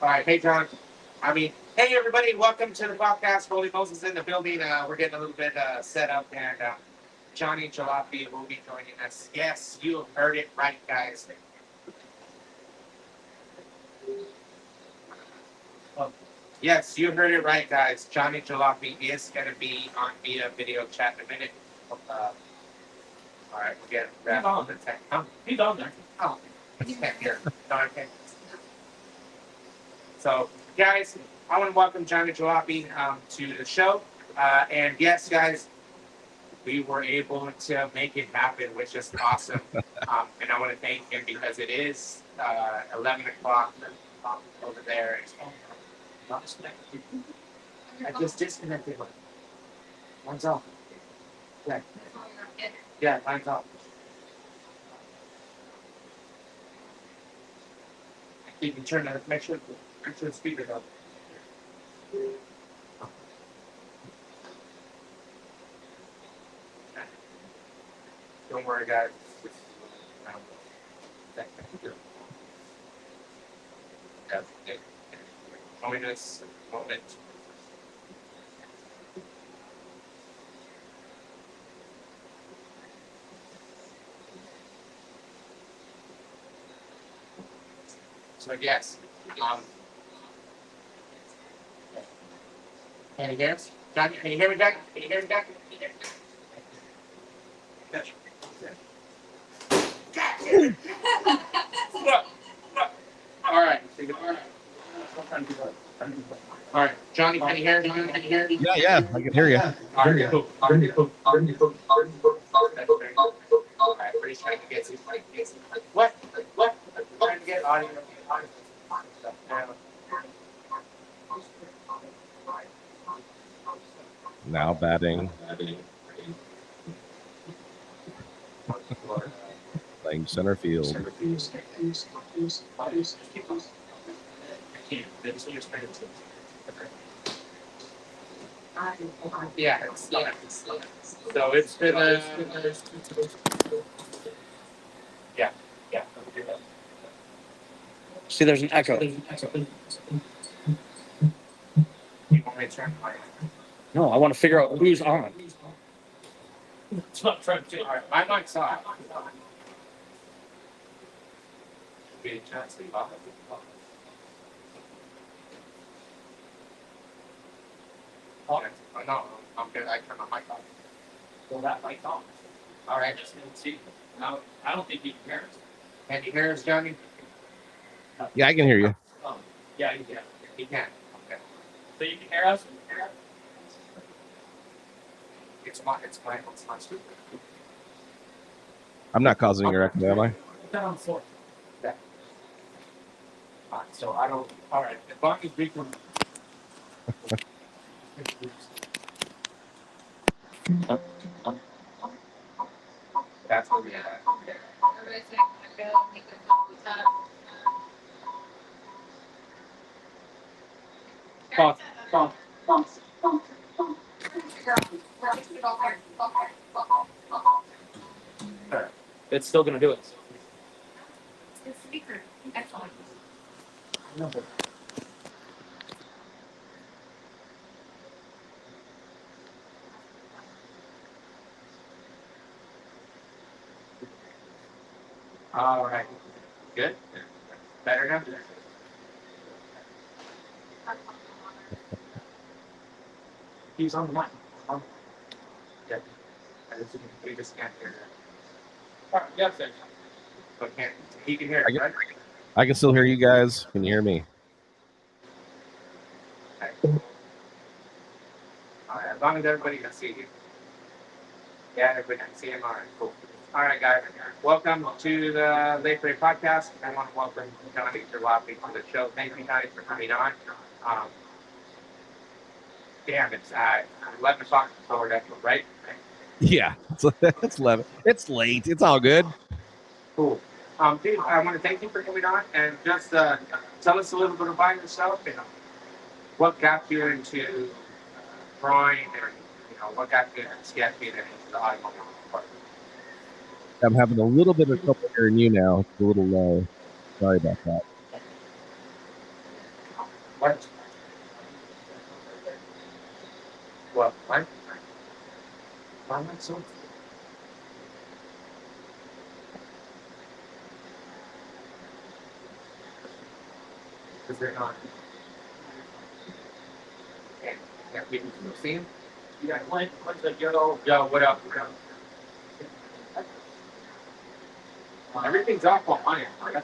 All right, hey John. Hey everybody, welcome to the podcast. Holy Moses in the building. We're getting a little bit set up, and Johnny Jalopy will be joining us. Yes, you heard it right, guys. Yes, you heard it right, guys. Johnny Jalopy is going to be on via video chat in a minute. All right, we're getting that on the tech. He's on there. Oh, he can't hear. No, I can't. So, guys, I want to welcome Johnny Jalopy to the show. And yes, guys, we were able to make it happen, which is awesome. And I want to thank him because it is 11 o'clock over there. I just disconnected one. Mine's off. Yeah. Yeah, mine's off. You can turn the make sure the speaker's up. Don't worry, guys. Join us in a moment. So yes, can you hear us? John, can you hear me back? Can you hear me back? All right. All right, Johnny, can you hear me? Can you hear me? Yeah, I can hear you. All right, cool. All right, we're just trying to get some. What? We're trying to get audio. Now batting. Playing center field. Yeah. So it's been yeah. See, there's an echo. You want me to turn my No, I want to figure out who's on. All right, my mic's off. Oh, no, I'm good. I turned my mic off. Well, that mic's on. All right. I don't think you can hear us. Can you hear us, Johnny? Yeah, I can hear you. Yeah, you can. You can. Okay. So you can hear us? It's my stupid. I'm not causing your echo, am I? Down on the floor. Yeah. So I don't. All right. As long as we can. That's what we have. It's still going to do it. The speaker. Excellent. No. All right. Good. Better now. He's on the mic. Yeah. We just can't hear that. All right, yeah, thanks. But can't. He can hear it, right? I can still hear you guys. Can you hear me? Okay. All right. As long as everybody can see you. Yeah, everybody can see him. All right. Cool. All right, guys. Welcome to the Late Break Podcast. I want to welcome Johnny Jalopy to the show. Thank you guys for coming on. Damn, it's 11 o'clock in Florida, right? Yeah, it's 11. It's late. It's all good. Cool. Dude, I want to thank you for coming on and just tell us a little bit about yourself and what got you into drawing and what got you into sketching and into the automobile part. I'm having a little bit of trouble hearing you now. It's a little low. Sorry about that. What? What? What? Why am I so? Because they're not. Yeah, we can see him. Yeah, when's the yo? Yo, what up? Everything's off on my end. Right?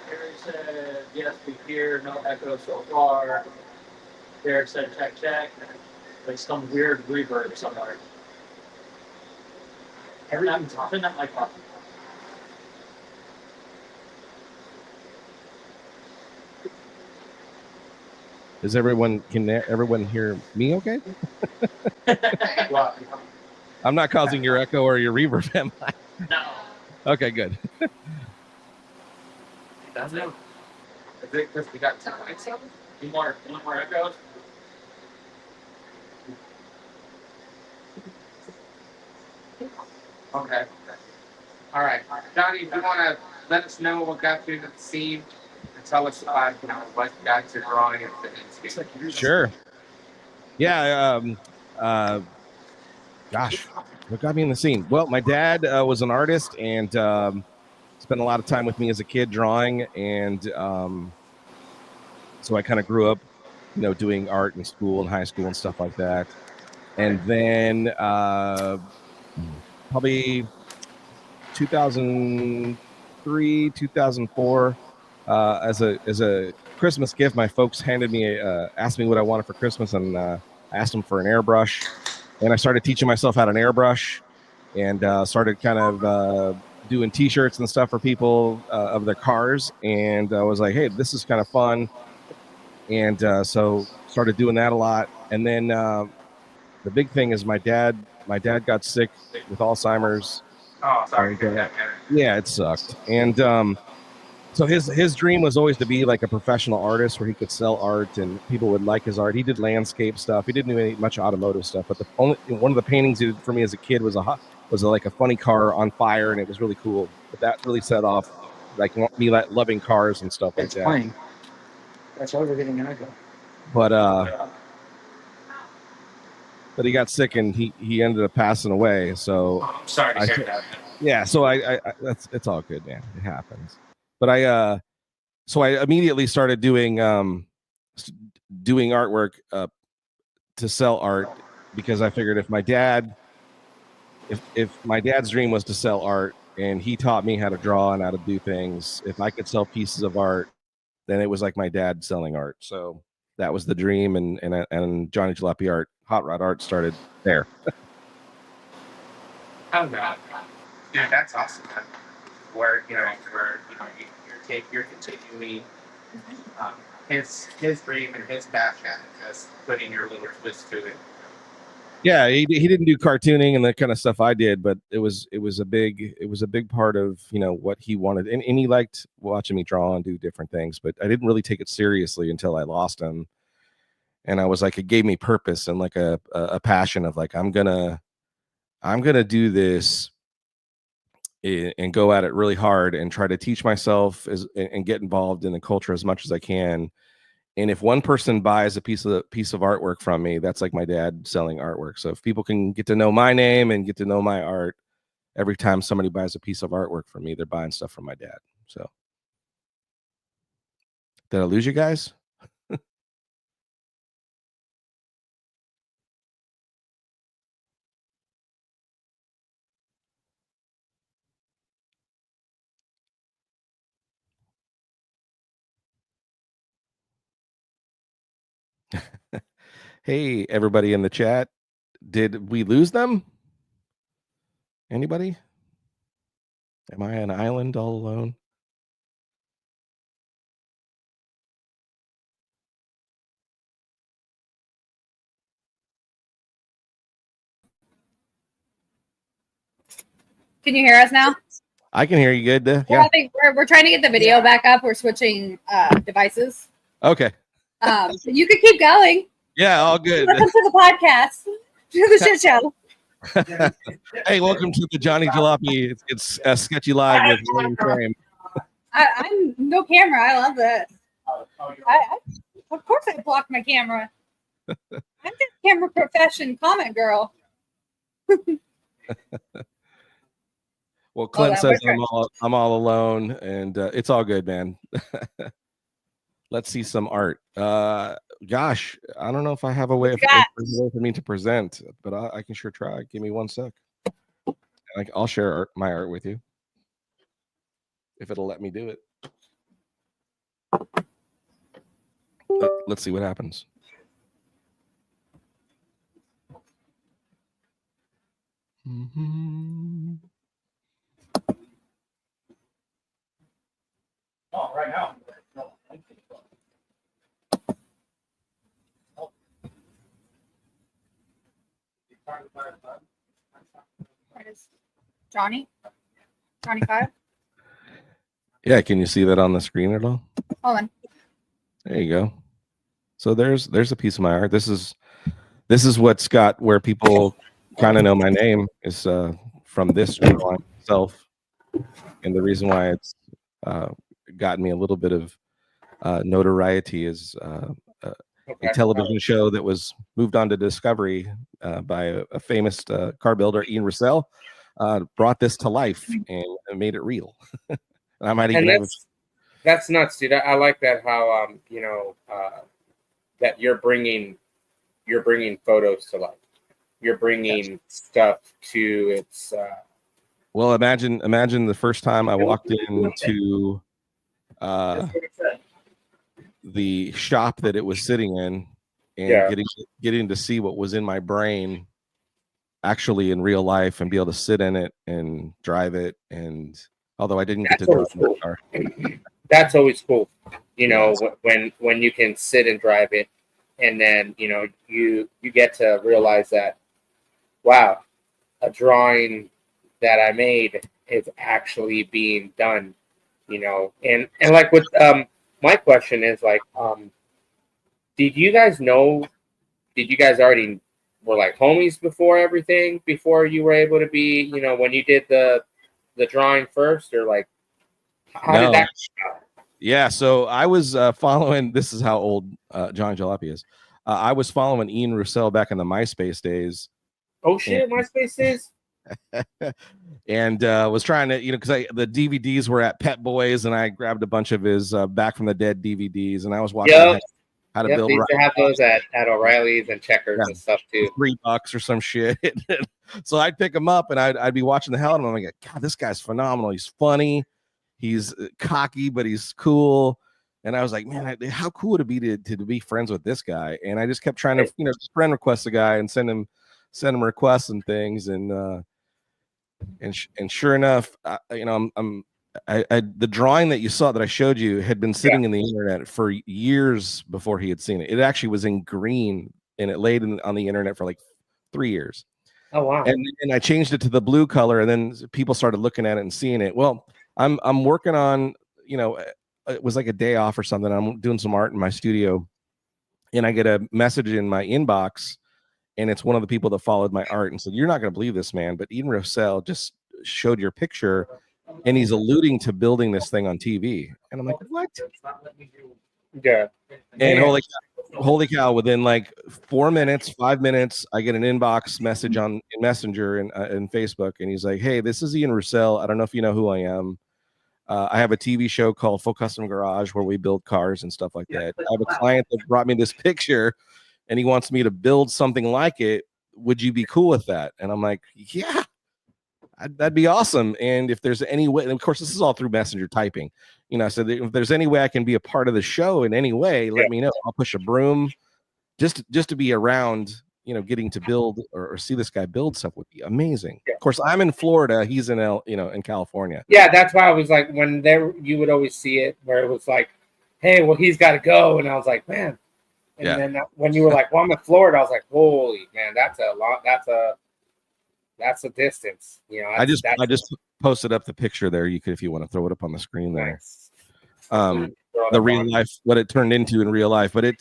Harry said, yes, we hear, no echo so far. Derek said, check, check. Like some weird reverb somewhere. Everything's off. Turn that mic off. Can everyone hear me okay? Well, I'm not causing your echo or your reverb, am I? No. Okay, good. that's it. Is it because we got two lights up? Any more echoes? Okay. All right. Johnny, if you want to let us know what got you into the scene and tell us about, what got you drawing into Sure. Yeah. Gosh, what got me in the scene? Well, my dad was an artist and spent a lot of time with me as a kid drawing. And so I kind of grew up, doing art in school and high school and stuff like that. And then probably 2003, 2004, as a Christmas gift, my folks asked me what I wanted for Christmas, and I asked them for an airbrush, and I started teaching myself how to airbrush, and started kind of doing T-shirts and stuff for people of their cars, and I was like, hey, this is kind of fun, and so started doing that a lot, and then the big thing is my dad got sick with Alzheimer's. Oh, sorry. Yeah, it sucked. And so his dream was always to be like a professional artist where he could sell art and people would like his art. He did landscape stuff. He didn't do much automotive stuff. But one of the paintings he did for me as a kid was like a funny car on fire, and it was really cool. But that really set off like me loving cars and stuff like that. Playing. That's why we're getting an echo. But he got sick and he ended up passing away. So I'm sorry to hear that. Yeah, so it's all good, man. It happens. But I immediately started doing artwork to sell art, because I figured if my dad's dream was to sell art and he taught me how to draw and how to do things, if I could sell pieces of art, then it was like my dad selling art. So that was the dream, and Johnny Jalopy Art, Hot Rod Art started there. Oh, God. Dude, that's awesome, man. Where you're continuing his dream and his passion, just putting your little twist to it. Yeah, he didn't do cartooning and that kind of stuff I did, but it was a big part of what he wanted, and he liked watching me draw and do different things. But I didn't really take it seriously until I lost him, and I was like, it gave me purpose and like a passion of like I'm gonna do this and go at it really hard and try to teach myself and get involved in the culture as much as I can. And if one person buys a piece of artwork from me, that's like my dad selling artwork. So if people can get to know my name and get to know my art, every time somebody buys a piece of artwork from me, they're buying stuff from my dad. So did I lose you guys? Hey, everybody in the chat. Did we lose them? Anybody? Am I an island all alone? Can you hear us now? I can hear you good. Yeah, Yeah. I think we're trying to get the video back up. We're switching devices. Okay. You could keep going. Yeah, all good. Welcome to the podcast, to the shit show. Hey, welcome to the Johnny Jalopy. It's a sketchy live with William Frame. I'm no camera. I love this. Of course, I blocked my camera. I'm just camera profession comment girl. Well, Clint on, says I'm all alone, and it's all good, man. Let's see some art. Gosh, I don't know if I have a way for me to present, but I can sure try. Give me 1 sec. I'll share my art with you if it'll let me do it. Let's see what happens. Mm-hmm. Oh, right now. Johnny 5. Yeah, can you see that on the screen at all? Hold on. There you go. So there's a piece of my art. This is what's got where people kind of know my name is from this drawing itself, and the reason why it's gotten me a little bit of notoriety is a television show that was moved on to Discovery by a famous car builder, Ian Russell, brought this to life and made it real. And I might even that's nuts, dude. I like that how that you're bringing photos to life. You're bringing stuff to its. Well, imagine the first time I walked into the shop that it was sitting in, and getting to see what was in my brain actually in real life and be able to sit in it and drive it. And although I didn't get to drive the car, that's always cool. You know, when you can sit and drive it, and then you get to realize that, wow, a drawing that I made is actually being done. And like with my question is like, did you guys already were like homies before you were able to be, when you did the drawing first, or like how did that come out? Yeah, so I was following. This is how old Johnny Jalopy is. I was following Ian Russell back in the MySpace days. Oh shit, MySpace days. And was trying to, because the DVDs were at Pet Boys, and I grabbed a bunch of his Back from the Dead DVDs, and I was watching how to build. They used to have those at O'Reilly's and Checkers and stuff too. $3 or some shit. So I'd pick them up and I'd be watching the hell out of him. I'm like, God, this guy's phenomenal. He's funny. He's cocky, but he's cool. And I was like, man, how cool would it be to be friends with this guy? And I just kept trying to, just friend request the guy and send him requests and things. And sure enough, the drawing that you saw that I showed you had been sitting in the internet for years before he had seen it. It actually was in green, and it laid on the internet for like 3 years. Oh wow! And I changed it to the blue color, and then people started looking at it and seeing it. Well, I'm working on, it was like a day off or something. I'm doing some art in my studio, and I get a message in my inbox, and it's one of the people that followed my art and said, "You're not going to believe this, man, but Ian Russell just showed your picture, and he's alluding to building this thing on TV." And I'm like, "What?" Yeah. And holy cow. holy cow, within like 4 minutes, 5 minutes, I get an inbox message in Messenger and Facebook, and he's like, hey, this is Ian Roussel. I don't know if you know who I am. I have a TV show called Full Custom Garage where we build cars and stuff like that. I have a client that brought me this picture and he wants me to build something like it. Would you be cool with that? And I'm like, yeah, that'd be awesome. And if there's any way, and of course, this is all through Messenger typing, you know, so if there's any way I can be a part of the show in any way, let me know. I'll push a broom just to be around, you know, getting to build or see this guy build stuff would be amazing. Of course, I'm in Florida. He's in in California. Yeah, that's why I was like, when there, you would always see it where it was like, hey, well, he's got to go. And I was like, man. And then when you were like, well, I'm in Florida, I was like, holy man, that's a distance. You know, I just posted up the picture there. You could, if you want to throw it up on the screen there. Nice. The real life, what it turned into in real life. But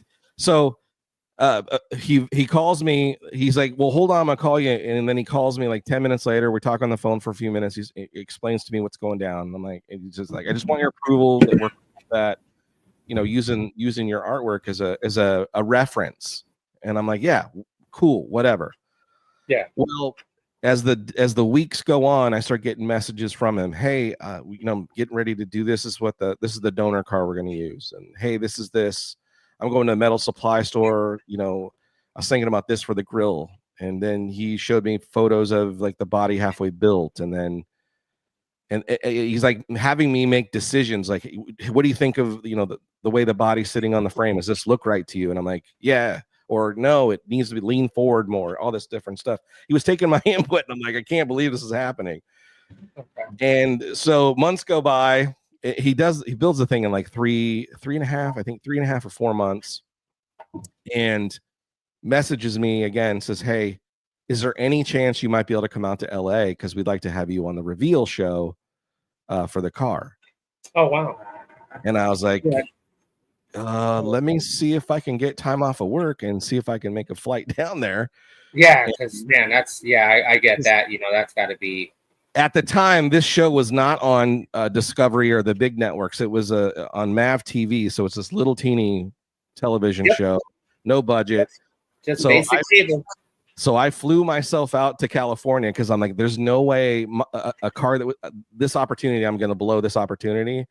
he calls me. He's like, well, hold on, I'm gonna call you. And then he calls me like 10 minutes later. We talk on the phone for a few minutes. He explains to me what's going down. And I'm like, he's just like, I just want your approval that we're that, you know, using your artwork as a reference. And I'm like, yeah, cool, whatever. Yeah. Well, as the weeks go on, I start getting messages from him. Hey, you know, I'm getting ready to do this. This is the donor car we're going to use. And hey, this is this. I'm going to a metal supply store. You know, I was thinking about this for the grill. And then he showed me photos of like the body halfway built. And he's like having me make decisions. Like, what do you think of, you know, the way the body's sitting on the frame? Does this look right to you? And I'm like, yeah. Or no, it needs to be lean forward more, all this different stuff. He was taking my input, and I'm like, I can't believe this is happening. Okay. And so months go by. He builds the thing in like three and a half or 4 months, and messages me again, says, hey, is there any chance you might be able to come out to LA? Because we'd like to have you on the reveal show for the car. Oh, wow. And I was like, let me see if I can get time off of work and see if I can make a flight down there. Yeah, because man, I get that. You know, that's got to be. At the time, this show was not on Discovery or the big networks. It was on MAV TV, so it's this little teeny television show, no budget, just basic cable. So I flew myself out to California because I'm like, there's no way a car this opportunity, I'm going to blow this opportunity.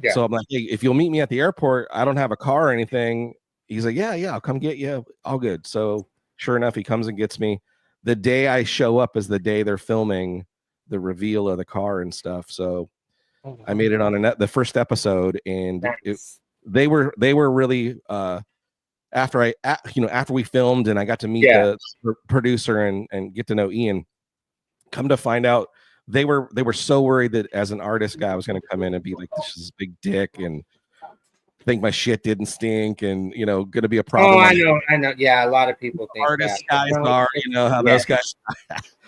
Yeah. So I'm like, hey, if you'll meet me at the airport, I don't have a car or anything. He's like, yeah, I'll come get you. All good. So sure enough, he comes and gets me. The day I show up is the day they're filming the reveal of the car and stuff. So I made it on the first episode, and they were really after we filmed and I got to meet the producer and get to know Ian. Come to find out, they were so worried that as an artist guy I was going to come in and be like, this is big dick and think my shit didn't stink and, you know, going to be a problem. Oh, I know. Yeah, a lot of people think artists guys are, you know, how those guys.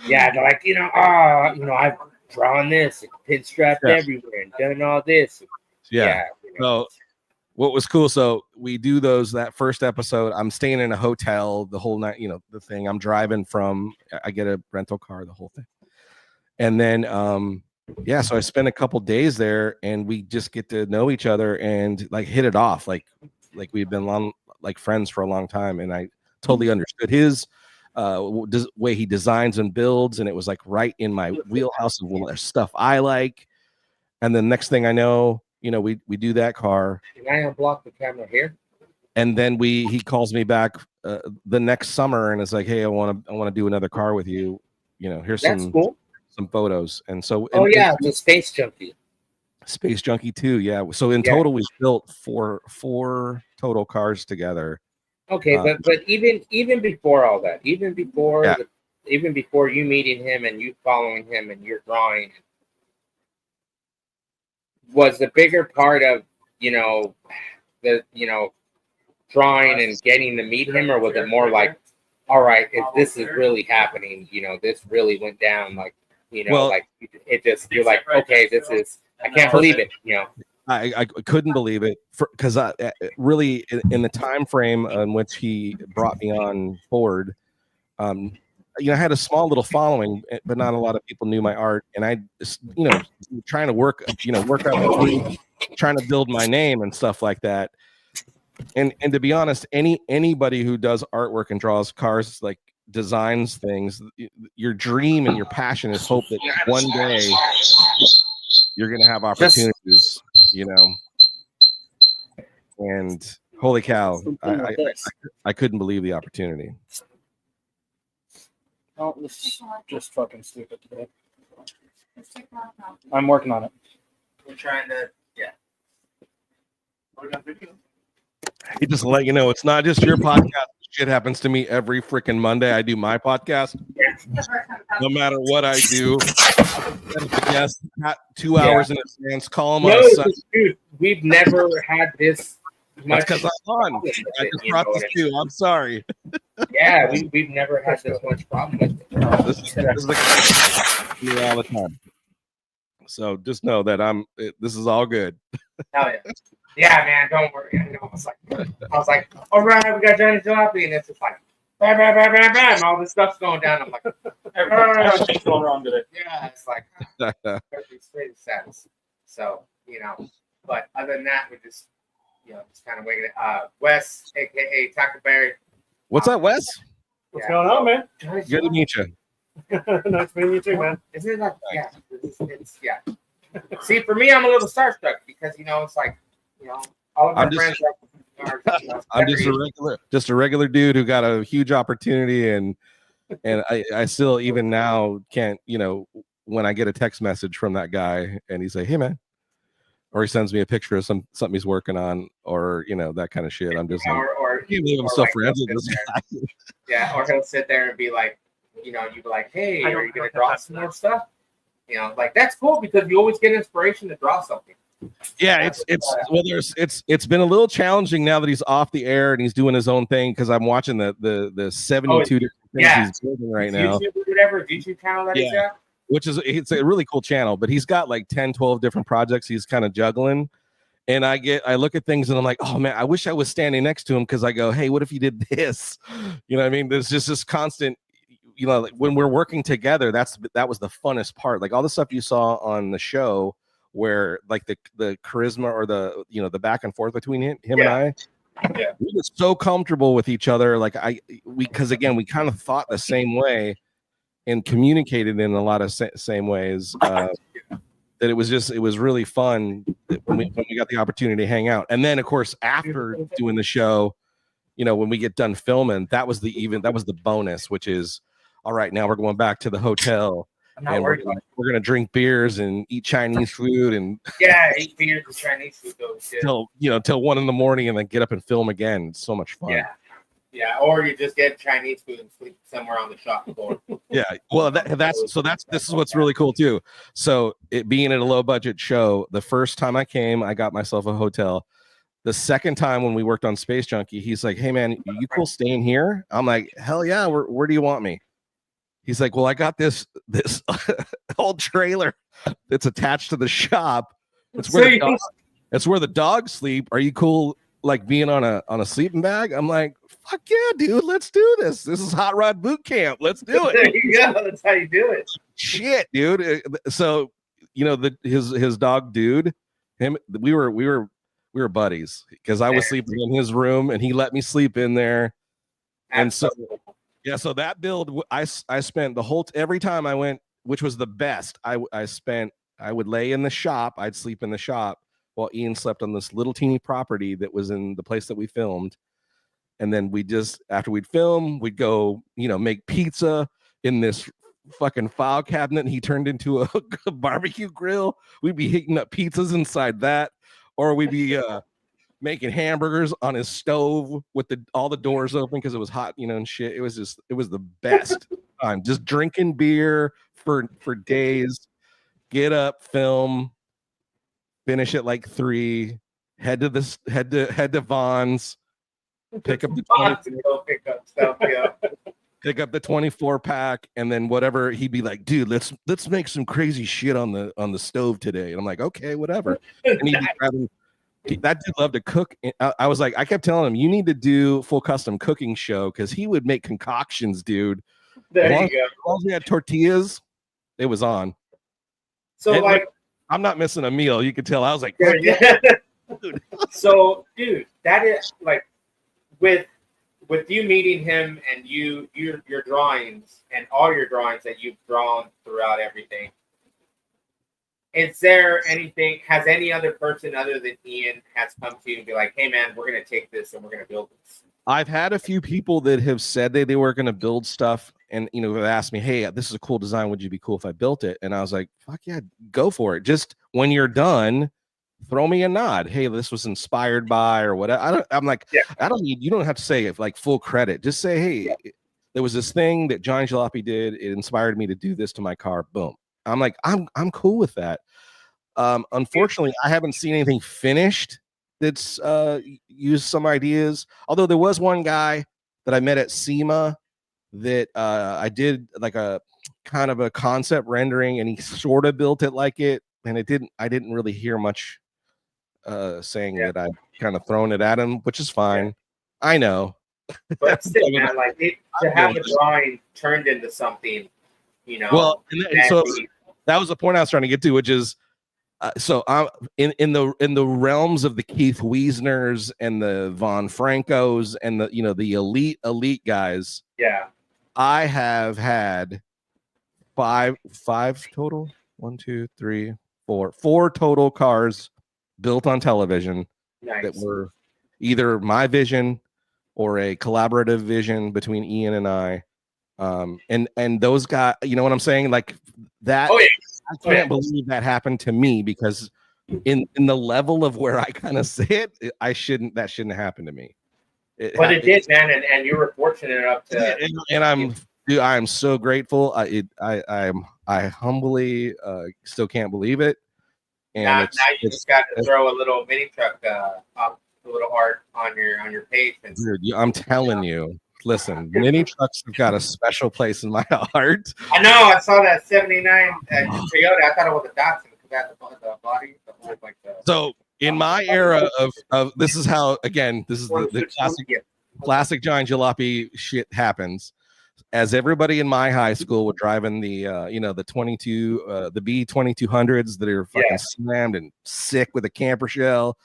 Yeah, they're like, I've drawn this, pinstriped everywhere, and done all this. Yeah. So what was cool? So we do that first episode. I'm staying in a hotel the whole night. You know, the thing I'm driving from. I get a rental car, the whole thing. And then, so I spent a couple days there, and we just get to know each other and like hit it off, like we've been friends for a long time. And I totally understood his way he designs and builds, and it was like right in my wheelhouse of stuff I like. And the next thing I know, you know, we do that car. Can I unblock the camera here? And then he calls me back the next summer and is like, hey, I want to do another car with you. You know, here's some photos. And so the Space Junkie. Space Junkie 2, yeah. So in total we built four total cars together. Okay, but even before all that, even before you meeting him and you following him and your drawing, was the bigger part of, you know, drawing and getting to meet him, or was it more like, all right, if this is really happening, you know, this really went down, like, you know, like it just, you're like, okay, this is, I can't believe it, you know. I couldn't believe it because I really in the time frame in which he brought me on board, you know, I had a small little following, but not a lot of people knew my art, and I, you know, trying to work out, trying to build my name and stuff like that. And to be honest, anybody who does artwork and draws cars, like designs things, your dream and your passion is hope that one day you're going to have opportunities, you know. And holy cow, I couldn't believe the opportunity. Oh, this is just fucking stupid today. Let's take that out. I'm working on it. We're trying to, He just let you know it's not just your podcast. Shit happens to me every freaking Monday. I do my podcast. No matter what I do, yes, 2 hours in advance. Call them on a Sunday. Dude, we've never had this much. Because I'm on. I just brought this too. I'm sorry. Yeah, we've never had this much problem with it. This is the me all the time. So just know that this is all good. Hell yeah. Yeah, man, don't worry. I was like, all right, we got Johnny Jalopy, and it's just like, bam, bam, bam, bam, bam, all this stuff's going down. I'm like, Everything's going wrong today. yeah, it's like, straight status. So, but other than that, we're just, just kind of waiting. Wes, aka Taco Berry. What's up, Wes? What's going on, man? Good to meet you. Nice meeting you too, man. Isn't it like, it's See, for me, I'm a little starstruck because, it's like, all of my friends are I'm just a regular dude who got a huge opportunity, and I still even now can't, when I get a text message from that guy and he's like, hey man, or he sends me a picture of something he's working on, or that kind of shit. I'm just like, I can't believe I'm still friends with this guy. Yeah, or he'll sit there and be like, you'd be like, hey, are you gonna draw some more stuff? Like that's cool because you always get inspiration to draw something. Yeah, it's been a little challenging now that he's off the air and he's doing his own thing, because I'm watching the 72 different things he's building right now. YouTube channel that he's got. Which is, it's a really cool channel, but he's got like 10, 12 different projects he's kind of juggling. And I look at things and I'm like, oh man, I wish I was standing next to him, because I go, hey, what if you did this? You know what I mean? There's just this constant, like when we're working together, that was the funnest part. Like all the stuff you saw on the show, where like the charisma or the back and forth between him and I, we were so comfortable with each other. Like because again, we kind of thought the same way and communicated in a lot of same ways, that it was really fun when we got the opportunity to hang out. And then of course, after doing the show, when we get done filming, that was the bonus, which is, all right, now we're going back to the hotel. And we're gonna drink beers and eat Chinese food and eat beers and Chinese food till 1 a.m. and then get up and film again. It's so much fun. Yeah, or you just get Chinese food and sleep somewhere on the shop floor. Yeah, well, this is what's really cool too. So it being at a low budget show, the first time I came, I got myself a hotel. The second time when we worked on Space Junkie, he's like, hey man, you cool staying here? I'm like, hell yeah. Where do you want me? He's like, well, I got this old trailer that's attached to the shop. It's where the dogs sleep. Are you cool, like being on a sleeping bag? I'm like, fuck yeah, dude, let's do this. This is Hot Rod Boot Camp. Let's do it. There you go. That's how you do it. Shit, dude. So his dog, dude, we were buddies, because I was sleeping in his room and he let me sleep in there. And so that build, I spent the whole every time I went, which was the best. I would lay in the shop. I'd sleep in the shop while Ian slept on this little teeny property that was in the place that we filmed. And then after we'd film, we'd go, make pizza in this fucking file cabinet. And he turned into a barbecue grill. We'd be heating up pizzas inside that, or we'd be making hamburgers on his stove with all the doors open because it was hot, and shit. It was the best time. Just drinking beer for days. Get up, film, finish at like 3, head to Vaughn's, pick up the 24 pack, and then whatever, he'd be like, dude, let's make some crazy shit on the stove today. And I'm like, okay, whatever. And he'd be grabbing. That dude loved to cook. I was like, I kept telling him, you need to do full custom cooking show, because he would make concoctions, dude. There you go. As long as we had tortillas, it was on. So I'm not missing a meal. You could tell. I was like, dude. So, dude, that is like with you meeting him and your drawings and all your drawings that you've drawn throughout everything. Is there anything? Has any other person other than Ian has come to you and be like, "Hey, man, we're gonna take this and we're gonna build this"? I've had a few people that have said they were going to build stuff, and have asked me, "Hey, this is a cool design. Would you be cool if I built it?" And I was like, "Fuck yeah, go for it. Just when you're done, throw me a nod. Hey, this was inspired by or whatever." I'm like, yeah. I don't need. You don't have to say it like full credit. Just say, "Hey, there was this thing that Johnny Jalopy did. It inspired me to do this to my car." Boom. I'm like, I'm cool with that. Unfortunately, I haven't seen anything finished that's used some ideas. Although there was one guy that I met at SEMA that I did like a kind of a concept rendering, and he sort of built it like it, and I didn't really hear much saying that I kind of thrown it at him, which is fine. Yeah. I know. But still, man, like to have a drawing turned into something, Well, and so that was the point I was trying to get to, which is so I'm in the realms of the Keith Wiesners and the Von Francos and the elite guys. Yeah, I have had five total. 1, 2, 3, 4 total cars built on television that were either my vision or a collaborative vision between Ian and I. And those guys, you know what I'm saying? Like that. Oh, yeah. I can't believe that happened to me, because in the level of where I kind of say it, that shouldn't happen to me. But it did, man, and you were fortunate enough to. And I'm so grateful. I humbly still can't believe it. And now you just got to throw a little mini truck up, a little art on your page. And, dude, I'm telling you. Listen, mini trucks have got a special place in my heart. I know. I saw that '79 Toyota. I thought it was a Datsun because that the body, So in my era of this is how, again, this is the classic Johnny Jalopy shit happens. As everybody in my high school were driving the the 22 the B2200s that are fucking slammed and sick with a camper shell,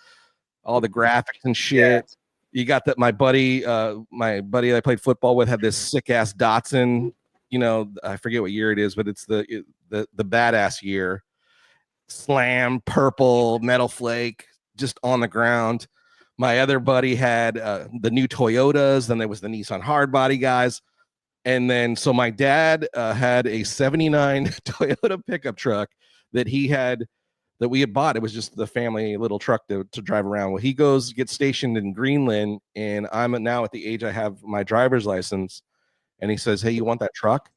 all the graphics and shit. Yeah. You got that my buddy I played football with had this sick ass Datsun, I forget what year it is, but it's the badass year. Slam, purple, metal flake, just on the ground. My other buddy had the new Toyotas, then there was the Nissan hardbody guys. And then so my dad had a 79 Toyota pickup truck that we had bought. It was just the family little truck to drive around. Well, he gets stationed in Greenland, and I'm now at the age I have my driver's license. And he says, "Hey, you want that truck?"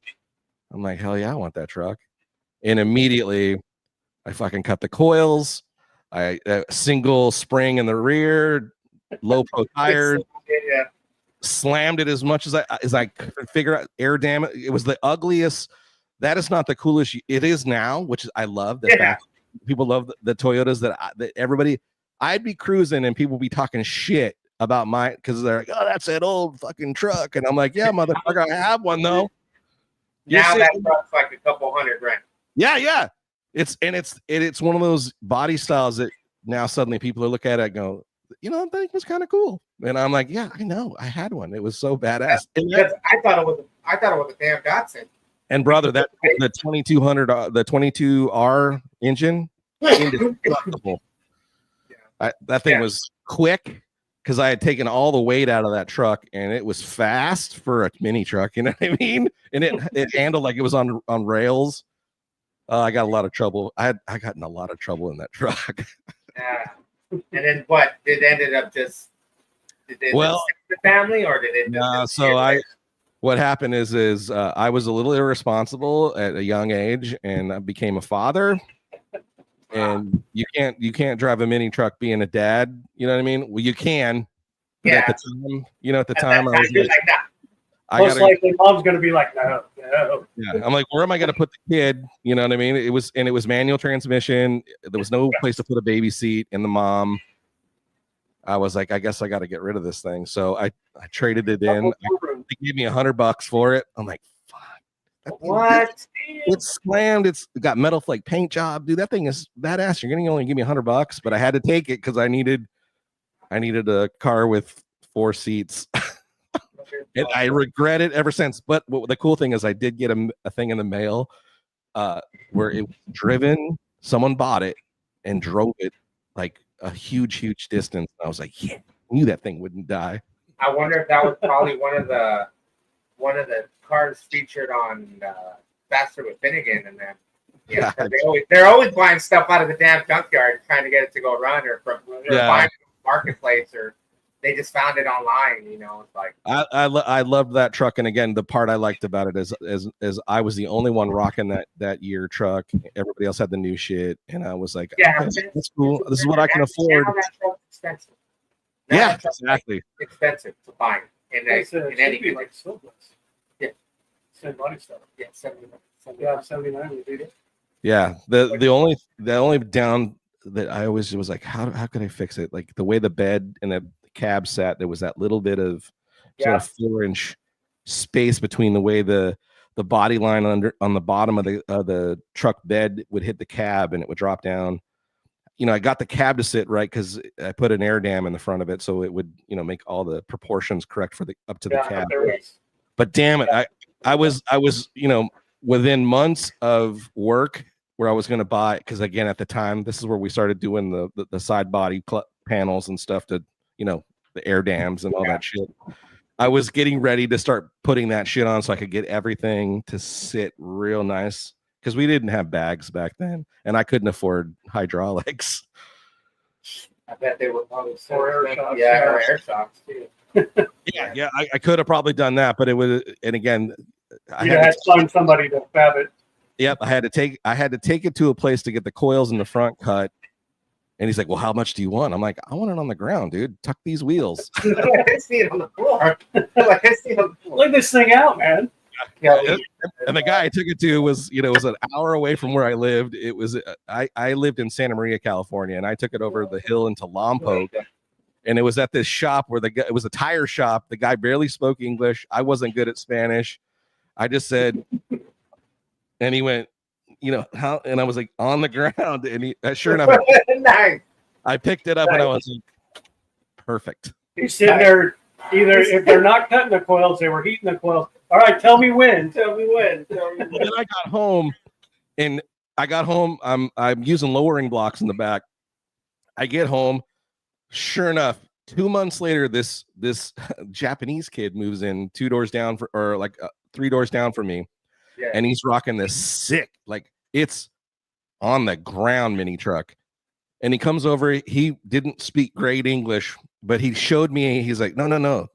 I'm like, "Hell yeah, I want that truck." And immediately I fucking cut the coils. I single spring in the rear, low pro tires, slammed it as much as I could figure out. Air damage. It was the ugliest. That is not the coolest. It is now, which I love the fact. People love the Toyotas that everybody. I'd be cruising and people be talking shit about because they're like, "Oh, that's that old fucking truck," and I'm like, "Yeah, motherfucker, I have one though." Now that truck's like a couple $100,000. Yeah. It's one of those body styles that now suddenly people are looking at it and go, I think it's kind of cool, and I'm like, "Yeah, I know, I had one. It was so badass." Because I thought it was a damn Datsun. And brother, the 2200, the 22R engine, indestructible. That thing was quick because I had taken all the weight out of that truck, and it was fast for a mini truck. You know what I mean? And it handled like it was on rails. I got a lot of trouble. I got in a lot of trouble in that truck. Yeah. And then what? It ended up just. Did the family, or did it? What happened is I was a little irresponsible at a young age, and I became a father. And you can't drive a mini truck being a dad. You know what I mean? Well, you can. But at the time, I was like that. Most likely, mom's gonna be like, no. Yeah, I'm like, where am I gonna put the kid? You know what I mean? It was manual transmission. There was no place to put a baby seat in the mom. I was like, I guess I got to get rid of this thing. So I traded it in. They gave me $100 for it. I'm like, fuck. What? It's slammed. It's got metal flake paint job, dude. That thing is badass. You're gonna only give me $100, but I had to take it because I needed I needed a car with 4 seats. And I regret it ever since. But the cool thing is I did get a thing in the mail where it was driven. Someone bought it and drove it like a huge distance. And I was like, yeah, I knew that thing wouldn't die. I wonder if that was probably one of the cars featured on Faster with Finnegan, and then yeah, they're always buying stuff out of the damn junkyard, trying to get it to go run, or from buying it from the marketplace, or they just found it online. It's like I loved that truck, and again, the part I liked about it is I was the only one rocking that year truck. Everybody else had the new shit, and I was like, yeah, okay, that's cool. This is what I can afford. Now that truck's expensive. Yeah, exactly. Expensive to buy in anything. Like Silver's. Yeah. Same body stuff. Yeah, 79. Yeah, 79 we did it. Yeah, the only down that I always was like, how could I fix it? Like the way the bed and the cab sat, there was that little bit of sort of 4-inch space between the way the body line on the bottom of the truck bed would hit the cab and it would drop down. I got the cab to sit right because I put an air dam in the front of it, so it would make all the proportions correct for the up to the cab. But damn it, I was within months of work where I was going to buy, because again at the time this is where we started doing the side body panels and stuff to the air dams and all that shit. I was getting ready to start putting that shit on so I could get everything to sit real nice, because we didn't have bags back then and I couldn't afford hydraulics. I bet they were probably Or air shocks. Yeah, or air shocks too. Yeah, I could have probably done that, but it was, and again, I had to find somebody to fab it. Yep, I had to take it to a place to get the coils in the front cut. And he's like, well, how much do you want? I'm like, I want it on the ground, dude. Tuck these wheels. I see it on the floor. I see it on the floor. Look this thing out, man. Yeah, and the guy I took it to was, was an hour away from where I lived. It was, I lived in Santa Maria, California, and I took it over the hill into Lompoc. And it was at this shop where it was a tire shop. The guy barely spoke English. I wasn't good at Spanish. I just said, and he went, how? And I was like, on the ground. And he, sure enough, nice. I picked it up and I was like, perfect. He's sitting there. Either if they're not cutting the coils, they were heating the coils. All right, tell me when. Tell me when. Tell me when. Then I got home. I'm using lowering blocks in the back. I get home. Sure enough, 2 months later, this Japanese kid moves in 2 doors down 3 doors down from me. Yeah. And he's rocking this sick, like it's on the ground mini truck. And he comes over, he didn't speak great English, but he showed me, he's like, no,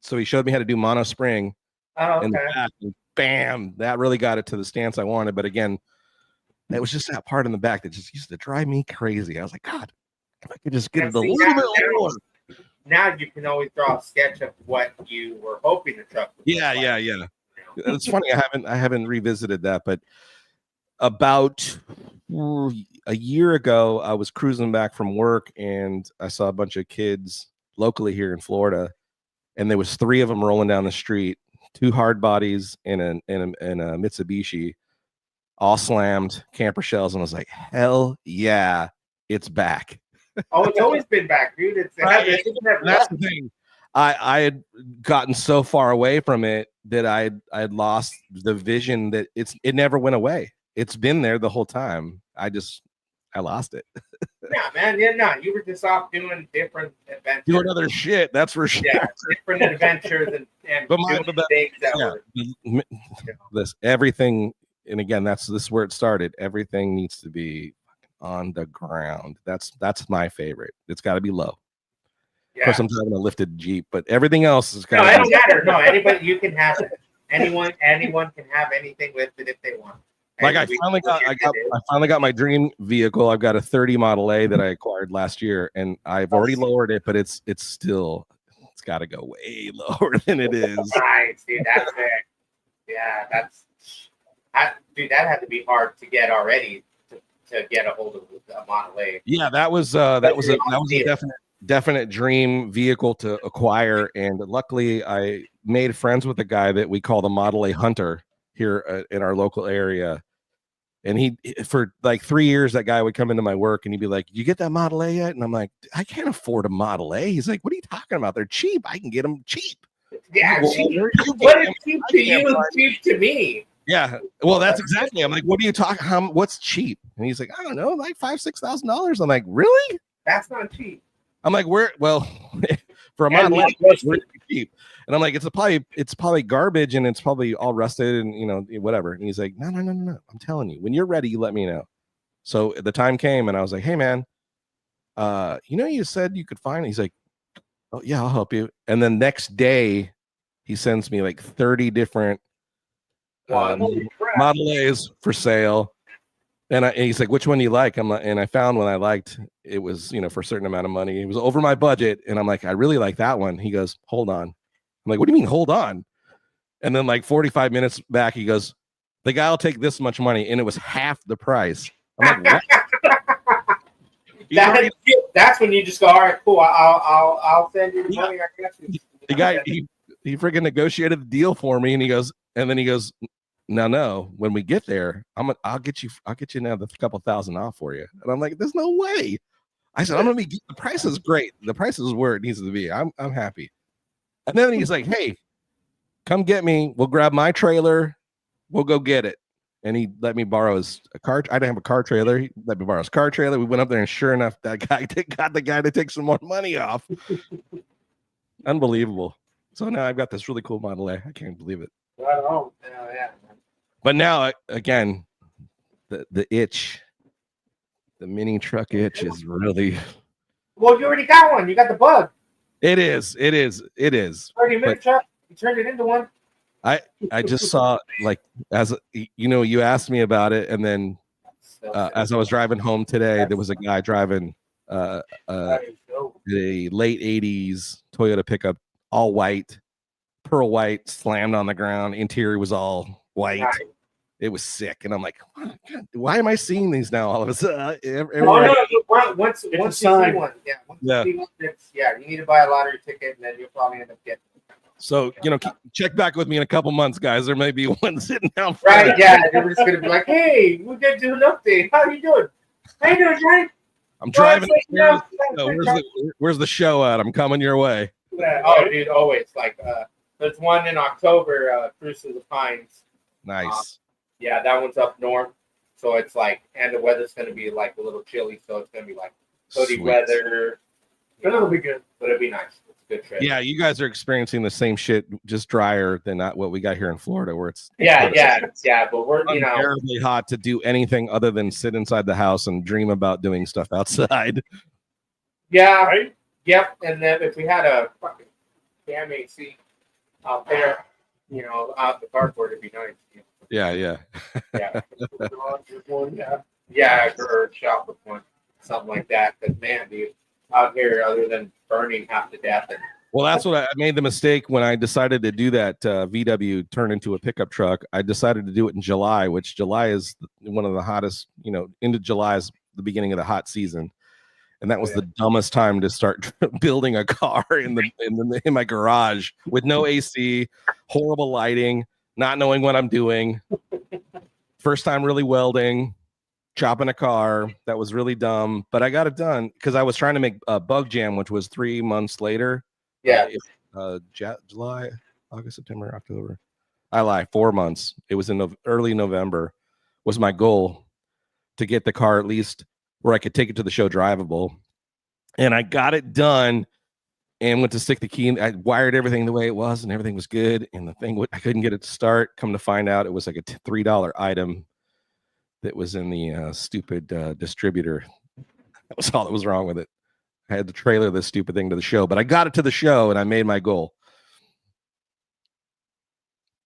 so he showed me how to do mono spring in the back, and bam, that really got it to the stance I wanted. But again, it was just that part in the back that just used to drive me crazy. I was like, God, if I could just get it a little bit lower. Now you can always draw a sketch of what you were hoping the truck would look like. Yeah. It's funny, I haven't revisited that, but about a year ago, I was cruising back from work and I saw a bunch of kids locally here in Florida, and there was 3 of them rolling down the street, 2 hard bodies and a Mitsubishi, all slammed, camper shells, and I was like, hell yeah, it's back. Oh, it's always been back, dude. That's the thing. I had gotten so far away from it that I had lost the vision that it never went away. It's been there the whole time. I lost it. Yeah, man. Yeah, no, you were just off doing different adventures. Doing other shit, that's for sure. Yeah, different adventures and things that were. Everything, and again, this is where it started. Everything needs to be on the ground. That's my favorite. It's got to be low. Yeah. Of course, I'm driving a lifted Jeep, but everything else is kind of. No, it don't matter. No, anybody, you can have it. Anyone can have anything with it if they want. Like I finally got my dream vehicle. I've got a 30 Model A that I acquired last year, and I've already lowered it, but it's got to go way lower than it is. Nice, dude. That's it. Yeah, dude. That had to be hard to get already to get a hold of a Model A. Yeah, that was a definite dream vehicle to acquire, and luckily I made friends with a guy that we call the Model A Hunter here in our local area, And he, for like 3 years, that guy would come into my work and he'd be like, "You get that Model A yet?" And I'm like, "I can't afford a Model A." He's like, "What are you talking about? They're cheap. I can get them cheap." Yeah, Well, cheap. where you What get is them? cheap I to can't you? find- Cheap to me. Yeah. Well, that's exactly. I'm like, "What are you talking? What's cheap?" And he's like, "I don't know, like $5,000-$6,000." I'm like, "Really?" That's not cheap. I'm like, "Where?" Well, for a And Model A, like, where cheap? And I'm like, it's probably garbage and it's probably all rusted and whatever. And he's like, no. I'm telling you, when you're ready, you let me know. So the time came and I was like, "Hey man, you said you could find it." He's like, "Oh yeah, I'll help you." And then next day he sends me like 30 different holy crap. Model A's for sale. And he's like, "Which one do you like?" I'm like, and I found one I liked. It was, for a certain amount of money. It was over my budget. And I'm like, "I really like that one." He goes, "Hold on." I'm like, "What do you mean, hold on?" And then like 45 minutes back, he goes, "The guy will take this much money." And it was half the price. I'm like, "What?" That's when you just go, "All right, cool. I'll send you the money. I got you." The guy, he freaking negotiated the deal for me. And he goes, no, when we get there, I'll get you another couple thousand off for you. And I'm like, "There's no way." I said, the price is great. The price is where it needs to be. I'm happy. And then he's like, "Hey, come get me. We'll grab my trailer. We'll go get it." And he let me borrow his car. I didn't have a car trailer. He let me borrow his car trailer. We went up there, and sure enough, that guy got the guy to take some more money off. Unbelievable. So now I've got this really cool Model A. I can't believe it. Right on. Yeah. But now, again, the itch, the mini truck itch is really. Well, you already got one. You got the bug. It is. 30-minute truck. You turned it into one. I just saw, like, as you asked me about it, and then as I was driving home today, there was a guy driving a late 80s Toyota pickup, all white, pearl white, slammed on the ground. Interior was all white. Nice. It was sick, and I'm like, "God, why am I seeing these now all of a sudden?" Once you see one, you need to buy a lottery ticket, and then you'll probably end up getting it. So check back with me in a couple months, guys. There may be one sitting down. Right? Yeah, they're just gonna be like, "Hey, we're gonna do an update. How you doing? How you doing, Johnny?" I'm driving. Where's the show at? I'm coming your way. Oh, dude, always like there's one in October, Cruise to the Pines. Nice. Yeah, that one's up north, so it's like, and the weather's gonna be like a little chilly, so it's gonna be like hoodie weather. But it'll be good. But it'll be nice. It's a good trip. Yeah, you guys are experiencing the same shit, just drier than what we got here in Florida, where it's yeah. But we're unbearably hot to do anything other than sit inside the house and dream about doing stuff outside. Yeah. Right? Yep. And then if we had a fucking damn AC out there, out the carport, it'd be nice. Yeah. Yeah. Yeah, or shop with one, something like that. Because man, dude, out here, other than burning half to death. Well, that's what I made the mistake when I decided to do that VW turn into a pickup truck. I decided to do it in July, which July is one of the hottest. Into July is the beginning of the hot season, and that was the dumbest time to start building a car in my garage with no AC, horrible lighting, not knowing what I'm doing. First time really welding, chopping a car. That was really dumb, but I got it done because I was trying to make a Bug Jam, which was 3 months later. Yeah. July, August, September, October. I lie, 4 months. It was in early November was my goal to get the car at least where I could take it to the show drivable. And I got it done and went to stick the key in. I wired everything the way it was and everything was good. And the thing, I couldn't get it to start. Come to find out, it was like a $3 item that was in the stupid distributor. That was all that was wrong with it. I had to trailer this stupid thing to the show, but I got it to the show and I made my goal.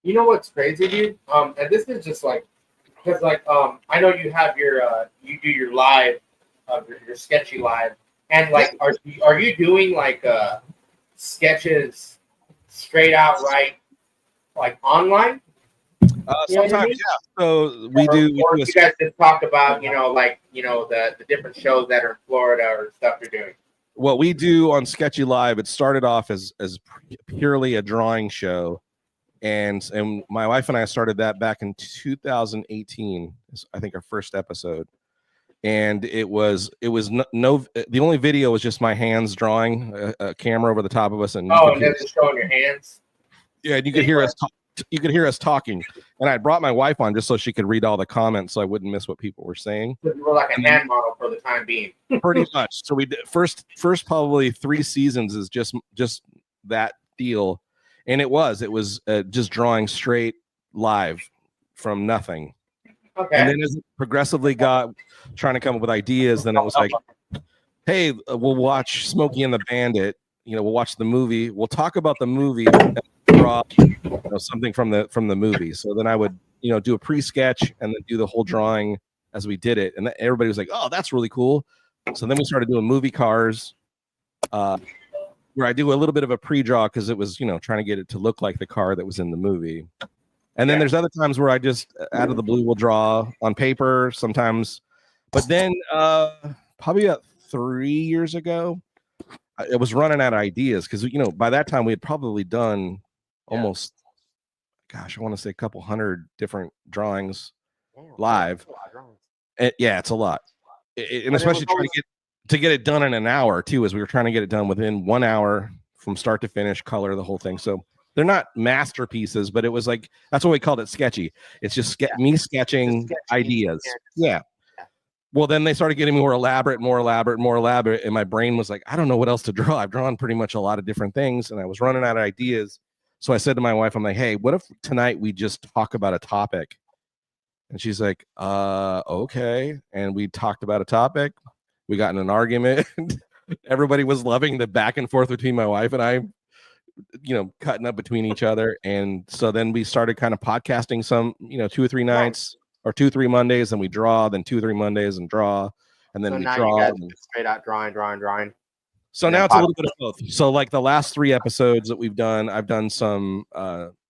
You know what's crazy, dude? And this is just like, because like, I know you have your, you do your live, your sketchy live, and like, are you doing like sketches straight out right, like online? Sometimes, yeah. So we do. You guys just talked about, the different shows that are in Florida or stuff you're doing. What we do on Sketchy Live, it started off as purely a drawing show, and my wife and I started that back in 2018. I think our first episode, and it was no the only video was just my hands drawing a camera over the top of us, and and then just showing your hands. Yeah, and you could hear us. You could hear us talking, and I brought my wife on just so she could read all the comments, so I wouldn't miss what people were saying. We're like a hand model for the time being. Pretty much. So we did first probably 3 seasons is just that deal, and it was just drawing straight live from nothing. Okay. And then as it progressively got trying to come up with ideas, then it was like, hey, we'll watch Smokey and the Bandit. We'll watch the movie. We'll talk about the movie. Draw something from the movie. So then I would do a pre-sketch and then do the whole drawing as we did it, and everybody was like, oh, that's really cool. So then we started doing movie cars, where I do a little bit of a pre-draw because it was trying to get it to look like the car that was in the movie. And then there's other times where I just out of the blue will draw on paper sometimes. But then probably about 3 years ago, it was running out of ideas because by that time we had probably done almost, gosh, I want to say a couple hundred different drawings live. It's a lot, and especially trying to get it done in an hour too, as we were trying to get it done within 1 hour from start to finish, color the whole thing. So they're not masterpieces, but it was like that's why we called it sketchy. It's just me sketching ideas. Yeah. Well, then they started getting more elaborate, and my brain was like, I don't know what else to draw. I've drawn pretty much a lot of different things, and I was running out of ideas. So I said to my wife, I'm like, hey, what if tonight we just talk about a topic? And she's like, okay. And we talked about a topic. We got in an argument. Everybody was loving the back and forth between my wife and I, cutting up between each other. And so then we started kind of podcasting some, 2 or 3 nights. Or 2 or 3 Mondays, and we draw, then 2 or 3 Mondays and draw, and then we draw. You guys straight out drawing. So now it's a little bit of both. So like the last 3 episodes that we've done, I've done some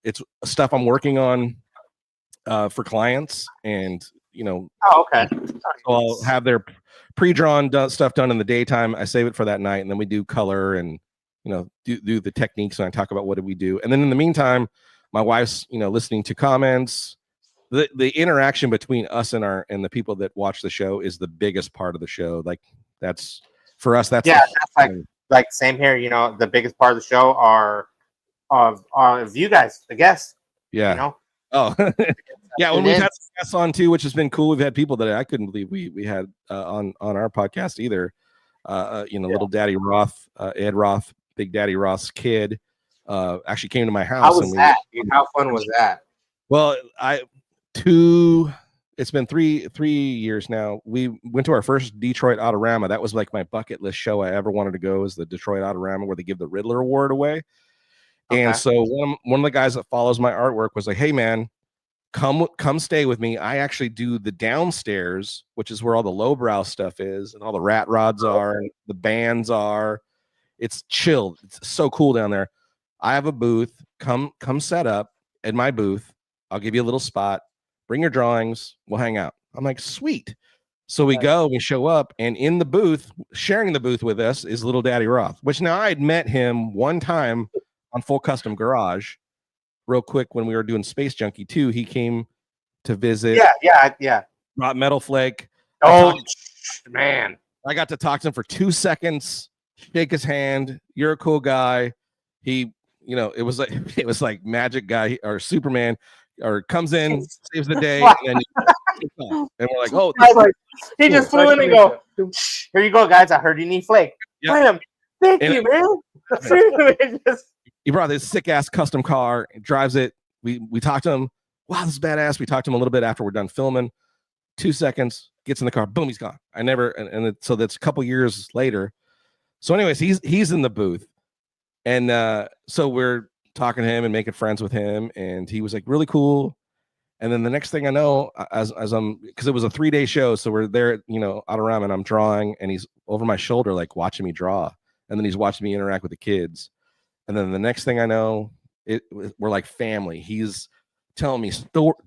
it's stuff I'm working on for clients, and okay. So I'll have their pre-drawn stuff done in the daytime. I save it for that night, and then we do color and do the techniques, and I talk about what did we do. And then in the meantime, my wife's listening to comments. The interaction between us and the people that watch the show is the biggest part of the show. Like that's for us. That's like same here. The biggest part of the show are of you guys, the guests. Yeah. Oh, yeah. When we've had guests on too, which has been cool. We've had people that I couldn't believe we had on our podcast either. Little Daddy Roth, Ed Roth, Big Daddy Roth's kid, actually came to my house. How was that? How fun was that? Well, it's been 3 years now. We went to our first Detroit Autorama. That was like my bucket list show I ever wanted to go, is the Detroit Autorama, where they give the Riddler Award away. Okay. And so one of the guys that follows my artwork was like, hey man, come stay with me. I actually do the downstairs, which is where all the lowbrow stuff is and all the rat rods are, and the bands are. It's chill. It's so cool down there. I have a booth. Come set up at my booth. I'll give you a little spot. Bring your drawings. We'll hang out. I'm like, sweet. So we go, we show up, and in the booth, sharing the booth with us is Little Daddy Roth, which now I had met him one time on Full Custom Garage real quick when we were doing Space Junkie 2. He came to visit. Yeah. Brought Metal Flake. Man. I got to talk to him for 2 seconds, shake his hand. You're a cool guy. He, it was like Magic Guy or Superman. Or comes in, saves the day, and we're like, "Oh!" He just flew in and go, "Here you go, guys. I heard you need flake. Bam! Thank you, man." He brought this sick ass custom car, drives it. We talked to him. Wow, this is badass. We talked to him a little bit after we're done filming. 2 seconds, gets in the car, boom, he's gone. So that's a couple years later. So, anyways, he's in the booth, and so we're talking to him and making friends with him, and he was like really cool. And then the next thing I know, as I'm, because it was a 3-day show, so we're there, Autorama, and I'm drawing, and he's over my shoulder like watching me draw, and then he's watching me interact with the kids. And then the next thing I know, we're like family. He's telling me,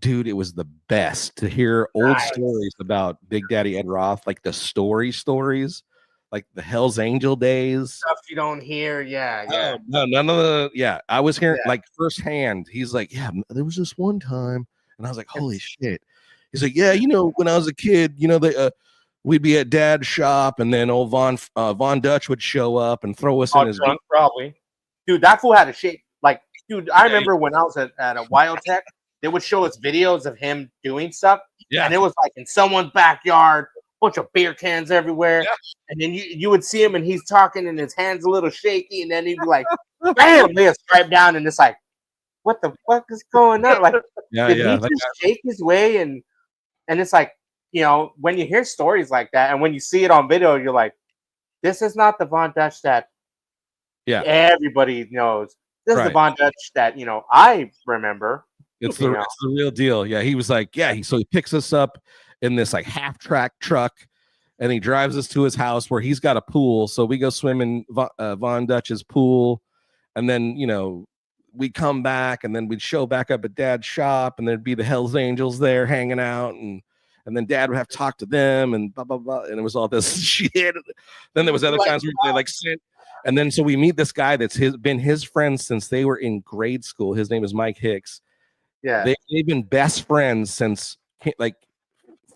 dude, it was the best to hear old stories about Big Daddy Ed Roth, like the stories. like the Hell's Angel days. Stuff you don't hear. Yeah. Oh, no, none of the. Yeah, I was hearing like firsthand. He's like, yeah, there was this one time, and I was like, holy shit. He's like, yeah, when I was a kid, we'd be at Dad's shop, and then old Von Dutch would show up and throw us in his trunk, probably. Dude, that fool had a shape. Like, dude, I remember when I was at a Wild Tech, they would show us videos of him doing stuff. Yeah. And it was like in someone's backyard, bunch of beer cans everywhere. Yeah. And then you would see him and he's talking and his hand's a little shaky. And then he'd be like, bam, lay a stripe down. And it's like, what the fuck is going on? Like, did he just shake his way? And it's like, when you hear stories like that and when you see it on video, you're like, this is not the Von Dutch that everybody knows. This is the Von Dutch that, I remember. It's the real deal. Yeah, he was like, so he picks us up in this like half-track truck, and he drives us to his house where he's got a pool. So we go swim in Von Dutch's pool, and then we come back, and then we'd show back up at Dad's shop, and there'd be the Hell's Angels there hanging out, and then Dad would have to talk to them, and blah blah blah, and it was all this shit. Then there was other times where they like sit, and then so we meet this guy that's been his friend since they were in grade school. His name is Mike Hicks. Yeah, they've been best friends since like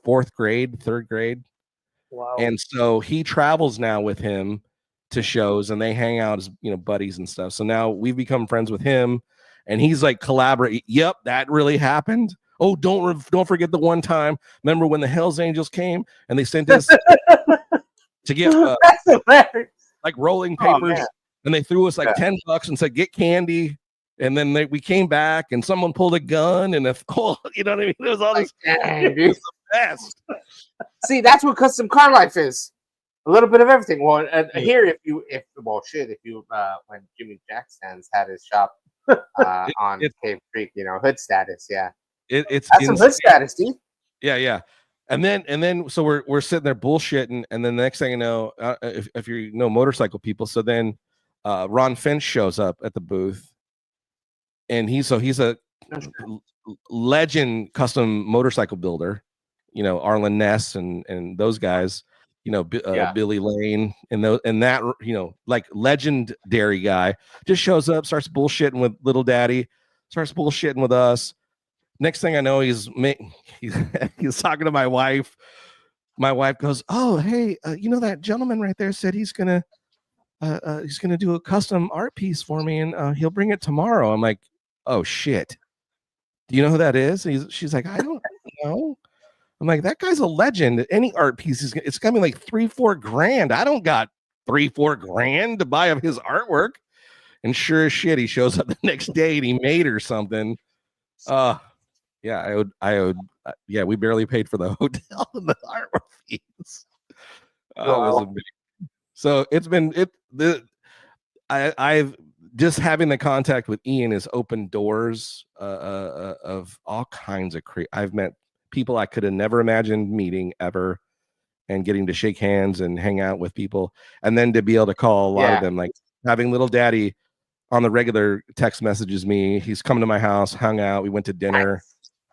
4th grade, 3rd grade. Wow. And so he travels now with him to shows, and they hang out as buddies and stuff. So now we've become friends with him, and he's like collaborate. Yep, that really happened. Oh, don't forget the one time. Remember when the Hell's Angels came and they sent us to get like rolling papers, and they threw us like $10 and said get candy. And then we came back, and someone pulled a gun, and you know what I mean? There was all this. It was the best. See, that's what custom car life is. A little bit of everything. Well, here, when Jimmy Jackson's had his shop on Cave Creek, hood status, it's some hood status, dude. Yeah. And then, so we're sitting there bullshitting, and then the next thing you know, if you know motorcycle people, so then Ron Finch shows up at the booth. And he's a legend custom motorcycle builder, Arlen Ness and those guys, Billy Lane and that like legendary guy just shows up, starts bullshitting with Little Daddy, starts bullshitting with us. Next thing I know, he's talking to my wife. My wife goes, "Oh, hey, that gentleman right there said he's gonna do a custom art piece for me, and he'll bring it tomorrow." I'm like, oh shit, do you know who that is? She's like, I don't know. I'm like, that guy's a legend. Any art piece it's gonna be like $3-4 grand. I don't got $3-4 grand to buy of his artwork. And sure as shit, he shows up the next day and he made her something. I owed we barely paid for the hotel and the artwork fees. So it's been I've just having the contact with Ian has opened doors of all kinds of I've met people I could have never imagined meeting ever, and getting to shake hands and hang out with people, and then to be able to call a lot of them, like having Little Daddy on the regular text messages me. He's coming to my house, hung out, we went to dinner.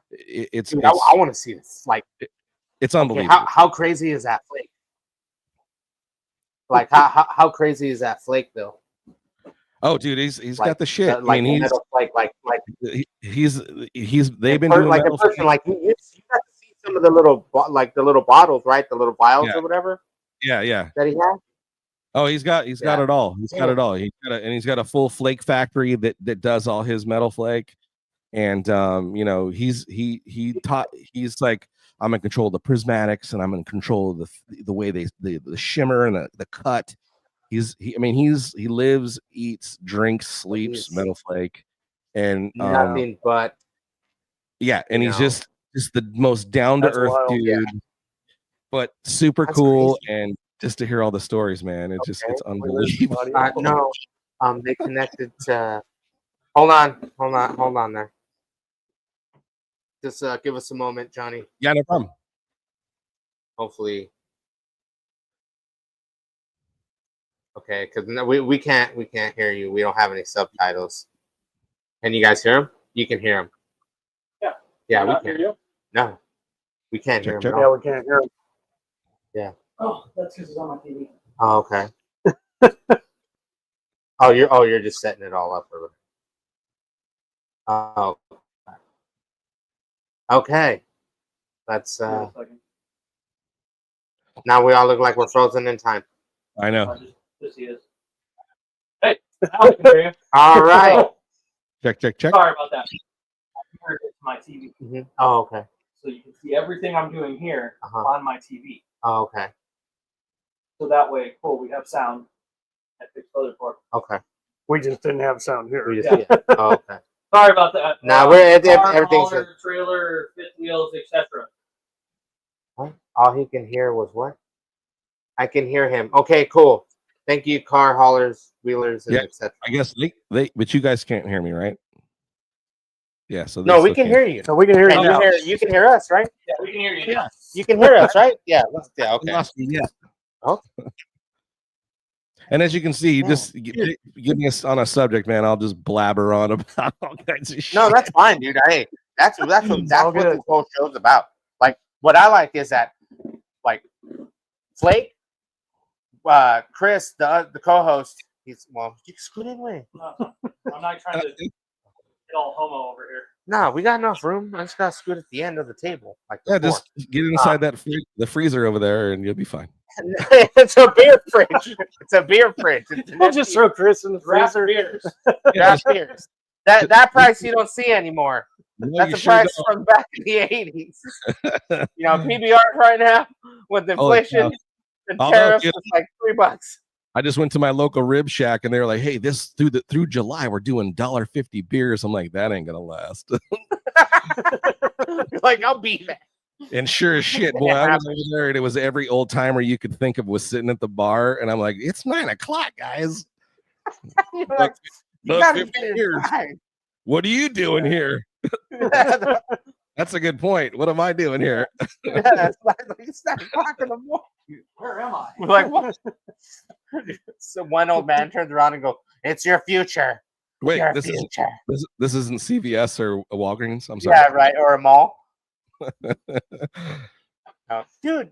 Dude, I want to see this. Like, it's unbelievable. How crazy is that flake? Like, how crazy is that flake, Bill? Oh, dude, he's like, got the shit. Like, I mean, they've been doing like a person, like you got to see some of the little bottles, right? The little vials or whatever. Yeah. That he has. Oh, he's got it all. He's got it all. He's got a full flake factory that does all his metal flake. And he's like, I'm in control of the prismatics, and I'm in control of the way the shimmer and the cut. He lives, eats, drinks, sleeps metal flake, and nothing but and he's just the most down to earth dude, but super cool. Crazy. And just to hear all the stories, man, it's unbelievable. No, they connected to. Hold on there. Just give us a moment, Johnny. Yeah, no problem. Hopefully. Okay, because we can't hear you. We don't have any subtitles. Can you guys hear him? You can hear him. Yeah, we can hear you. No, we can't hear him. Yeah, we can't hear him. Yeah. Oh, that's because it's on my TV. Oh, okay. You're just setting it all up. Oh, okay. That's now we all look like we're frozen in time. I know. Just he is. Hey, I can hear you. All right. Check. Sorry about that. Here is my TV, Mm-hmm. Oh, okay. so you can see everything I'm doing here on my TV. Oh, okay. So that way, cool, we have sound at the other part. Okay. We just didn't have sound here. We just, yeah. Oh, okay. Sorry about that. Now everything's hauler, trailer, fifth wheels, etc. All he can hear was what? I can hear him. Okay, cool. Thank you, car haulers, wheelers, and etc. I guess they, but you guys can't hear me, right? Yeah. So no, we can hear you. So we can hear you now. You can hear us, right? Yeah, we can hear you. Yeah. You can hear us, right? Yeah. Yeah. Okay. Yeah. Oh. And as you can see, just getting us on a subject, man, I'll just blabber on about all kinds of shit. No, that's fine, dude. Hey, that's what this whole show's about. Like, what I like is that, like, Flake, Chris, the co-host, you scoot anyway. I'm not trying to get all homo over here. No, we got enough room. I just got to scoot at the end of the table. Like, just get inside the freezer over there, and you'll be fine. It's a beer fridge. It's a beer fridge. We'll just throw Chris in the freezer. Beers. Draft beers. That price you don't see anymore. That's the price from back in the 80s. PBR right now with inflation and tariffs, it's like $3. I just went to my local rib shack and they were like, "Hey, this through July we're doing $1.50 beers." I'm like, "That ain't gonna last." Like, I'll be that. And sure as shit, boy, I was over there and it was every old timer you could think of was sitting at the bar, and I'm like, "It's 9:00, guys." Like, you gotta get beers. What are you doing here? That's a good point. What am I doing here? It's like it's 9:00 in the morning. Where am I? We're like, what? So one old man turns around and goes, "It's your future." Wait, your this future. this isn't CVS or a Walgreens. I'm sorry. Yeah, right, or a mall. Dude,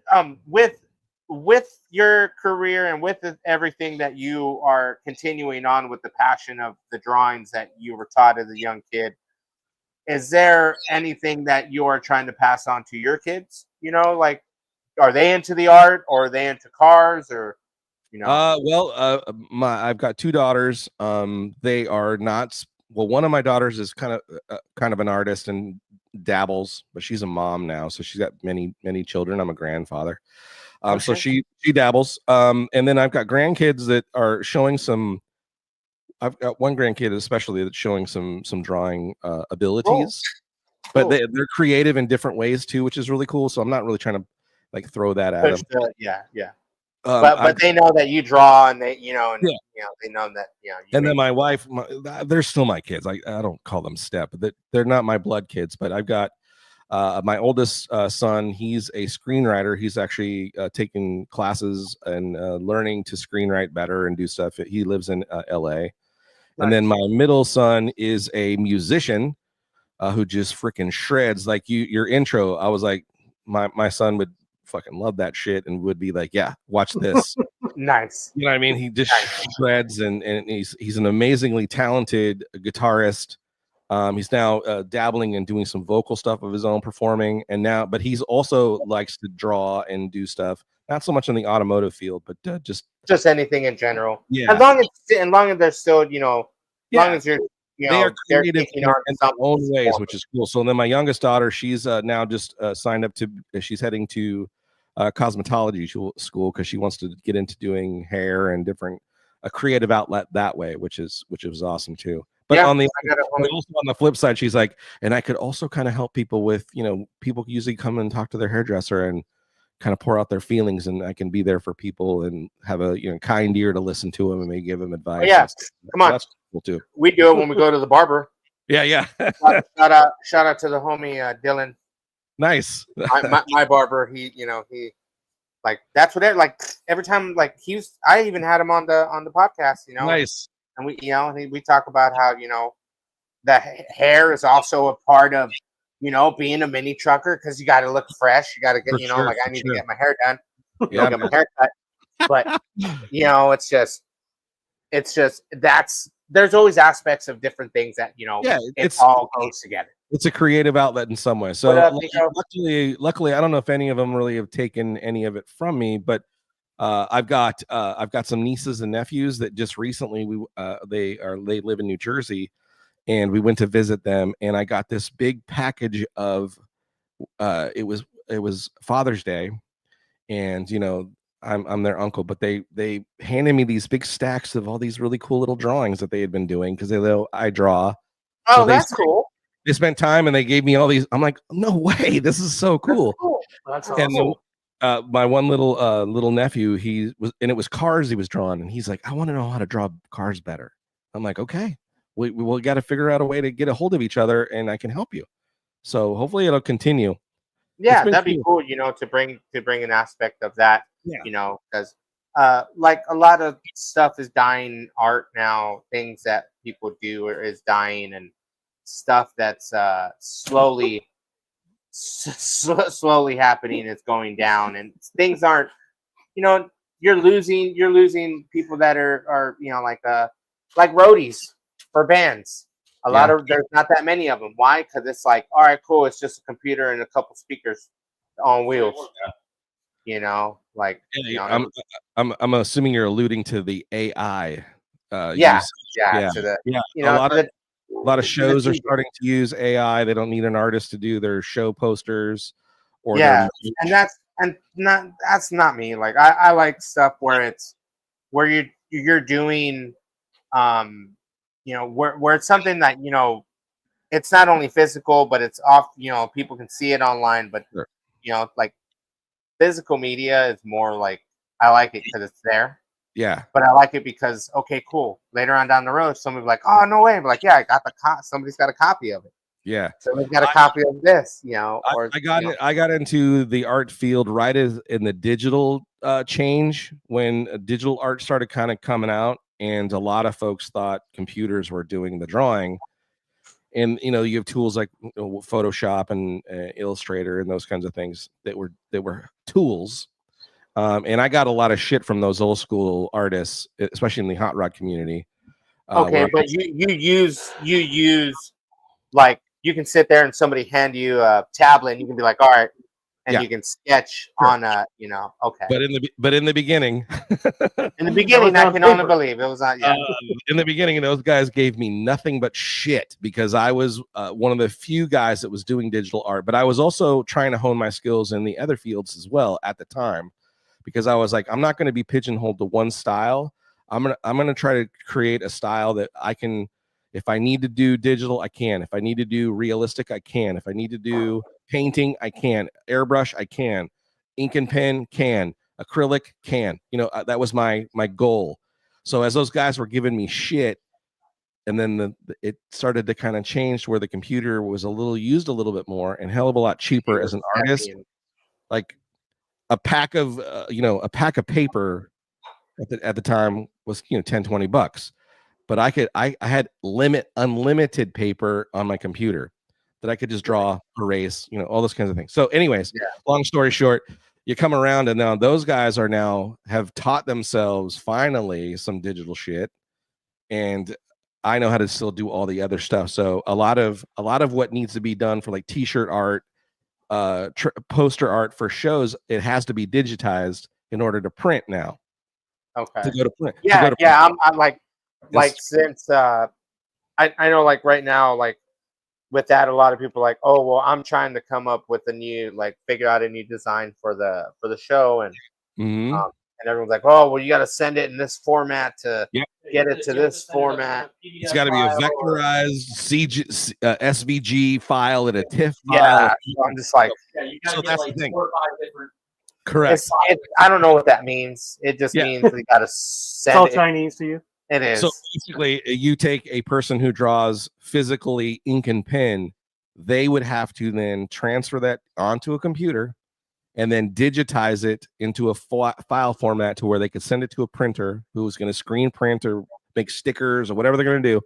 with your career and with everything that you are continuing on with the passion of the drawings that you were taught as a young kid, is there anything that you are trying to pass on to your kids? Like, are they into the art, or are they into cars, or I've got two daughters. They are not. Well, one of my daughters is kind of an artist and dabbles, but she's a mom now, so she's got many children. I'm a grandfather. So she dabbles. And then I've got grandkids that are showing some. I've got one grandkid especially that's showing some drawing abilities, but they're creative in different ways too, which is really cool. So I'm not really trying to like throw that at them. Yeah. But they know that you draw, and they they know that and then my wife, they're still my kids. I don't call them step, but they're not my blood kids. But I've got my oldest son. He's a screenwriter. He's actually taking classes and learning to screenwrite better and do stuff. He lives in LA. And then my middle son is a musician who just freaking shreds. Like your intro, I was like, my son would fucking love that shit and would be like, "Yeah, watch this." Nice. You know what I mean? He just shreds, and he's an amazingly talented guitarist. He's now dabbling and doing some vocal stuff of his own, performing, but he's also likes to draw and do stuff. Not so much in the automotive field, but just anything in general. Yeah. As long as they're still, as long as you're, they are creative in their own ways, form. which is cool. So then my youngest daughter, she's now just signed up to. She's heading to cosmetology school because she wants to get into doing hair and different a creative outlet that way, which is awesome too. But also on the flip side, she's like, and I could also kind of help people with, people usually come and talk to their hairdresser and kind of pour out their feelings, and I can be there for people and have a kind ear to listen to them and maybe give them advice. Come on, that's cool too. We do it when we go to the barber. Yeah. Shout out to the homie Dylan. Nice. my barber. He like that's what every time I even had him on the podcast. Nice. And we talk about how the hair is also a part of being a mini trucker, because you got to look fresh. You got to get I need to get my hair done. Get my hair cut. But it's just there's always aspects of different things that Yeah, it all goes together. It's a creative outlet in some way. So What up, Nico? luckily, I don't know if any of them really have taken any of it from me, but I've got some nieces and nephews that just recently they live in New Jersey, and we went to visit them, and I got this big package of it was Father's Day, and I'm their uncle, but they handed me these big stacks of all these really cool little drawings that they had been doing because they know I draw. Oh, So that's cool. They spent time and they gave me all these. I'm like, no way, this is so cool. That's And awesome. my one little nephew, it was cars he was drawing, and he's like, I want to know how to draw cars better. I'm like, okay, we got to figure out a way to get a hold of each other, and I can help you. So hopefully it'll continue. Yeah, that'd be cool, to bring an aspect of that, Yeah. because like a lot of stuff is dying art now, things that people do is dying, and stuff that's slowly happening is going down, and things aren't, you're losing people that are like roadies for bands. There's not that many of them. Why? Because it's like, all right, cool, it's just a computer and a couple speakers on wheels. I'm assuming you're alluding to the AI. A lot of shows are starting to use AI. They don't need an artist to do their show posters, or and that's not me. Like I like stuff where you're doing, where it's something that it's not only physical, but it's off. People can see it online, but sure. Like physical media is more like, I like it because it's there. Yeah, but I like it because, okay, cool. Later on down the road, somebody will be like, oh, no way. I'm like, yeah, I got somebody's got a copy of it. Yeah, somebody's got a copy of this. I got into the art field right as in the digital change, when digital art started kind of coming out, and a lot of folks thought computers were doing the drawing. And you have tools like Photoshop and Illustrator and those kinds of things that were tools. And I got a lot of shit from those old school artists, especially in the hot rod community. Okay, but you use like, you can sit there and somebody hand you a tablet and you can be like, all right, and you can sketch on a, okay. But in the beginning, I can only believe it was not. Yeah. In the beginning, those guys gave me nothing but shit because I was one of the few guys that was doing digital art, but I was also trying to hone my skills in the other fields as well at the time, because I was like, I'm not going to be pigeonholed to one style. I'm gonna try to create a style that I can. If I need to do digital, I can. If I need to do realistic, I can. If I need to do painting, I can. Airbrush, I can. Ink and pen, can. Acrylic, can. That was my goal. So as those guys were giving me shit, and then it started to kind of change to where the computer was used a little bit more and hell of a lot cheaper as an artist. Like a pack of paper at the time was $10-20. But I had unlimited paper on my computer that I could just draw, erase, all those kinds of things. So anyways, long story short, you come around, and now those guys have taught themselves finally some digital shit, and I know how to still do all the other stuff. So a lot of what needs to be done for like t-shirt art, poster art for shows, it has to be digitized in order to print now. Okay. To go to print. I'm like since I know, like right now, like with that, a lot of people are like, oh well, I'm trying to come up with figure out a new design for the show, and and everyone's like, oh well, you got to send it in this format to get it to this format. It's got to be a vectorized SVG file and a TIFF file. Yeah, I'm just like, so that's the thing. 4 or 5 different. Correct. I don't know what that means. It just means we got to send it's all it. Chinese to you. It is. So basically, you take a person who draws physically ink and pen, they would have to then transfer that onto a computer and then digitize it into a file format to where they could send it to a printer who's going to screen print or make stickers or whatever they're going to do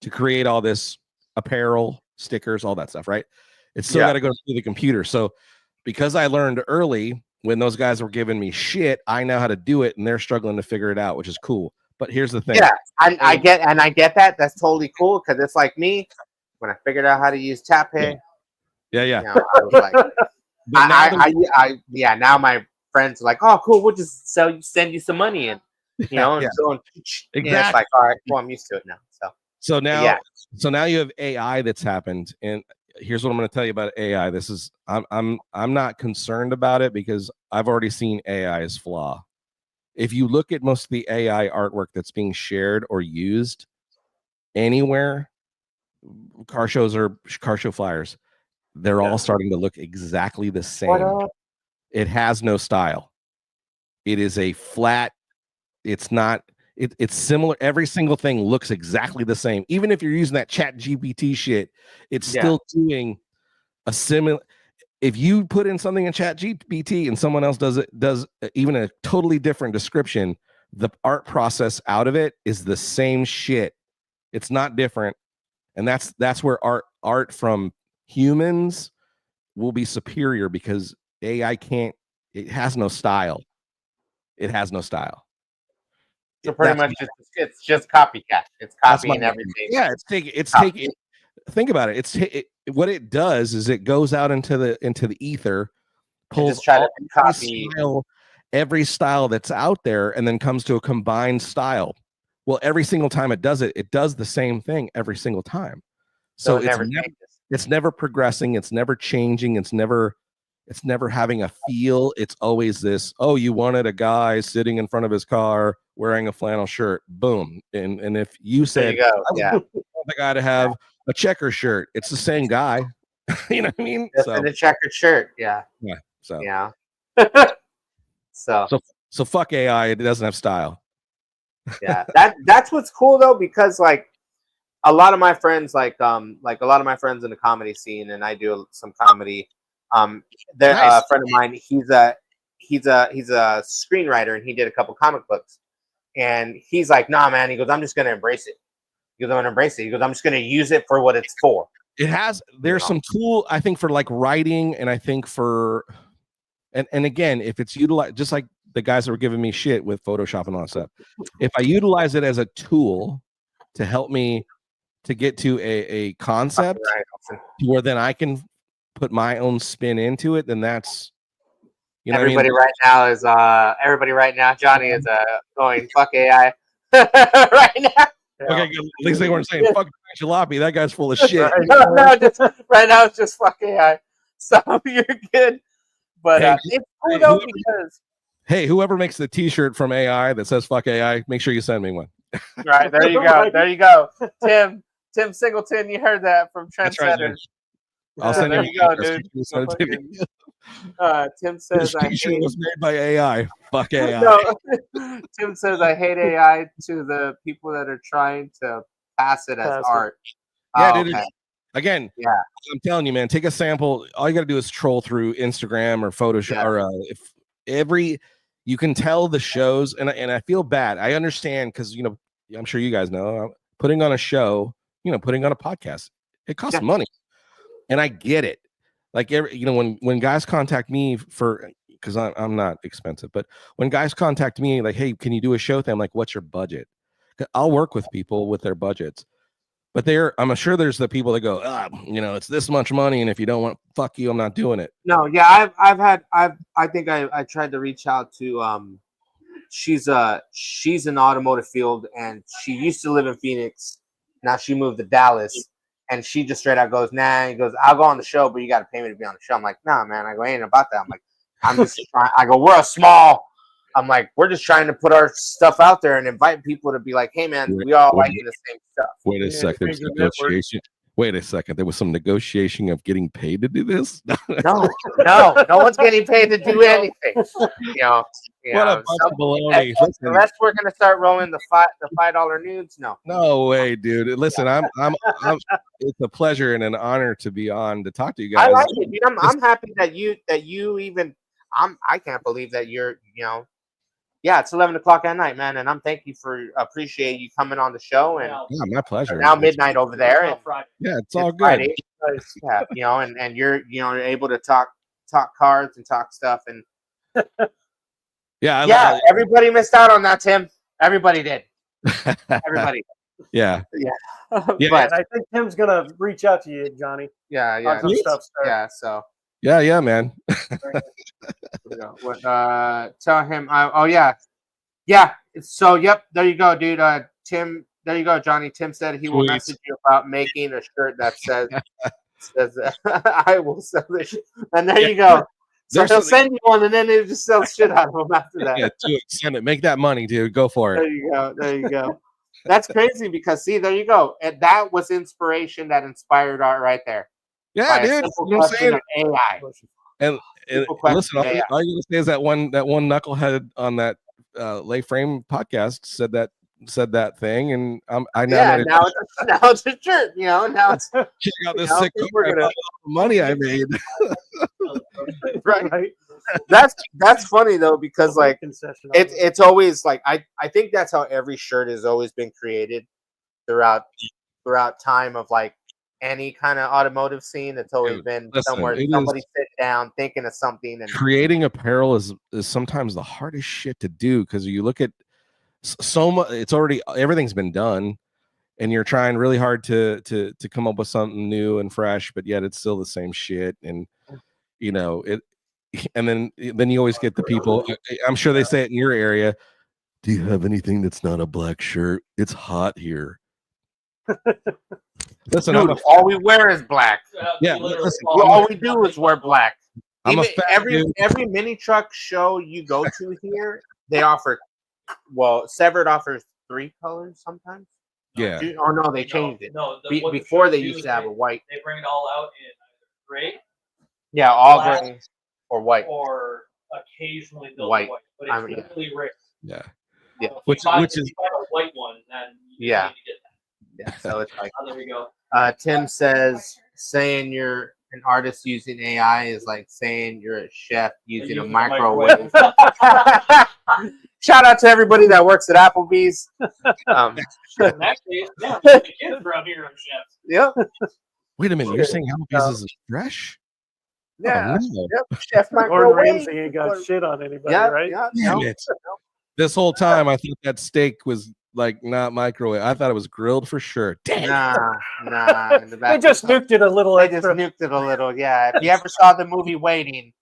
to create all this apparel, stickers, all that stuff, right? It's still got to go through the computer. So because I learned early when those guys were giving me shit, I know how to do it, and they're struggling to figure it out, which is cool. But here's the thing. Yeah, I get that. That's totally cool because it's like me when I figured out how to use tap pay. Yeah. You know, I was like, now my friends are like, oh, cool, we'll just send you some money, and you know, and so exactly. It's like, all right, well, I'm used to it now. So now you have AI that's happened, and here's what I'm going to tell you about AI. This is I'm not concerned about it because I've already seen AI's flaw. If you look at most of the AI artwork that's being shared or used anywhere, car show flyers, they're all starting to look exactly the same. It has no style. It is a flat. It's not. It's similar. Every single thing looks exactly the same. Even if you're using that Chat GPT shit, it's still doing a similar. If you put in something in Chat GPT and someone else does even a totally different description, the art process out of it is the same shit. It's not different, and that's where art from humans will be superior because AI can't. It has no style. It has no style. So pretty much, it's just copycat. It's copying everything. Yeah, it's taking. Think about it. What it does is it goes out into the ether, pulls every style that's out there, and then comes to a combined style. Well, every single time it does the same thing every single time. So it's never progressing. It's never changing. It's never having a feel. It's always this, oh, you wanted a guy sitting in front of his car wearing a flannel shirt. Boom. And if you said, I want the guy to have a checker shirt, it's the same guy. You know what I mean? So the checkered shirt. Yeah. Yeah. So yeah. So fuck AI. It doesn't have style. Yeah. That's what's cool though, because like a lot of my friends, like a lot of my friends in the comedy scene, and I do some comedy. There, a friend of mine, he's a screenwriter, and he did a couple comic books. And he's like, nah, man. He goes, I'm just gonna embrace it. He goes, I'm gonna embrace it. He goes, I'm just gonna use it for what it's for. There's some tool, I think, for like writing, and I think for, and again, if it's utilized, just like the guys that were giving me shit with Photoshop and all that stuff, if I utilize it as a tool to help me to get to a concept where then I can put my own spin into it, then that's, you know, everybody right now, Johnny is going fuck AI right now. Okay, good. At least they weren't saying fuck Jalopy. That guy's full of shit. No, just right now it's just fuck AI. So you're good. But it's cool though because whoever makes the T-shirt from AI that says fuck AI, make sure you send me one. Right, there you go. There you go. Tim Singleton, you heard that from Trendsetters. I'll send there you go, dude. Tim says I hate was made by AI. Fuck AI. No. Tim says I hate AI to the people that are trying to pass it as art. Yeah, dude. Okay. Again, I'm telling you, man, take a sample. All you got to do is troll through Instagram or Photoshop or you can tell the shows, and I feel bad. I understand because, you know, I'm sure you guys know, putting on a show, you know, putting on a podcast, it costs money. And I get it. Like, you know, when guys contact me because I'm not expensive, but when guys contact me like, hey, can you do a show thing? I'm like, what's your budget? I'll work with people with their budgets. But I'm sure there's the people that go, you know, it's this much money, and if you don't want, fuck you, I'm not doing it. No, yeah, I think I tried to reach out to she's in the automotive field, and she used to live in Phoenix. Now she moved to Dallas, and she just straight out goes, nah. He goes, I'll go on the show, but you got to pay me to be on the show. I'm like, nah, man. I go, ain't about that. I'm like, I'm just trying. I go, I'm like, we're just trying to put our stuff out there and invite people to be like, hey, man, we all like the same stuff. Wait a second. There was negotiation. Wait a second. There was some negotiation of getting paid to do this. No one's getting paid to do anything. What a bunch of baloney. Unless we're gonna start rolling the $5 nudes. No way, dude. Listen, I'm it's a pleasure and an honor to be on to talk to you guys. I like it, dude. I'm happy that you even. I can't believe that you're. Yeah, it's 11 o'clock at night, man, and appreciate you coming on the show. And yeah, my pleasure. Now midnight over there. And yeah, it's all good. Friday, and you're able to talk cards and talk stuff, and Yeah, everybody missed out on that, Tim. Everybody did. Everybody. Yeah. But And I think Tim's gonna reach out to you, Johnny. yeah, On some stuff, sir. yeah. So Yeah, man. tell him. Oh yeah. So yep, there you go, dude. Tim, there you go, Johnny. Tim said he will Sweet. message you about making a shirt that says I will sell this, and there you go. So There's he'll something- send you one, and then he'll just sell shit out of them after that. Yeah, do it. Send it. Make that money, dude. Go for There it. you go. There you go. That's crazy because see, there you go. And that was inspiration that inspired art right there. Yeah, By a dude. simple You know what I'm question saying? of AI. And Simple question listen, of all AI. you gotta say is that one knucklehead on that Lay Frame podcast said that thing, and I now Yeah, made it. now it's a shirt. You know, now it's Check out this now sick people are cover. gonna- The money I made. right. That's funny though because like concession. it's always like I think that's how every shirt has always been created throughout time of like any kind of automotive scene. It's always Dude, been listen, somewhere it somebody is- sit down thinking of something and Creating apparel is sometimes the hardest shit to do because you look at so much. It's already everything's been done, and you're trying really hard to come up with something new and fresh, but yet it's still the same shit. And you know it. And then you always get the people. I'm sure they say it in your area. Do you have anything that's not a black shirt? It's hot here. Listen, dude, all we wear is black. Yeah, listen, All we do is wear black. I'm a Even fat every dude. mini truck show you go to here, they offer Severed offers 3 colors sometimes. Yeah. Oh no, they changed it. No, Before they used to have a white. They bring it all out in either gray Yeah, all black, gray or white. or occasionally they'll White. white, but I it's mean, really rare. Yeah. Yeah. So if Which you buy is a white one, then you Yeah. need to get Yeah, so it's like that. Oh, there we go. Tim says saying you're an artist using AI is like saying you're a chef using a Using a microwave. Shout out to everybody that works at Applebee's. In that case, yeah, the kids around here are chefs. Yep. Wait a minute. You're saying Applebee's is fresh? Yeah. Oh, no. Yep. Chef Gordon microwave. Ramsay ain't got shit on anybody, Yeah. right? Yeah. Damn no. it. This whole time I thought that steak was like not microwave. I thought it was grilled for sure. Damn. Nah. In the back They just nuked it a little They just extra. nuked it a little. Yeah. If you ever saw the movie Waiting,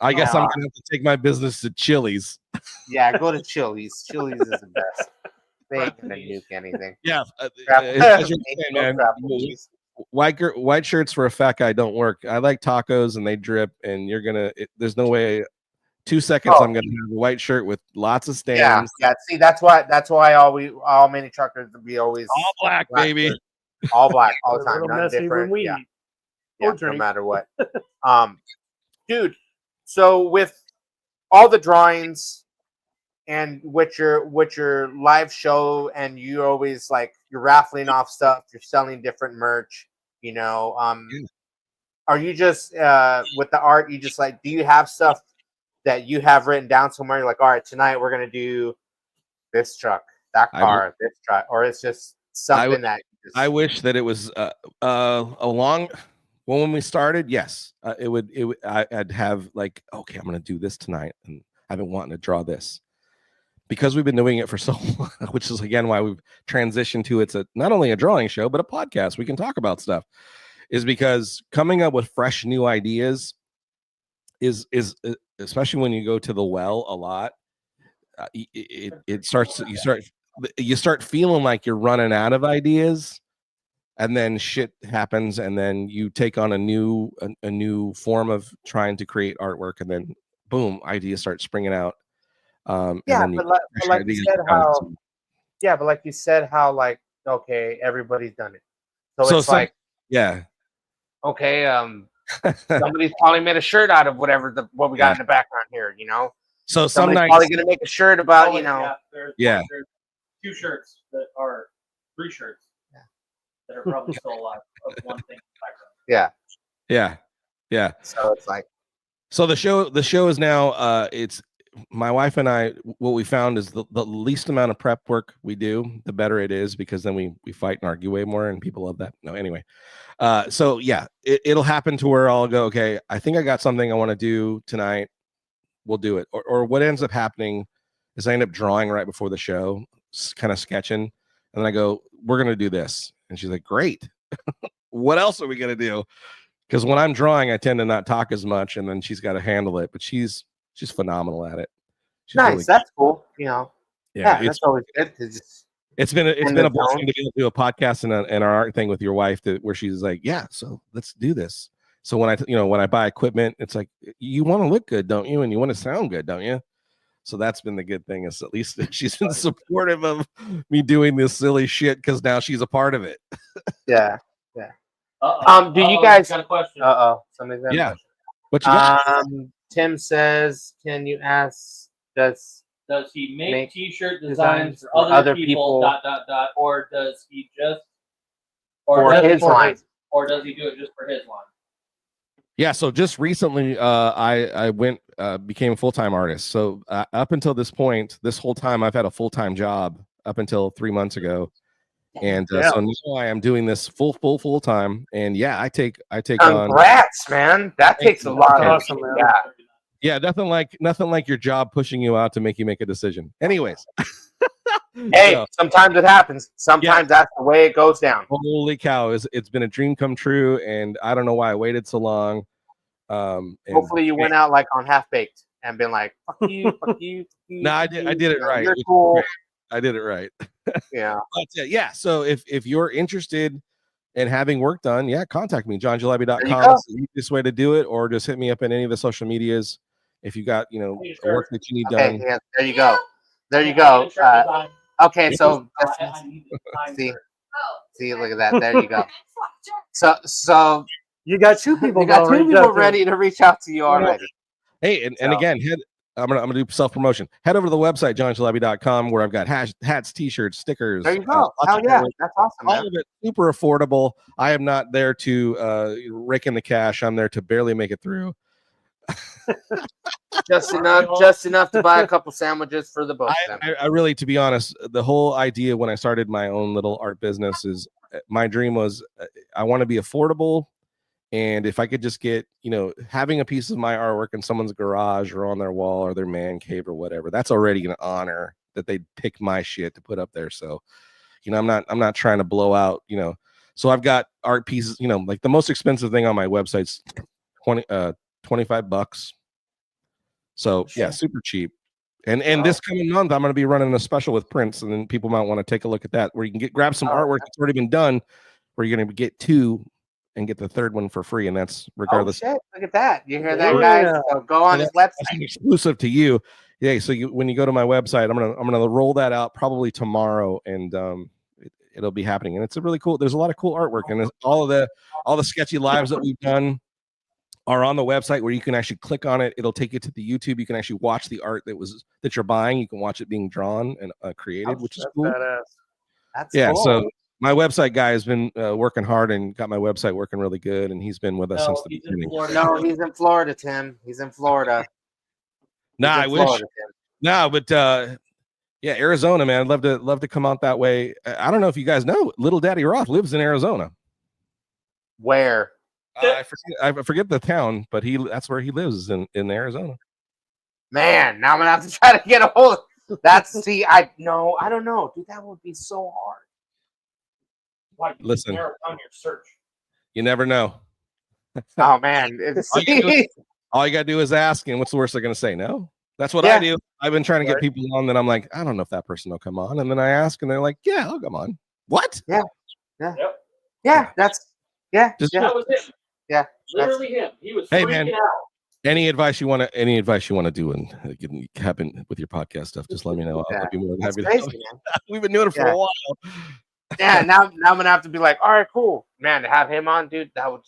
I guess No. I'm gonna have to take my business to Chili's. yeah, go to Chili's. Chili's is the best. They ain't gonna nuke anything. Yeah, Crap- as you're saying, no man, crap movies. white shirts for a fat guy don't work. I like tacos and they drip, and there's no way. 2 seconds, Oh. I'm gonna have a white shirt with lots of stains. Yeah. See, that's why all mini truckers be always All black, baby. shirts. All black all the We're a time. little Nothing messy different. when we Yeah. eat. Yeah, Or no drink. matter what. Dude, so with all the drawings and with your live show, and you always like you're raffling off stuff, you're selling different merch, you know. Are you just with the art, you just like, do you have stuff that you have written down somewhere? You're like, all right, tonight we're gonna do this truck, that car, this truck, or it's just something that you just, I wish that it was along when we started. Yes, I'd have like, okay, I'm gonna do this tonight, and I've been wanting to draw this because we've been doing it for so long, which is again why we've transitioned to it's not only a drawing show but a podcast. We can talk about stuff. Is because coming up with fresh new ideas is especially when you go to the well a lot. You start feeling like you're running out of ideas, and then shit happens, and then you take on a new form of trying to create artwork, and then boom, ideas start springing out. And then but like you said how like okay, everybody's done it, so it's like yeah, okay, somebody's probably made a shirt out of what we got in the background here, you know. So Somebody's some probably nights, gonna make a shirt about Oh, you know. There's 2 shirts that are 3 shirts that are probably still alive of one thing in the background. yeah. So it's like So the show is now it's my wife and I. What we found is the least amount of prep work we do, the better it is, because then we fight and argue way more, and people love that. No, anyway. So yeah, it'll happen to where I'll go, okay, I think I got something I want to do tonight. we'll do it. Or what ends up happening is I end up drawing right before the show, kind of sketching, and then I go, "We're gonna do this," and she's like, "Great." What else are we gonna do? Because when I'm drawing, I tend to not talk as much, and then she's got to handle it. But she's phenomenal at it. She's Nice. really That's cool. You know. yeah. That's always good. It's been And a the blessing tone. to be able to do a podcast and our art thing with your wife, where she's like, yeah, so let's do this. So when I buy equipment, it's like, you want to look good, don't you? And you want to sound good, don't you? So that's been the good thing, is at least she's been supportive of me doing this silly shit, because now she's a part of it. Yeah. Do you Uh-oh, guys got a question? Somebody's got a Yeah. question. What you got? Tim says, can you ask Does he make make T-shirt designs designs for for other other people? people? Or does he just For does his he- line. or does he do it just for his line? Yeah, so just recently, I went became a full-time artist. So up until this point, this whole time, I've had a full-time job up until 3 months ago, and so now I am doing this full time. And yeah, I take on. Congrats, man! That takes a lot of awesome, man. Yeah, nothing like your job pushing you out to make you make a decision. Anyways, Hey, so, sometimes it happens. Sometimes that's the way it goes down. holy cow! It's been a dream come true, and I don't know why I waited so long. And Hopefully, you went out like on half baked and been like, "Fuck you, fuck you." Fuck you No, I fuck did you, it right. You're It's cool. great. I did it right. Yeah. But yeah. So if you're interested in having work done, yeah, contact me, There you johnjalopy.com. go. That's the easiest way to do it, or just hit me up in any of the social medias if you got work that you need Okay. done. Yeah. There you go. There you go. Okay. So see, look at that. There you go. So You got two people. you got gonna two reach people out to ready to reach out to you already. Hey, and So- again, I'm gonna do self-promotion. Head over to the website, johnjalopy.com, where I've got hats, t-shirts, stickers. There you go. lots Hell of yeah. artwork. That's awesome, All man. of it super affordable. I am not there to rake in the cash. I'm there to barely make it through. Just enough to buy a couple sandwiches for the both of them. I really, to be honest, the whole idea when I started my own little art business is my dream was I want to be affordable. And if I could just get, having a piece of my artwork in someone's garage or on their wall or their man cave or whatever, that's already an honor that they'd pick my shit to put up there. So, I'm not trying to blow out, so I've got art pieces, like the most expensive thing on my website's $25. So yeah, super cheap. And this coming month, I'm going to be running a special with Prince, and then people might want to take a look at that, where you can grab some artwork that's already been done, where you're going to get two and get the third one for free, and that's regardless. Oh, shit. Look at that! You hear that, guys? So go on his website. That's exclusive to you. Yeah. So when you go to my website, I'm gonna roll that out probably tomorrow, and it'll be happening. And it's a really cool. There's a lot of cool artwork, and all the sketchy lives that we've done are on the website, where you can actually click on it. It'll take you to the YouTube. You can actually watch the art that you're buying. You can watch it being drawn and created, which is cool. Badass. That's Yeah. cool. So my website guy has been working hard and got my website working really good, and he's been with us since the beginning. No, he's in Florida, Tim. He's in Florida. Nah, I wish. Florida, No, but yeah, Arizona, man. I'd love to come out that way. I don't know if you guys know, Little Daddy Roth lives in Arizona. Where? I forget the town, but that's where he lives in Arizona. Man, now I'm gonna have to try to get a hold. I don't know, dude. That would be so hard. Listen, narrow down your search. you never know. Oh man, All you gotta do is ask, and what's the worst they're gonna say? No. That's what I do. I've been trying to get people on that I'm like, I don't know if that person will come on, and then I ask, and they're like, yeah, I'll come on. What? Yeah. That That's Just was him. Yeah, Literally him. He was Hey, freaking man. out. Any advice you want to do and it can happen with your podcast stuff, just let me know. I'll be more than happy to help. crazy, man. We've been doing it for a while. Yeah, now I'm gonna have to be like, all right, cool, man. To have him on, dude, that would.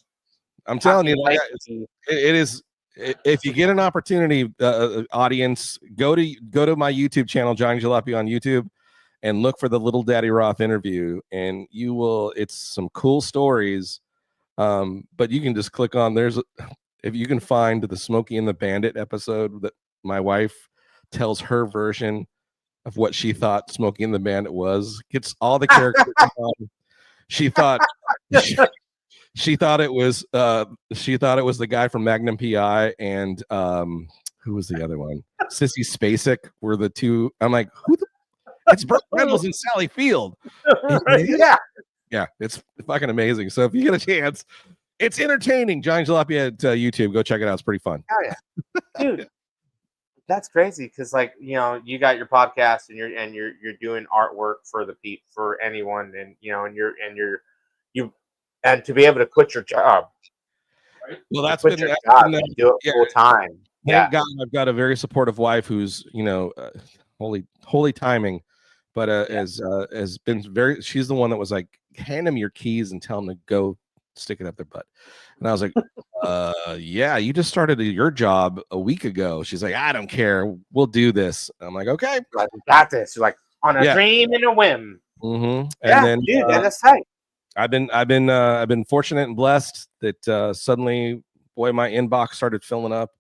I'm telling you, it is. If you get an opportunity, audience, go to my YouTube channel, Johnny Jalopy on YouTube, and look for the Little Daddy Roth interview, and you will. It's some cool stories, but you can just click on. If you can find the Smokey and the Bandit episode that my wife tells her version of what she thought Smokey and the Bandit was, gets all the characters. She thought she thought it was the guy from Magnum PI and who was the other one? Sissy Spacek were the two. I'm like, who the it's Burt Reynolds and Sally Field. Yeah. Yeah, it's fucking amazing. So if you get a chance, it's entertaining. Johnny Jalopy at YouTube. Go check it out. It's pretty fun. Oh yeah, dude, that's crazy because like you got your podcast and you're doing artwork for for anyone and and to be able to quit your job. Well, that's quit your job and do it full time. Thank God I've got a very supportive wife who's holy timing, but has been very. She's the one that was like, hand them your keys and tell them to go stick it up their butt. And I was like, yeah, you just started your job a week ago. She's like, I don't care. We'll do this. I'm like, okay. Like, we got this. You're like, on a dream and a whim. Mm-hmm. Yeah, and then, dude, that's tight. I've been fortunate and blessed that suddenly, boy, my inbox started filling up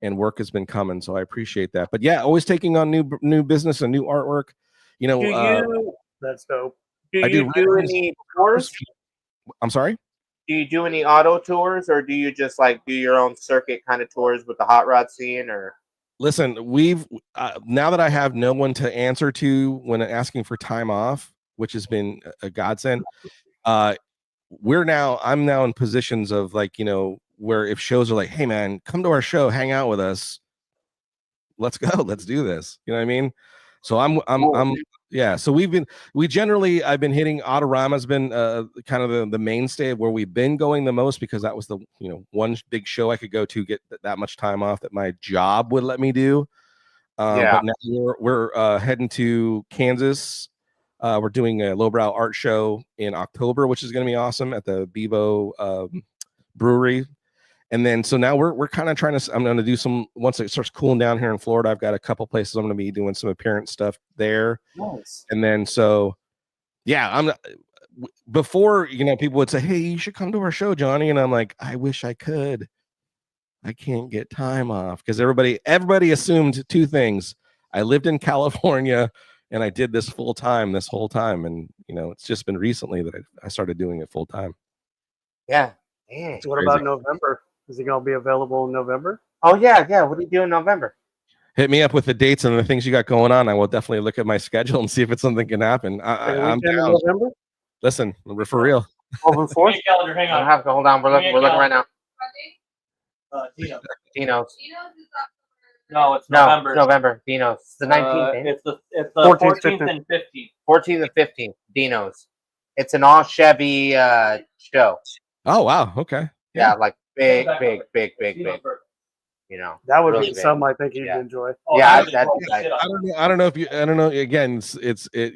and work has been coming. So I appreciate that. But yeah, always taking on new business and new artwork. That's dope. Do you do any tours? I'm sorry? Do you do any auto tours or do you just like do your own circuit kind of tours with the hot rod scene or? Listen, we've now that I have no one to answer to when asking for time off, which has been a godsend. I'm now in positions of like, where if shows are like, hey man, come to our show, hang out with us. Let's go. Let's do this. You know what I mean? So I'm yeah. So I've been hitting Autorama's been kind of the mainstay of where we've been going the most because that was the, one big show I could go to get that much time off that my job would let me do. But now we're heading to Kansas. We're doing a lowbrow art show in October, which is going to be awesome at the Bevo Brewery. And then, so now we're kind of trying to, I'm going to do some, once it starts cooling down here in Florida, I've got a couple places I'm going to be doing some appearance stuff there. Nice. And then, so yeah, before, people would say, hey, you should come to our show, Johnny. And I'm like, I wish I could. I can't get time off because everybody assumed two things. I lived in California and I did this full time this whole time. And, it's just been recently that I started doing it full time. Yeah. Dang. So what about November? Is it going to be available in November? Oh, yeah. What do you do in November? Hit me up with the dates and the things you got going on. I will definitely look at my schedule and see if it's something can happen. I'm down. November? Listen, we're for real. Open for calendar, hang on. I have to hold on. We're looking right now. Dino's. No, it's November. It's November. Dino's. It's the 19th. It's the 14th and 15th. 14th and 15th. Dino's. It's an all Chevy show. Oh wow. Okay. Yeah, like big. That would really be something I think you'd enjoy. Yeah, I don't know if you. I don't know. Again, it's. I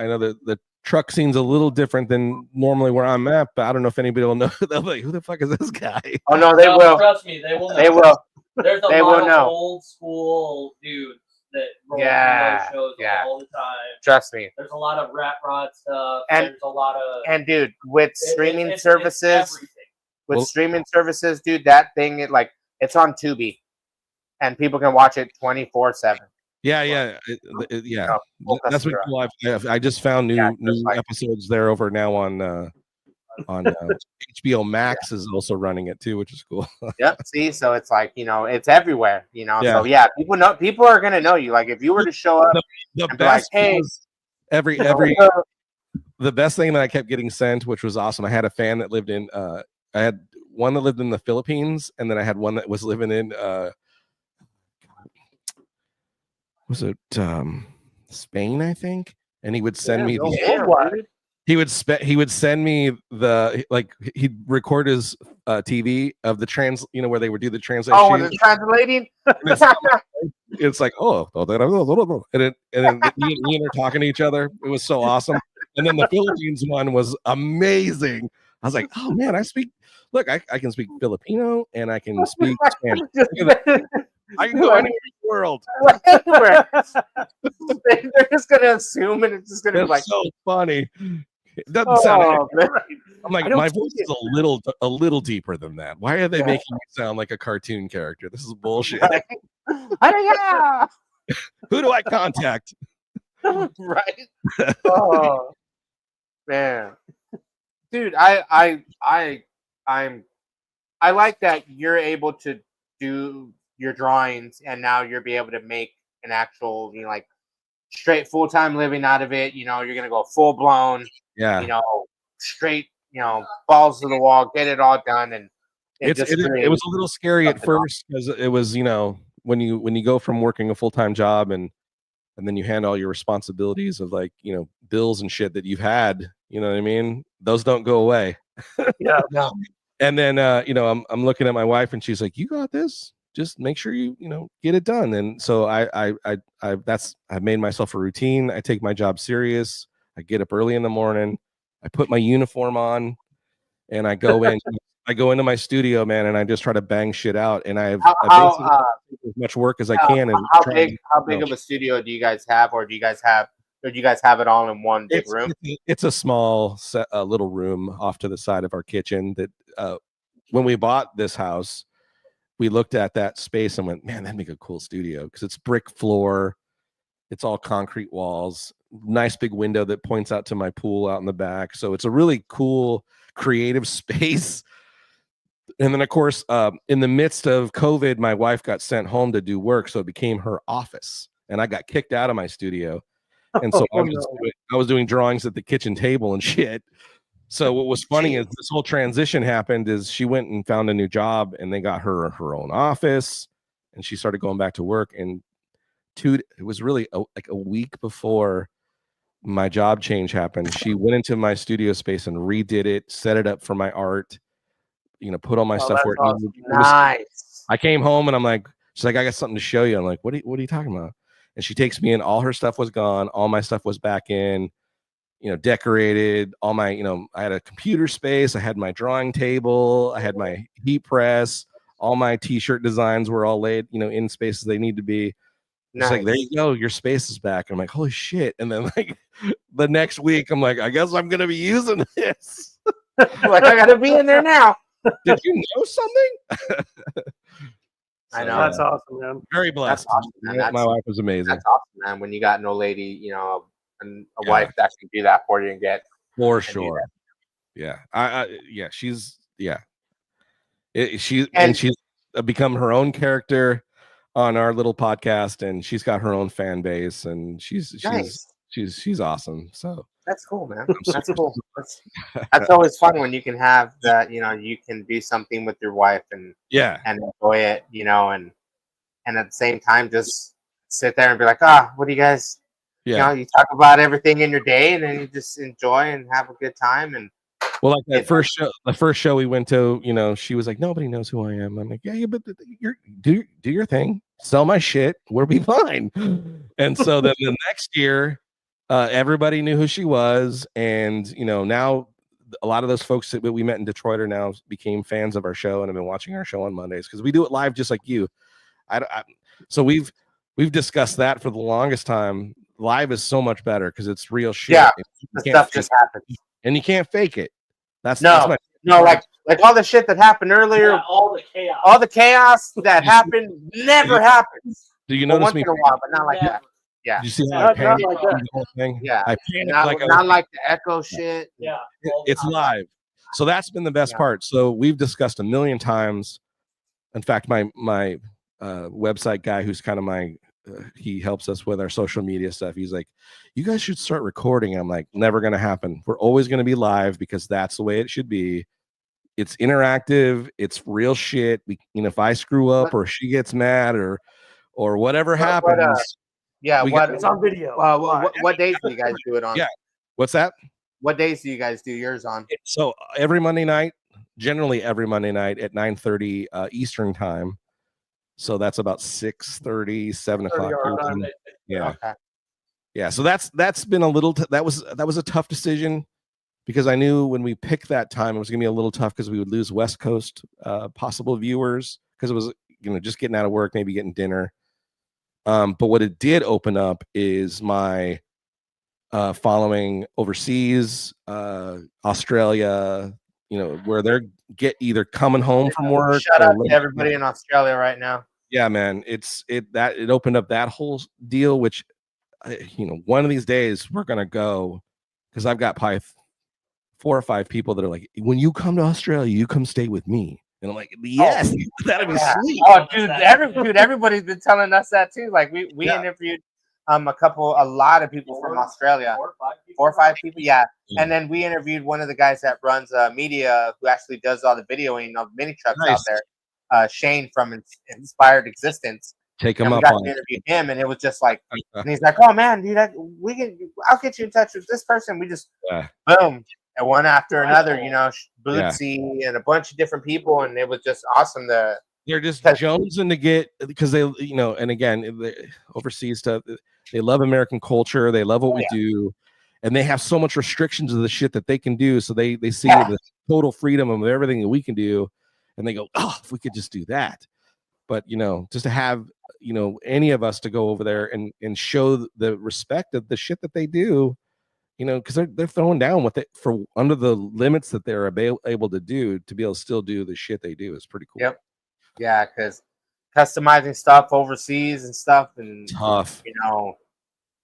know that the truck scene's a little different than normally where I'm at, but I don't know if anybody will know. They'll be like, "Who the fuck is this guy?" Oh no, they will. Trust me, they will. Know. They will. There's a lot of old school dudes that roll those shows all the time. Trust me. There's a lot of rat rod stuff. And there's a lot of dude, with streaming services, dude, that thing it's on Tubi, and people can watch it 24/7. Yeah. That's what cool. I just found new episodes there over now on HBO Max is also running it too, which is cool. Yep. See, so it's like it's everywhere. So yeah, people are gonna know you. Like if you were to show up, the best hey, every the best thing that I kept getting sent, which was awesome. I had a fan that lived in I had one that lived in the Philippines, and then I had one that was living in was it Spain, I think, and he would send me he would send me he'd record his TV of the where they would do the translation. Oh, when it's translating. It's like and then me and her talking to each other. It was so awesome. And then the Philippines one was amazing. I was like, oh man, I can speak Filipino and I can speak Spanish. I can go anywhere in the world. They're just gonna assume, and it's just gonna be like so funny. It doesn't sound. I'm like, my voice is a little deeper than that. Why are they making me sound like a cartoon character? This is bullshit. Who do I contact? Right. Oh man, dude, I like that you're able to do your drawings, and now you'll be able to make an actual, like straight full-time living out of it. You're going to go full blown, straight, balls to the wall, get it all done. And it was a little scary at first because it was, when you go from working a full-time job and then you hand all your responsibilities of like, bills and shit that you've had, you know what I mean? Those don't go away. Yeah. No. And then, I'm looking at my wife and she's like, you got this, just make sure you get it done. And so I've made myself a routine. I take my job serious. I get up early in the morning. I put my uniform on and I go in. I go into my studio, man, and I just try to bang shit out. And I basically do as much work as I can. And how big of a studio do you guys have, or do you guys have it all in one big room? It's a small little room off to the side of our kitchen. That when we bought this house, we looked at that space and went, man, that'd make a cool studio because it's brick floor, it's all concrete walls, nice big window that points out to my pool out in the back. So it's a really cool, creative space. And then, of course, in the midst of COVID, my wife got sent home to do work, so it became her office, and I got kicked out of my studio. And so I was doing drawings at the kitchen table and shit. So what was funny is this whole transition happened is she went and found a new job, and they got her own office, and she started going back to work. And it was really like a week before my job change happened. She went into my studio space and redid it, set it up for my art. Put all my stuff where it needed. Nice. I came home and I'm like, she's like, I got something to show you. I'm like, what are you talking about? And she takes me in. All her stuff was gone. All my stuff was back in, decorated. All my, I had a computer space. I had my drawing table. I had my heat press. All my t-shirt designs were all laid, in spaces they need to be. Nice. It's like, there you go. Your space is back. I'm like, holy shit. And then like the next week, I'm like, I guess I'm going to be using this. Like, I got to be in there now. Did you know something? I know. That's awesome, man. Very blessed. That's awesome, man. My wife was amazing. That's awesome, man. When you got no lady, and a wife that can do that for you and get for sure. Yeah. She's she's become her own character on our little podcast, and she's got her own fan base, and she's awesome. So that's cool, man. That's cool. That's always fun when you can have that, you can do something with your wife and enjoy it, and at the same time just sit there and be like, what do you guys, you talk about everything in your day, and then you just enjoy and have a good time. And well, like the first show we went to, she was like, nobody knows who I am. I'm like, yeah, but do your thing, sell my shit, we'll be fine. And so then the next year, everybody knew who she was, and now a lot of those folks that we met in Detroit are now became fans of our show and have been watching our show on Mondays because we do it live just like you. So we've discussed that for the longest time. Live is so much better because it's real shit. Yeah, the stuff just happens, and you can't fake it. That's like all the shit that happened earlier. Yeah, all the chaos that happened never happens. Do you notice me? Once in a while, but not like that. Yeah. Did you see how I panicked like that. the whole thing? Yeah. I panicked not like the echo shit. Yeah. It's live. So that's been the best part. So we've discussed a million times. In fact, my website guy, who's kind of he helps us with our social media stuff. He's like, you guys should start recording. I'm like, never going to happen. We're always going to be live because that's the way it should be. It's interactive. It's real shit. If I screw up or she gets mad or whatever happens. It's on video. What days do you guys do it on? Yeah. What's that? What days do you guys do yours on? So every Monday night, generally every Monday night at 9:30 Eastern time. So that's about 6:30, 7 o'clock. Yeah. Okay. Yeah. So that's been a little, that was a tough decision because I knew when we picked that time, it was gonna be a little tough because we would lose West Coast possible viewers because it was, just getting out of work, maybe getting dinner. But what it did open up is my following overseas, Australia, where they're either coming home from work. Shout out to everybody in Australia right now. Yeah, man, it opened up that whole deal, which, one of these days we're gonna go because I've got probably 4 or 5 people that are like, when you come to Australia, you come stay with me. And I'm like, yes, that'd be sweet. Oh, dude, everybody's been telling us that too. Like we interviewed a lot of people from Australia, 4 or 5 people, and then we interviewed one of the guys that runs media who actually does all the videoing of mini trucks out there, Shane from Inspired Existence. Take him and up we got on to interview him, and it was just like, and he's like, "Oh man, dude, I'll get you in touch with this person." We just boom, and one after another, you know, Bootsy and a bunch of different people, and it was just awesome. They're just jonesing to get, because they, you know, and again, overseas stuff. They love American culture. They love what we do, and they have so much restrictions of the shit that they can do. So they see the total freedom of everything that we can do, and they go, "Oh, if we could just do that." But you know, just to have, you know, any of us to go over there and show the respect of the shit that they do, you know, because they're throwing down with it for under the limits that they're able to do, to be able to still do the shit they do is pretty cool. Yep. Yeah, because customizing stuff overseas and stuff, and tough. You know,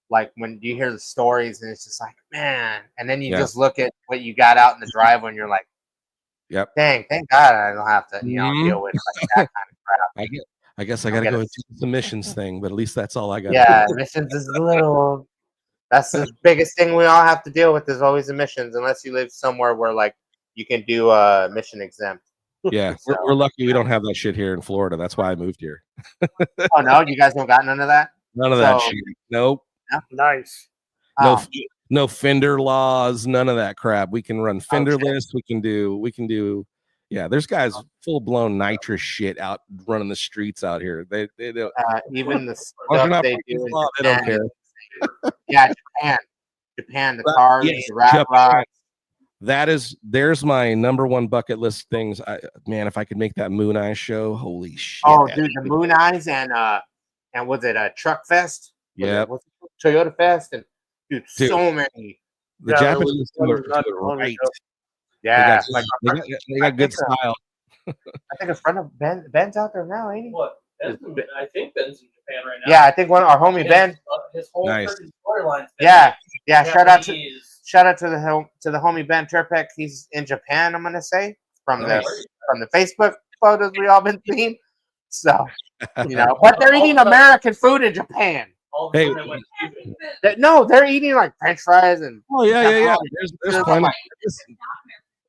like when you hear the stories, and it's just like, man, and then you just look at what you got out in the driveway, and you're like, yep, dang, thank God I don't have to, you know, deal with like that kind of crap. I guess I gotta go do the missions thing, but at least that's all I got. Yeah, missions is a little. That's the biggest thing we all have to deal with, is always emissions, unless you live somewhere where like you can do mission exempt. Yeah, So, we're lucky we don't have that shit here in Florida. That's why I moved here. Oh no, you guys don't got none of that? None of that shit. Nope. Nice. No fender laws, none of that crap. We can run fenderless. We can do. Yeah, there's guys full blown nitrous shit out running the streets out here. They don't even the stuff they do in Japan, they don't care. Yeah, Japan, the cars, the rat rods. There's my number one bucket list things. If I could make that Moon Eye show, holy shit. Oh, dude, the Moon Eyes and was it a Truck Fest? Yeah, Toyota Fest, and dude, so many. The Japanese do it right. Yeah, they got good style. I think a friend of Ben's out there now, ain't he? What? I think Ben's in Japan right now. Yeah, I think our homie Ben. His whole storyline. Yeah. Shout out to the homie Ben Turpek. He's in Japan, I'm gonna say, from the Facebook photos we all been seeing. So, you know, but they're eating American food in Japan. Hey, no, they're eating like French fries and. Oh yeah. There's plenty.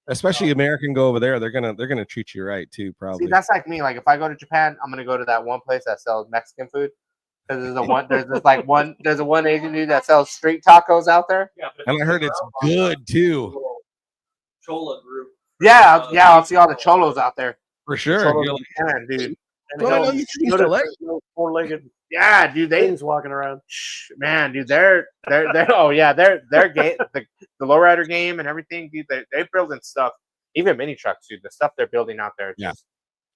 Especially American go over there, they're gonna treat you right too. Probably. See, that's like me. Like if I go to Japan, I'm gonna go to that one place that sells Mexican food. Because there's a one Asian dude that sells street tacos out there. Yeah, and I heard it's good too. Chola group. Yeah, I'll see all the cholos out there. For sure. Dude. And four-legged. Yeah, dude, things walking around. Man, dude, they're they're game, the lowrider game and everything, dude. They're building stuff, even mini trucks, dude. The stuff they're building out there, just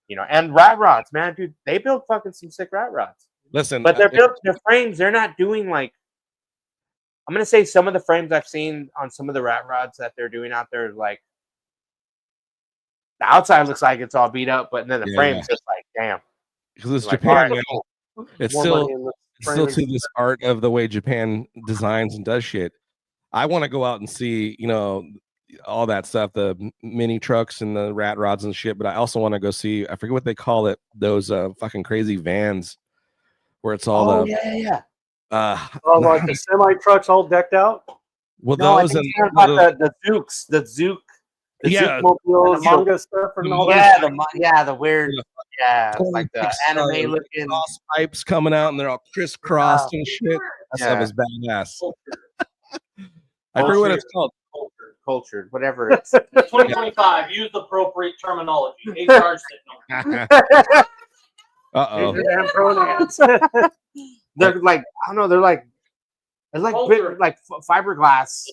you know, and rat rods, man, dude. They build fucking some sick rat rods. Listen, but they're built their frames. They're not doing like. I'm gonna say some of the frames I've seen on some of the rat rods that they're doing out there, like the outside looks like it's all beat up, but then the frame's just like, damn. Because it's Japan, man. It's still to this art of the way Japan designs and does shit. I want to go out and see, you know, all that stuff, the mini trucks and the rat rods and shit. But I also want to go see, I forget what they call it, those fucking crazy vans where it's all like the semi trucks all decked out. Well, those and the Zooks, the Zook. Zook mobiles, manga stuff, and all that. The weird, like the anime looking pipes coming out, and they're all crisscrossed and shit. That stuff is badass. I forget what it's called. Cultured, whatever it's. 2025. Use the appropriate terminology. HR Damn pronouns. They're like, I don't know. They're like, it's like fiberglass.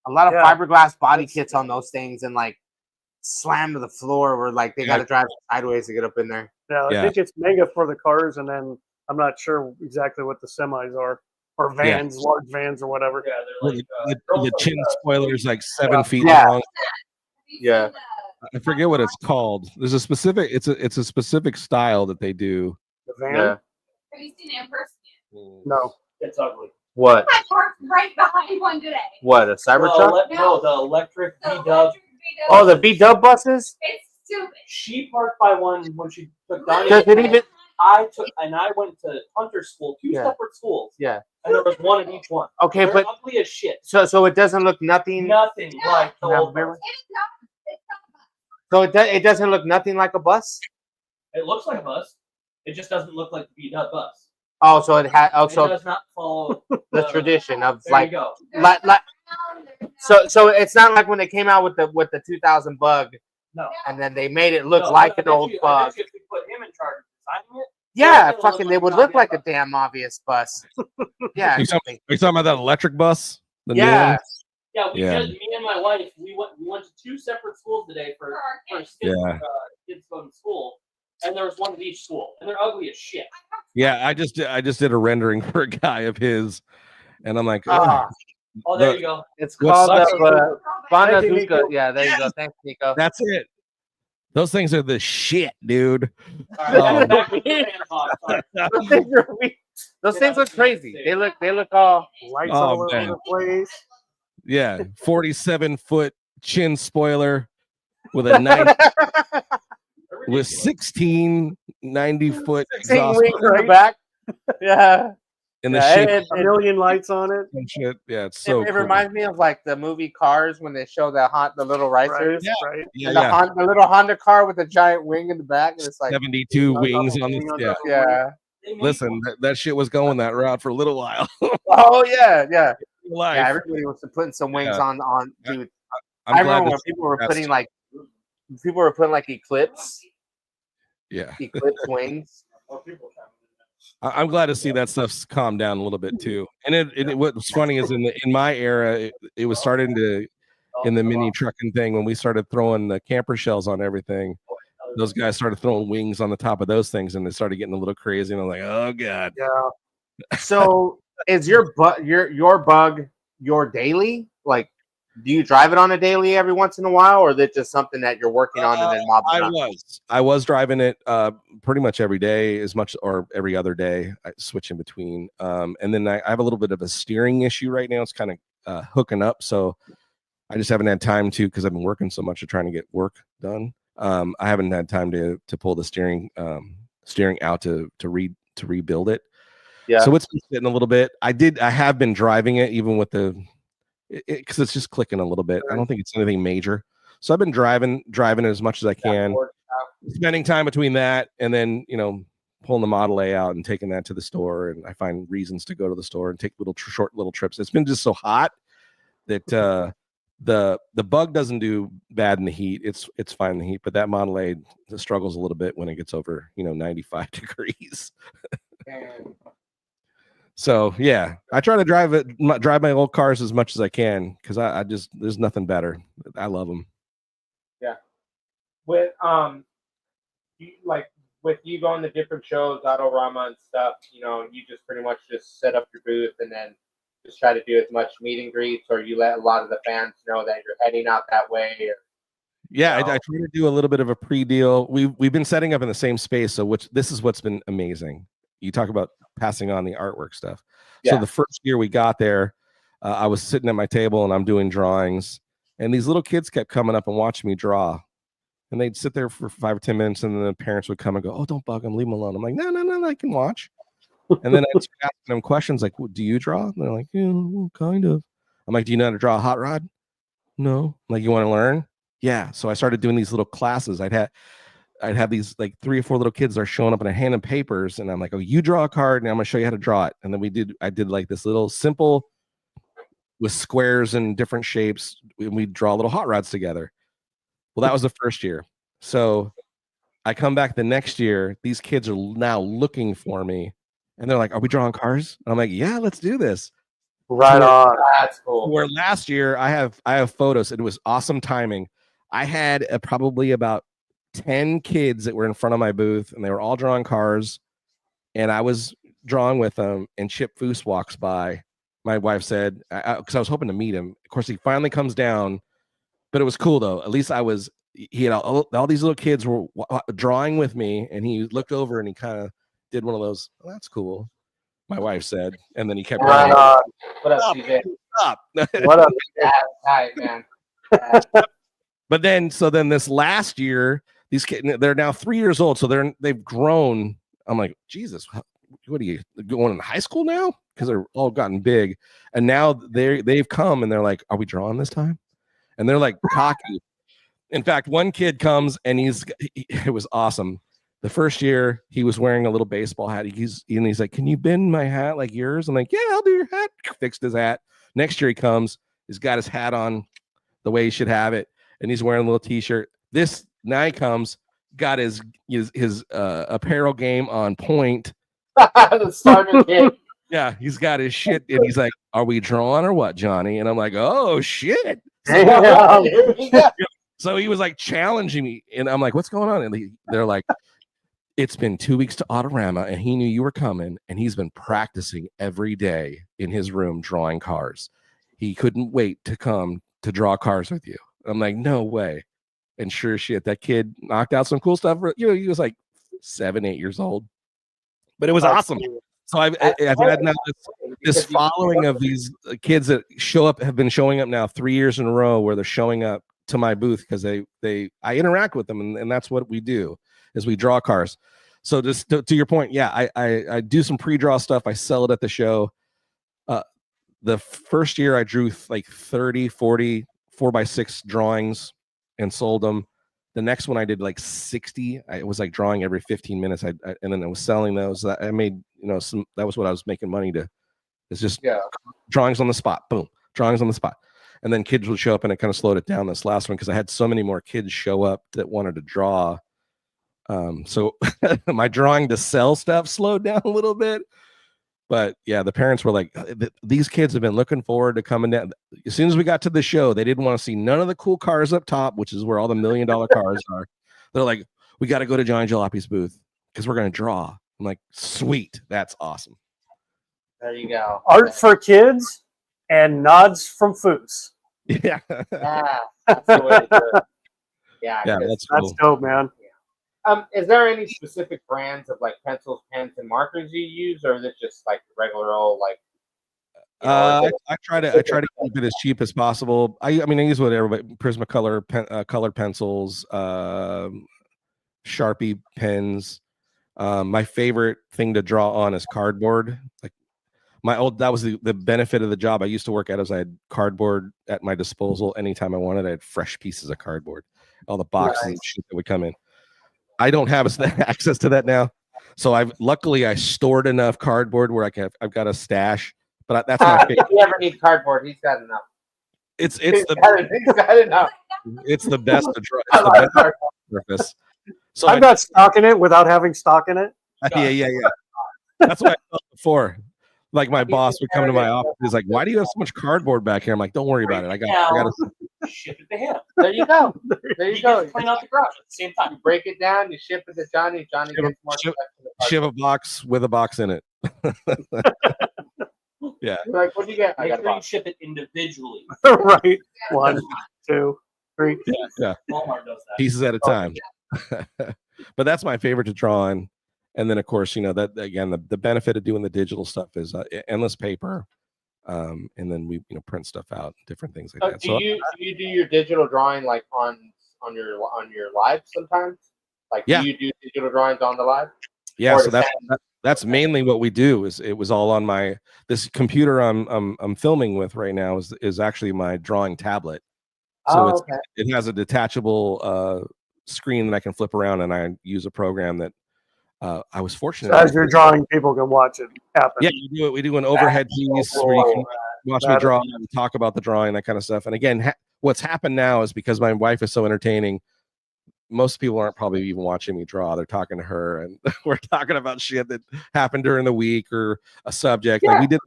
A lot of fiberglass body kits on those things, and like slam to the floor where like they got to drive sideways to get up in there. Yeah, I think it's mega for the cars, and then I'm not sure exactly what the semis are, or vans, large vans or whatever. Yeah, they're like the chin spoiler's like 7 feet long. Yeah, I forget what it's called. There's a specific. It's a specific style that they do. The van. Have you seen it in person? No, it's ugly. What? I parked right behind one today. What, a Cybertruck? No, the electric B-Dub. Oh, the B-Dub buses? It's Stupid. She parked by one when she took Donnie. Does it even? I went to Hunter school, two Yeah. separate schools, Yeah. and there was one in each one. Okay, They're but ugly as shit. so it doesn't look nothing. Nothing like the old Really? ones. It's not. It's not. So it doesn't look nothing like a bus. It looks like a bus. It just doesn't look like the beat up bus. Oh, so it had It also does not follow the tradition of There like you go. like There's so it's not like when they came out with the 2000 bug No. and then they made it look No, like I an bet old you, I bug. bet you if we put him in charge of designing it, Yeah, it'll fucking look they like would a look like goddamn a damn obvious bus. Yeah. Are you talking about that electric bus? The new Yeah. one? Yeah, Yeah. me and my wife, we went to two separate schools today for kids, Yeah. kids going to school, and there was one at each school, and they're ugly as shit. Yeah, I just did a rendering for a guy of his, and I'm like, Ah, Oh, there The- you go. it's What's called sucks- Banda Thank you, Duca. Nico. Yeah, there you go. Thanks, Nico. that's it. Those things are the shit, dude. All right, Oh. back to the fan talk. Sorry. Those things are weird. Those things look crazy. They look all. Lights Oh, all over man. the place. Yeah, 47-foot chin spoiler with a 9 with 16 90-foot exhaust wings in the back. Yeah. in the Yeah, shape A million lights on it. and shit. Yeah, it's so it cool. reminds me of like the movie Cars when they show the little Right, racers. right. Yeah, And yeah. the little Honda car with a giant wing in the back, and it's like, 72 On top wings of on wing this. on Yeah. top of wing. yeah. They made Listen, that shit was going that route for a little while. Oh yeah, yeah. Life. Yeah, everybody was putting some wings Yeah. on. Dude, I'm I glad remember when to people were that's- putting like Eclipse Yeah, wings. I'm glad to see that stuff's calmed down a little bit too. And what's funny is in my era, it was starting to in the mini trucking thing when we started throwing the camper shells on everything. Those guys started throwing wings on the top of those things, and they started getting a little crazy. And I'm like, oh god. Yeah. So is your bug your daily? Like, do you drive it on a daily every once in a while, or is it just something that you're working on and then mobbing up? I was driving it pretty much every day, as much or every other day. I switch in between, and then I have a little bit of a steering issue right now. It's kind of hooking up, so I just haven't had time to because I've been working so much or trying to get work done. I haven't had time to pull the steering out to rebuild it. Yeah. So it's been sitting a little bit. I have been driving it even with the because it's just clicking a little bit. I don't think it's anything major. So I've been driving it as much as I can, spending time between that and then pulling the Model A out and taking that to the store. And I find reasons to go to the store and take short little trips. It's been just so hot that the bug doesn't do bad in the heat. It's fine in the heat, but that Model A struggles a little bit when it gets over 95 degrees. So yeah, I try to drive my old cars as much as I can because I just there's nothing better. I love them. Yeah. With with you going to different shows, Autorama and stuff, you just pretty much just set up your booth and then just try to do as much meet and greets, or you let a lot of the fans know that you're heading out that way. Yeah, I try to do a little bit of a pre-deal. We've been setting up in the same space, so this is what's been amazing. You talk about passing on the artwork stuff. Yeah. So the first year we got there, I was sitting at my table and I'm doing drawings, and these little kids kept coming up and watching me draw, and they'd sit there for 5 or 10 minutes, and then the parents would come and go, "Oh, don't bug them, leave them alone." I'm like, no, I can watch. And then I'd start asking them questions like, "Do you draw?" And they're like, "Yeah, well, kind of." I'm like, "Do you know how to draw a hot rod?" "No." I'm like, "You want to learn?" "Yeah." So I started doing these little classes. I'd have these like 3 or 4 little kids that are showing up and I hand them papers, and I'm like, "Oh, you draw a card, and I'm gonna show you how to draw it." And then I did like this little simple with squares and different shapes, and we draw little hot rods together. Well, that was the first year. So I come back the next year. These kids are now looking for me, and they're like, "Are we drawing cars?" And I'm like, "Yeah, let's do this." Right on. That's cool. Where last year I have photos. It was awesome timing. I had probably about 10 kids that were in front of my booth, and they were all drawing cars, and I was drawing with them, and Chip Foose walks by. My wife said, because I was hoping to meet him. Of course, he finally comes down, but it was cool though. At least he had all these little kids were drawing with me, and he looked over and he kind of did one of those, "Oh, that's cool," my wife said, and then he kept Right going. on. What up, CJ? Stop. What up? That's tight, man. But then this last year, these kids, they're now 3 years old, so they've grown. I'm like, Jesus, what are you going in high school now? Because they're all gotten big, and now they've come and they're like, are we drawing this time? And they're like cocky. In fact, one kid comes and it was awesome. The first year he was wearing a little baseball hat. He's like, can you bend my hat like yours? I'm like, yeah, I'll do your hat. Fixed his hat. Next year he comes, he's got his hat on the way he should have it, and he's wearing a little t-shirt. Now he comes, got his apparel game on point. The starter kid. Yeah, he's got his shit, and he's like, are we drawing or what, Johnny? And I'm like, oh shit. So he was like challenging me, and I'm like, what's going on? And they're like, it's been 2 weeks to Autorama, and he knew you were coming, and he's been practicing every day in his room drawing cars. He couldn't wait to come to draw cars with you. I'm like, no way. And sure shit, that kid knocked out some cool stuff. You know, he was like 7, 8 years old, but it was awesome. So I've had now this following of these kids that have been showing up now 3 years in a row, where they're showing up to my booth because I interact with them, and that's what we do is we draw cars. So just to your point, yeah, I do some pre-draw stuff. I sell it at the show. The first year I drew like 30, 40 4x6 drawings and sold them. The next one I did like 60. I was like drawing every 15 minutes. And then I was selling those. I made, that was what I was making money to. It's just drawings on the spot. Boom. Drawings on the spot. And then kids would show up, and it kind of slowed it down this last one because I had so many more kids show up that wanted to draw. So my drawing to sell stuff slowed down a little bit. But yeah, the parents were like, these kids have been looking forward to coming down. As soon as we got to the show, they didn't want to see none of the cool cars up top, which is where all the $1 million cars are. They're like, we got to go to Johnny Jalopy's booth because we're going to draw. I'm like, sweet. That's awesome. There you go. Art for kids and nods from Foos. Yeah. That's the way to do it. Yeah, that's cool. That's dope, man. Is there any specific brands of like pencils, pens, and markers you use, or is it just like regular old like? I try to keep it as cheap as possible. I mean, I use whatever, but Prismacolor colored pencils, Sharpie pens. My favorite thing to draw on is cardboard. Like that was the benefit of the job I used to work at, is I had cardboard at my disposal anytime I wanted. I had fresh pieces of cardboard, all the boxes and shit that would come in. I don't have access to that now, so luckily I stored enough cardboard where I've got a stash. But that's my favorite. If you ever need cardboard, he's got enough. He's got enough. It's the best to draw. It's the best surface. So I've got stock in it without having stock in it. Yeah. That's what I thought before. Like my boss would come to my office. He's like, "Why do you have so much cardboard back here?" I'm like, "Don't worry about it. I got to ship it to him. There you go. There you go. Clean out the garage at the same time. You break it down. You ship it to Johnny. Johnny gets more. Ship a box with a box in it. Yeah. You're like, what do you get? Make sure you ship it individually. Right. 1, 2, 3. Yeah. Walmart does that. Pieces at a time. But that's my favorite to draw on. And then, of course, that again, the benefit of doing the digital stuff is endless paper, and then we print stuff out, different things like that. Do you do your digital drawing like on your live sometimes? Like, do you do digital drawings on the live? Yeah, so that's mainly what we do. It was all on this computer I'm filming with right now is actually my drawing tablet. So it has a detachable screen that I can flip around, and I use a program that. I was fortunate. So as you're drawing, people can watch it happen. Yeah, we do an overhead piece where you can watch me draw and talk about the drawing, that kind of stuff. And again, what's happened now is because my wife is so entertaining, most people aren't probably even watching me draw. They're talking to her, and we're talking about shit that happened during the week or a subject. Yeah. Like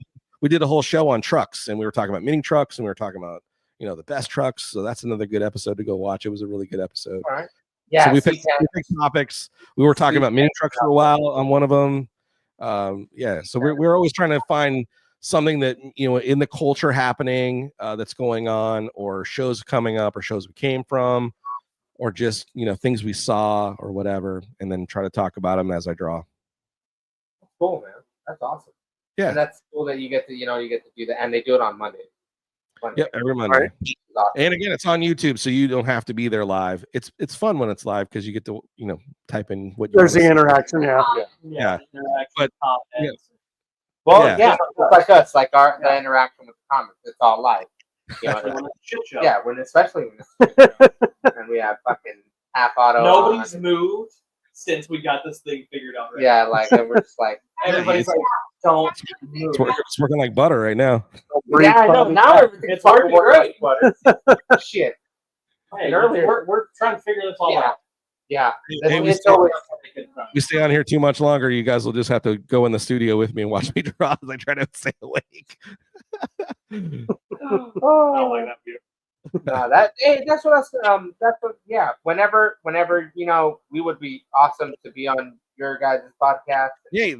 we did a whole show on trucks, and we were talking about mini trucks, and we were talking about the best trucks. So that's another good episode to go watch. It was a really good episode. All right. Yeah, so we picked topics. We were talking about mini trucks for a while on one of them. So we're always trying to find something that in the culture happening that's going on, or shows coming up, or shows we came from, or just things we saw or whatever, and then try to talk about them as I draw. Cool, man. That's awesome. Yeah, and that's cool that you get to do that, and they do it on Monday. Yep, every Monday. Right. is awesome. And again, it's on YouTube, so you don't have to be there live. It's fun when it's live because you get to type in what you There's the wanna see. interaction, yeah. Yeah. But- yeah. Well, Yeah. yeah, it's like us, like the interaction with the comments. It's all live. You know, When it's a shit show. yeah, especially when it's a shit show. And we have fucking half auto. Nobody's on. moved since we got this thing figured out. Right? Yeah, like and we're just like Everybody's like, don't move. It's working like butter right now. yeah, I know. Now everything's It's working great. Shit. Hey, And earlier- we're trying to figure this all Yeah. out. Yeah. Hey, It's always We stay on here too much longer. You guys will just have to go in the studio with me and watch me draw as I try to stay awake. oh, that's what us. That's what. Yeah. Whenever we would be awesome to be on your guys' podcast. Yeah,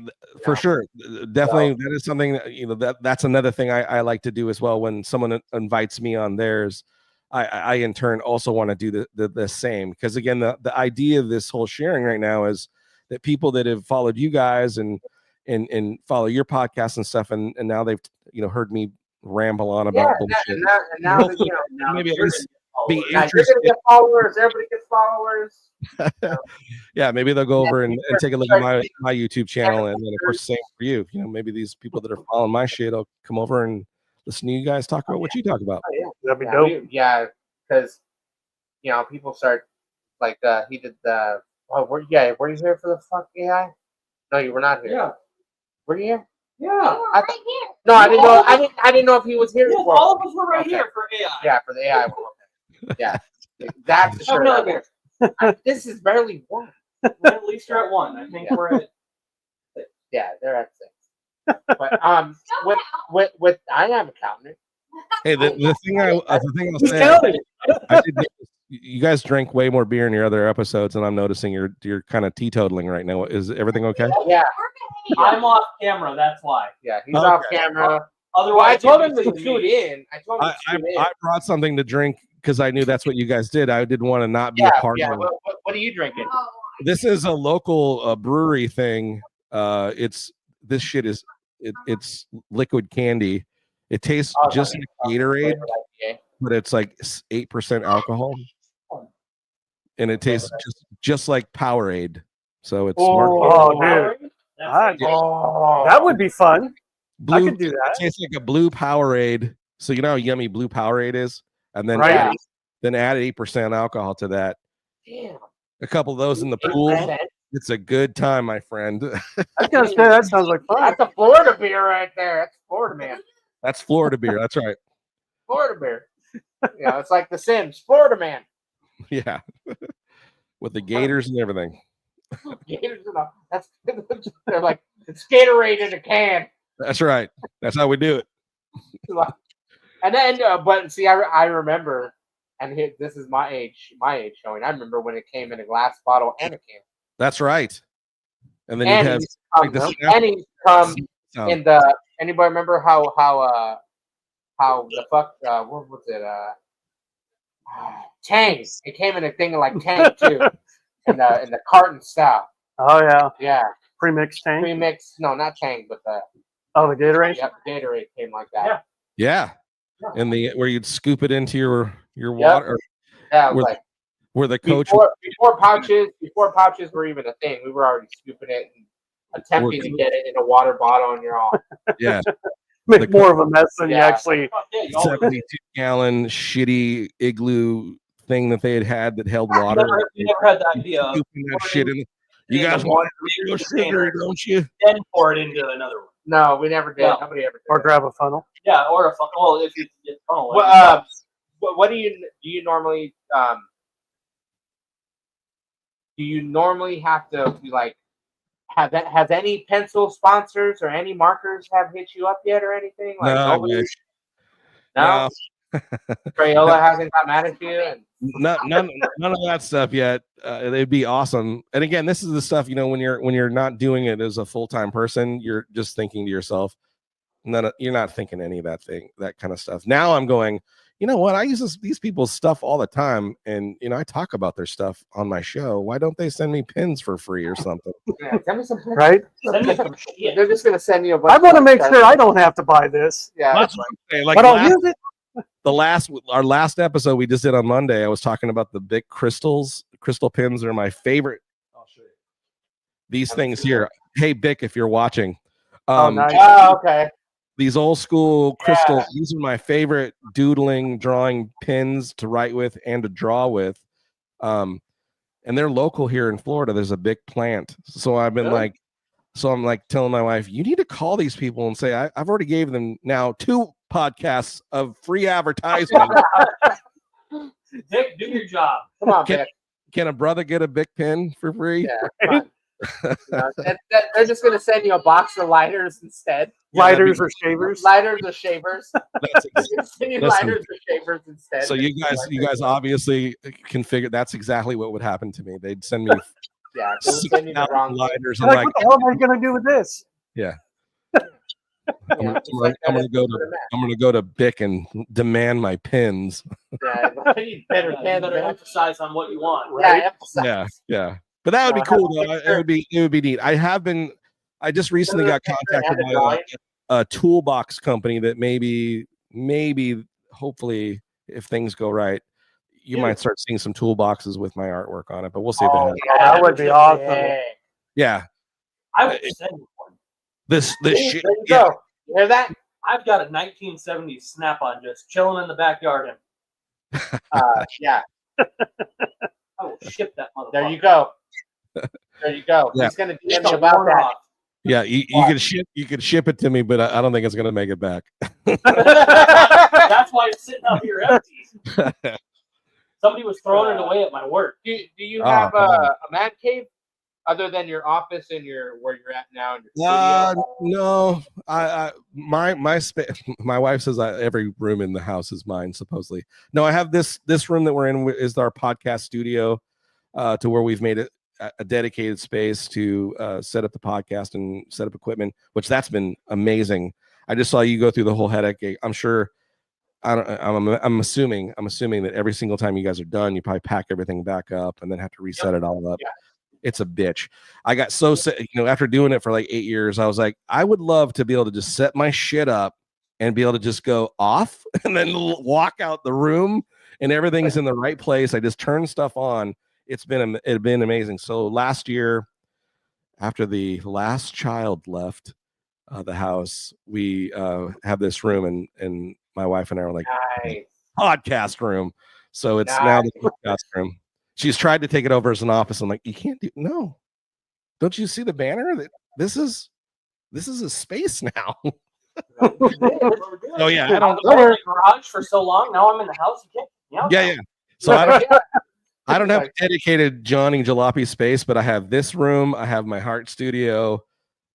for sure. Definitely, that is something that that's another thing I like to do as well. When someone invites me on theirs, I in turn also want to do the same, because again, the idea of this whole sharing right now is that people that have followed you guys and follow your podcast and stuff, and now they've heard me ramble on about bullshit. And now that, Now maybe at you're least gonna be follow it. now you're interested. gonna get followers. Everybody gets followers. Yeah, maybe they'll go over and take a look at my YouTube channel, and then of course same for you. Maybe these people that are following my shit will come over and listen to you guys talk about what you talk about. That'd be Yeah, dope. because people start like he did the were you here for the fuck AI? No, you were not here. Yeah. Were you here? Yeah. I thought- No, I didn't know. I didn't know if he was here. Yes, for all of us were right Okay. here for AI. Yeah, for the AI one. Okay. Yeah, that's the Have shirt. another beer. This is barely one. We're at least you're at one. I think we're at. Yeah, they're at 6. But with I am counting it. Hey, the thing I'll Who's say, counting? I did notice you guys drank way more beer in your other episodes, and I'm noticing you're kind of teetotaling right now. Is everything okay? Yeah, I'm off camera. That's why. yeah, he's Okay. off camera. Otherwise, Well, I told him you'd to be seeing tune me. in. I told him I, to I, tune in. I brought something to drink because I knew that's what you guys did. I didn't want to not be a part yeah. of it. What are you drinking? Oh, This is a local brewery thing. This shit is it's liquid candy. It tastes Oh, just like Gatorade, but it's like 8% alcohol, and it tastes just like Powerade. So it's Oh, dude. That's Ah, that would be fun. blue. I could do It that. tastes like a blue Powerade. So you know how yummy blue Powerade is, and then Right. add 8% alcohol to that. Damn. A couple of those in the pool. 8%? It's a good time, my friend. I was gonna say that sounds like fun. That's a Florida beer right there. That's Florida man. That's Florida beer. That's right. Florida beer. It's like The Sims. Florida man. Yeah. With the gators and everything. Gators and all. That's they're like it's Gatorade in a can. That's right. That's how we do it. And then, but see, I remember, and this is my age showing. I remember when it came in a glass bottle and a can. That's right. And then And you have he's like the snap and he's come sound. in the. Anybody remember how the fuck what was it Tang? It came in a thing like Tang too, in the carton style. Oh yeah, Yeah, pre-mixed tank. premix. No, not Tang, but the Oh, the Gatorade. Gatorade came like that. Yeah. Yeah. And where you'd scoop it into your Yep. water, Yeah, it was Where- like where the coach before pouches were even a thing. We were already scooping it and attempting to get it in a water bottle, and you're all yeah, Make The- more of a mess than you Yeah. actually. Fuck yeah, you always 72-gallon shitty igloo thing that they had that held water. you never had the idea of Scooping that shit in. You in guys the want one real big sugar, container, don't you? then pour it into another one. no, we never did. No. Nobody ever did. Or that. grab a funnel. Yeah, or a well, if you get funnel. Well, what do you normally do you normally have to be like has any pencil sponsors or any markers have hit you up yet or anything? Like No, I nobody- wish. No, Crayola hasn't got mad at you. And None of that stuff yet. It'd be awesome. And again, this is the stuff when you're not doing it as a full-time person, you're just thinking to yourself, you're not thinking any of that kind of stuff. Now I'm going, you know what? I use these people's stuff all the time, and I talk about their stuff on my show. Why don't they send me pins for free or something? yeah, send me some. Right. Send me some shit. They're just gonna send you a bunch. I want to of make stuff. sure I don't have to buy this, Yeah, That's what I'm saying. Like but I'll last, use it. our last episode we just did on Monday, I was talking about the big crystal pins are my favorite. I'll show you these things here. Hey Bic, if you're watching, nice. Oh, okay. these old school crystal, these are my favorite doodling drawing pins to write with and to draw with. And they're local here in Florida. There's a big plant, so I've been I'm like telling my wife, you need to call these people and say I've already gave them now 2 podcasts of free advertisement. Dick, do your job. Come on, Vic. Can a brother get a big pin for free? Yeah, come on. They're just gonna send you a box of lighters instead. Lighters or shavers. Lighters or shavers. Send you Listen. lighters or shavers instead. So you guys obviously can figure that's exactly what would happen to me. They'd send me Yeah, they'll send you the wrong lighters. You're like, what the hell am I going to do with this? Yeah. Yeah, I'm gonna go to Bic and demand my pins. Yeah, you better emphasize on what you want. Right? Yeah, emphasize. Yeah. But that would be cool though. It would be neat. I just recently got contacted by a toolbox company that maybe hopefully if things go right, you might start seeing some toolboxes with my artwork on it. But we'll see if it happens. Yeah, that would be awesome. Yeah. I would send you one. This shit. There you go. You hear that? I've got a 1970s Snap-on just chilling in the backyard. Yeah. I will ship that motherfucker. There you go. There you go. Yeah. He's gonna DM me about that. Yeah, you could ship it to me, but I don't think it's gonna make it back. That's why it's sitting out here empty. Somebody was throwing it away at my work. Do you have a man cave other than your office and where you're at now in your studio? No. My wife says every room in the house is mine, supposedly. No, I have this room that we're in is our podcast studio, to where we've made it a dedicated space to set up the podcast and set up equipment, which that's been amazing. I just saw you go through the whole headache. I'm sure. I'm assuming that every single time you guys are done, you probably pack everything back up and then have to reset it all up. Yeah. It's a bitch. I got so sick, after doing it for like 8 years, I was like, I would love to be able to just set my shit up and be able to just go off and then walk out the room and everything's in the right place. I just turn stuff on. It's been amazing. So last year, after the last child left the house, we have this room and my wife and I are like, nice. Podcast room. So it's now the podcast room. She's tried to take it over as an office. I'm like, you can't do no. Don't you see the banner that this is a space now? Oh yeah, I don't know. I was in the garage for so long. Now I'm in the house again. Yeah. So I don't have a dedicated Johnny Jalopy space, but I have this room. I have my heart studio,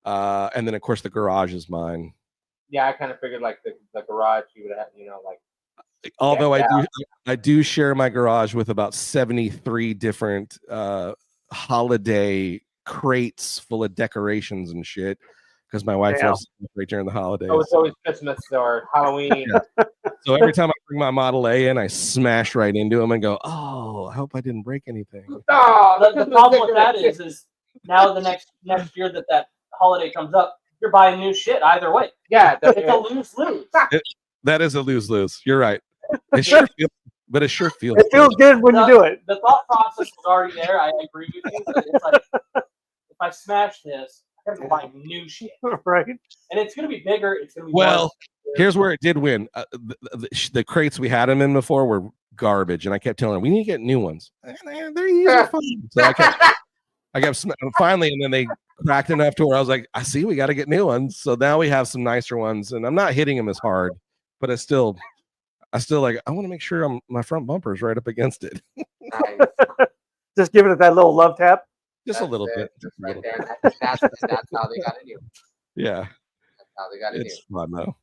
and then of course the garage is mine. Yeah, I kind of figured like the garage you would have, like. Although I do share my garage with about 73 different holiday crates full of decorations and shit because my wife loves to decorate during the holidays. Oh, it's always Christmas or Halloween. Yeah. So every time I bring my Model A in, I smash right into them and go, "Oh, I hope I didn't break anything." Oh, the problem with that is now the next year that holiday comes up, you're buying new shit either way. Yeah, it's a lose-lose. That is a lose-lose. You're right. It sure feels, but it sure feels. It feels good when you do it. The thought process was already there. I agree with you. But it's like if I smash this, I have to buy new shit, right? And it's going to be bigger. It's going to be Here's where it did win. The crates we had them in before were garbage, and I kept telling her we need to get new ones. They're usually fun. So I kept finally, and then they cracked enough to where I was like, I see, we got to get new ones. So now we have some nicer ones, and I'm not hitting them as hard, but I still like, I want to make sure my front bumper is right up against it. Nice. Just giving it that little love tap. Just a little bit. Just right there. That's how they got in you. Yeah. That's how they got in you. It's fun though.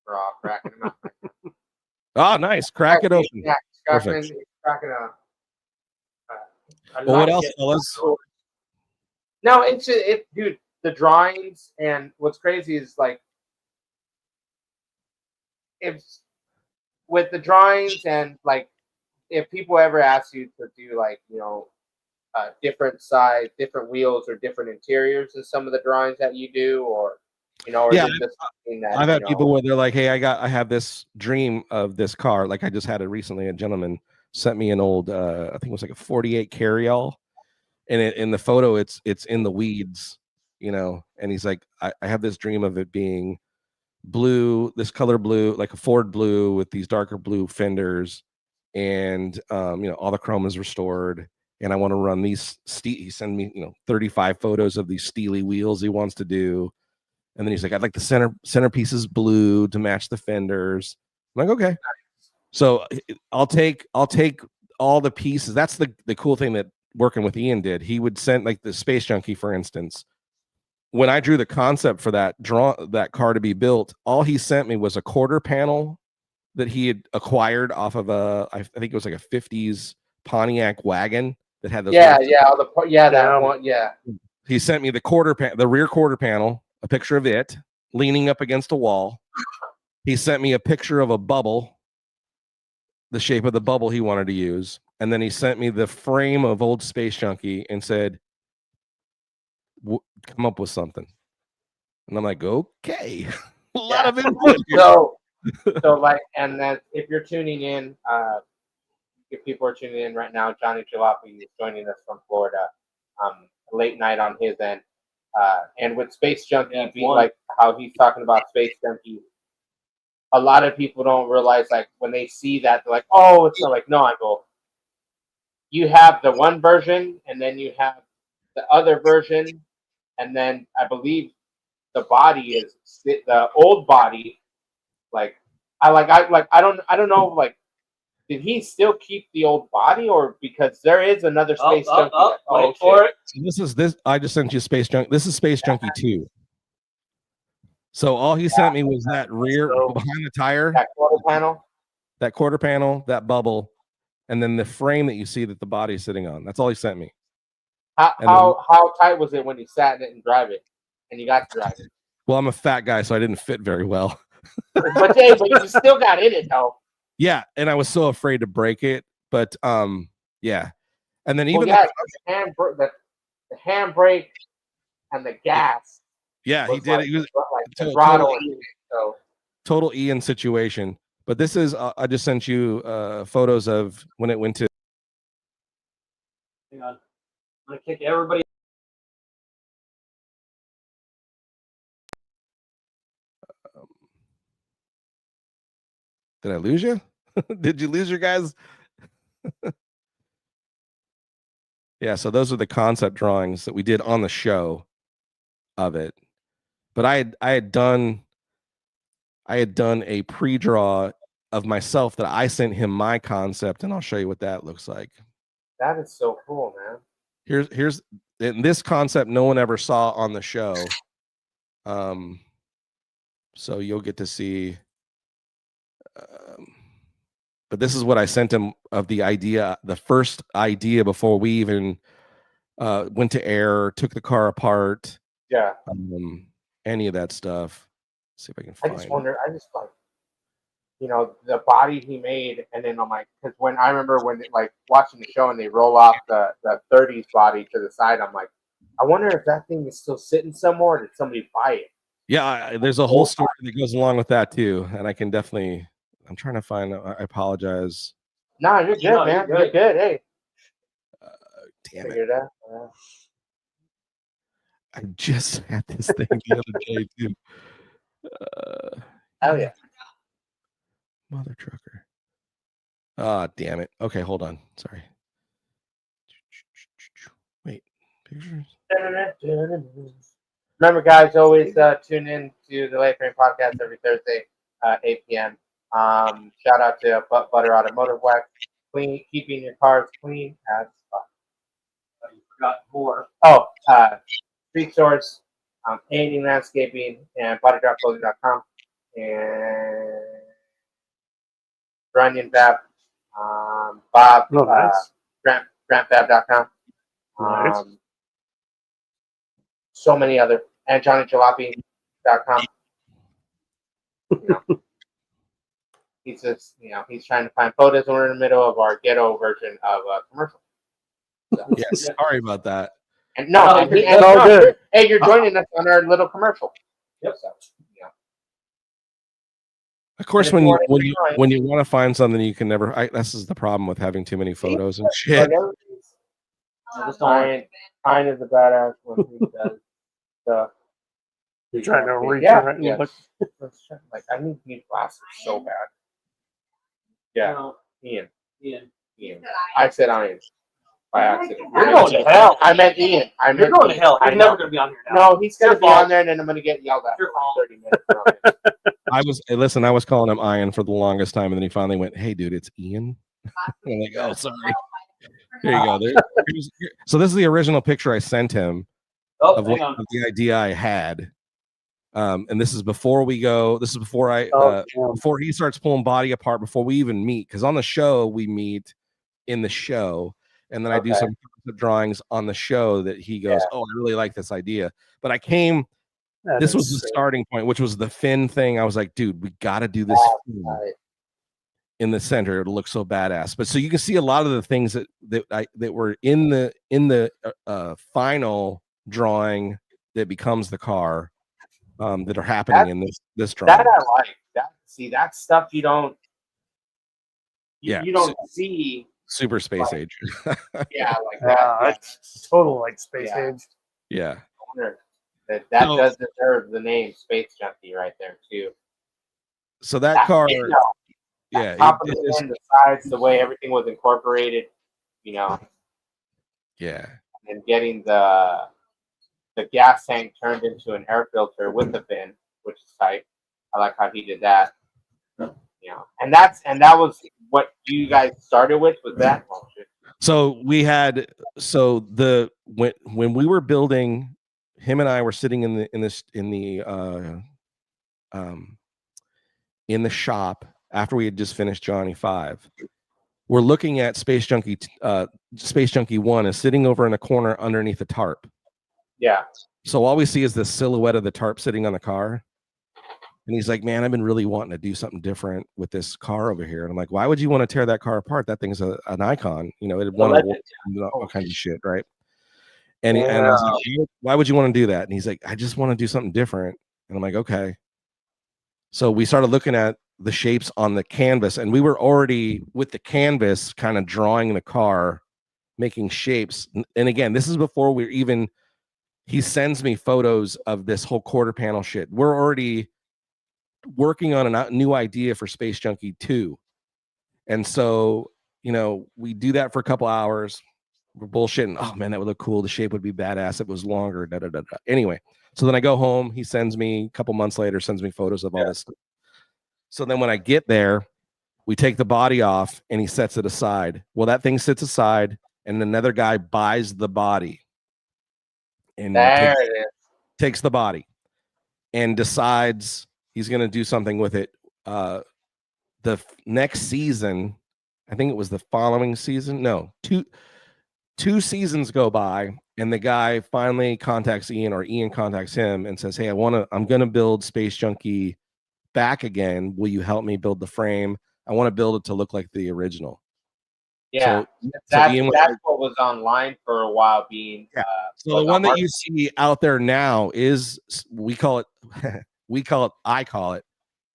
We're all cracking them up. Oh, nice. Crack it open. Yeah, Perfect. cracking up. Well, what else, fellas? No, dude, the drawings and what's crazy is like, if with the drawings and like if people ever ask you to do like different size, different wheels or different interiors in some of the drawings that you do, or You know, or Yeah, is it just something that, I've had you know, people where they're like, "Hey, I have this dream of this car." Like I just had it recently. A gentleman sent me an old, I think it was like a '48 carryall, and in the photo, it's in the weeds, you know. And he's like, I have this dream of it being blue, this color blue, like a Ford blue with these darker blue fenders, and you know, all the chrome is restored. And I want to run these. He sent me, you know, 35 photos of these steely wheels he wants to do. And then he's like, I'd like the centerpieces blue to match the fenders. I'm like, okay. So I'll take all the pieces. That's the cool thing that working with Ian did. He would send, like, the Space Junkie, for instance. When I drew the concept for that car to be built, all he sent me was a quarter panel that he had acquired off of I think it was like a '50s Pontiac wagon that had those. that one, yeah. He sent me the rear quarter panel, a picture of it leaning up against a wall. He sent me a picture of a bubble, the shape of the bubble he wanted to use. And then he sent me the frame of old Space Junkie and said, come up with something. And I'm like, okay. A lot of input. So like, and then if you're tuning in, if people are tuning in right now, Johnny Jalopy is joining us from Florida. Late night on his end. And with Space Junkie, like how he's talking about Space Junkie, a lot of people don't realize, like, when they see that, they're like, oh, it's not like, no, I go, you have the one version, and then you have the other version, and then I believe the body is the old body. Like, I don't know, like, did he still keep the old body, or because there is another Space Junkie? Wait for it. This. I just sent you Space Junkie. This is Space Junkie 2. So all he sent me was that rear behind the tire, that quarter panel, that bubble, and then the frame that you see that the body's sitting on. That's all he sent me. How tight was it when you sat in it and drive it, and you got to drive it? Well, I'm a fat guy, so I didn't fit very well. but you still got in it, though. Yeah, and I was so afraid to break it, but yeah. And then even the handbrake and the gas. Yeah, he did. He was like total Ian situation. But this is I just sent you photos of when it went to. Hang on, I'm gonna kick everybody. Did I lose you? Did you lose your guys? Yeah, so those are the concept drawings that we did on the show of it. But I had done a pre-draw of myself that I sent him my concept, and I'll show you what that looks like. That is so cool, man. Here's this concept no one ever saw on the show. So you'll get to see. But this is what I sent him of the idea, the first idea before we even went to air, took the car apart. Yeah. Any of that stuff. Let's see if I can find. I just like, you know, the body he made, and then I'm like, because when I remember when like watching the show and they roll off the 30s body to the side, I'm like, I wonder if that thing is still sitting somewhere, or did somebody buy it? Yeah, there's a whole story that goes along with that too, and I can definitely. I'm trying to find. I apologize. No, you're good, man. You're good. Hey. Damn it. I just had this thing the other day too. Hell yeah. Mother trucker. Ah, damn it. Okay, hold on. Sorry. Wait, pictures. Remember, guys, always tune in to the Late Frame Podcast every Thursday, 8 p.m. Shout out to Butter Automotive Wax, keeping your cars clean as fuck. You forgot more. Oh, Street Source, A&E Landscaping, and BodyDropClothing.com, and Runyon Fab, Bob, GrantFab.com. Nice. So many other, and JohnnyJalopy.com. He's just, he's trying to find photos. We're in the middle of our ghetto version of a commercial. So. Yes, sorry about that. And no, good. hey, you're joining us on our little commercial. Yep. So, yeah. Of course, And if when you you wanna when be you want to find something, you can never. This is the problem with having too many photos and nice, shit. I just don't want Ryan is a badass when he does stuff. You're trying to reach Yeah, it and yeah. look. Like I need new glasses so bad. Yeah, No, Ian. Ian. I said Ian by accident. You're going to hell. I meant Ian. You're going to hell. I You're know. never going to be on here now. No, he's gonna be on there, and then I'm gonna get yelled at Your for fault. 30 minutes. from him. I was calling him Ian for the longest time, and then he finally went, "Hey, dude, it's Ian." I'm like, "Oh, sorry." Here you go. So this is the original picture I sent him Oh, of hang on. the idea I had. And this is before we go. This is before before he starts pulling body apart, before we even meet. Because on the show, we meet in the show, and then I do some drawings on the show that he goes, "Oh, I really like this idea." But I came. This was the starting point, which was the fin thing. I was like, "Dude, we got to do this fin in the center. It'll look so badass." But so you can see a lot of the things that were in the final drawing that becomes the car. That are happening in this drawing. That I like. That that's stuff you don't. You don't see. Super space age. Yeah, like that. It's total like space age. Yeah. That does deserve the name Space Junkie right there too. So that car, top of the end, the sides, the way everything was incorporated, Yeah. And getting the gas tank turned into an air filter with the fin, which is tight. I like how he did that. And that was what you guys started with. Was that? Oh, shit. So we had when we were building, him and I were sitting in the shop after we had just finished Johnny 5. We're looking at Space Junkie 1 is sitting over in a corner underneath a tarp. Yeah. So all we see is the silhouette of the tarp sitting on the car. And he's like, "Man, I've been really wanting to do something different with this car over here." And I'm like, "Why would you want to tear that car apart? That thing's an icon. It won all kinds of shit, right?" And I was like, "Why would you want to do that?" And he's like, "I just want to do something different." And I'm like, "Okay." So we started looking at the shapes on the canvas, and we were already with the canvas kind of drawing the car, making shapes. And again, this is before we're even. He sends me photos of this whole quarter panel shit. We're already working on a new idea for Space Junkie 2. And so, we do that for a couple hours. We're bullshitting. Oh man, that would look cool. The shape would be badass. It was longer. Da, da, da, da. Anyway, so then I go home. He sends me a couple months later, sends me photos of all this stuff. So then when I get there, we take the body off and he sets it aside. Well, that thing sits aside and another guy buys the body. And takes the body and decides he's going to do something with it. The next season, I think it was the following season. No, two seasons go by, and the guy finally contacts Ian, or Ian contacts him and says, "Hey, I'm going to build Space Junkie back again. Will you help me build the frame? I want to build it to look like the original." Yeah, that's what was online for a while. So the one that you see out there now is I call it,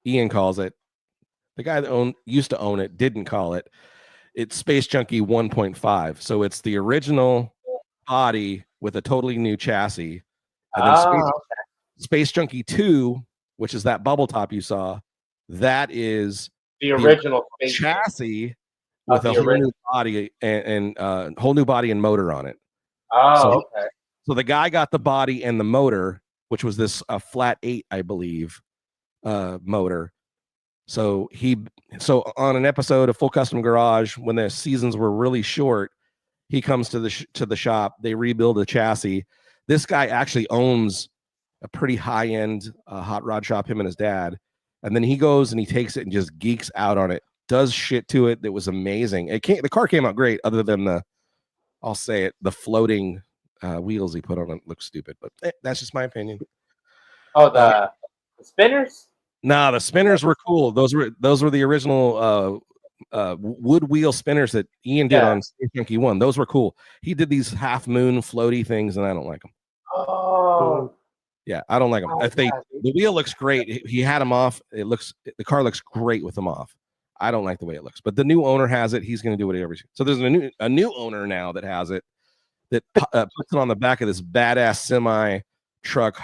Ian calls it. The guy that used to own it didn't call it. It's Space Junkie 1.5. So it's the original body with a totally new chassis. And then Space Junkie 2, which is that bubble top you saw, that is the original chassis. With a whole new body and whole new body and motor on it. Okay. So the guy got the body and the motor, which was this flat 8, I believe, motor. So on an episode of Full Custom Garage, when the seasons were really short, he comes to the shop. They rebuild the chassis. This guy actually owns a pretty high end hot rod shop. Him and his dad, and then he goes and he takes it and just geeks out on it. Does shit to it that was amazing. The car came out great, other than the floating wheels he put on it look stupid, but that's just my opinion. Oh, the spinners? No, the spinners were cool. Those were the original wood wheel spinners that Ian did on Space Junkie 1. Those were cool. He did these half moon floaty things, and I don't like them. Oh, Yeah, I don't like them. Oh, If they yeah, dude. the wheel looks great, he had them off. The car looks great with them off. I don't like the way it looks, but the new owner has it. He's going to do whatever. So there's a new owner now that has it, that puts it on the back of this badass semi truck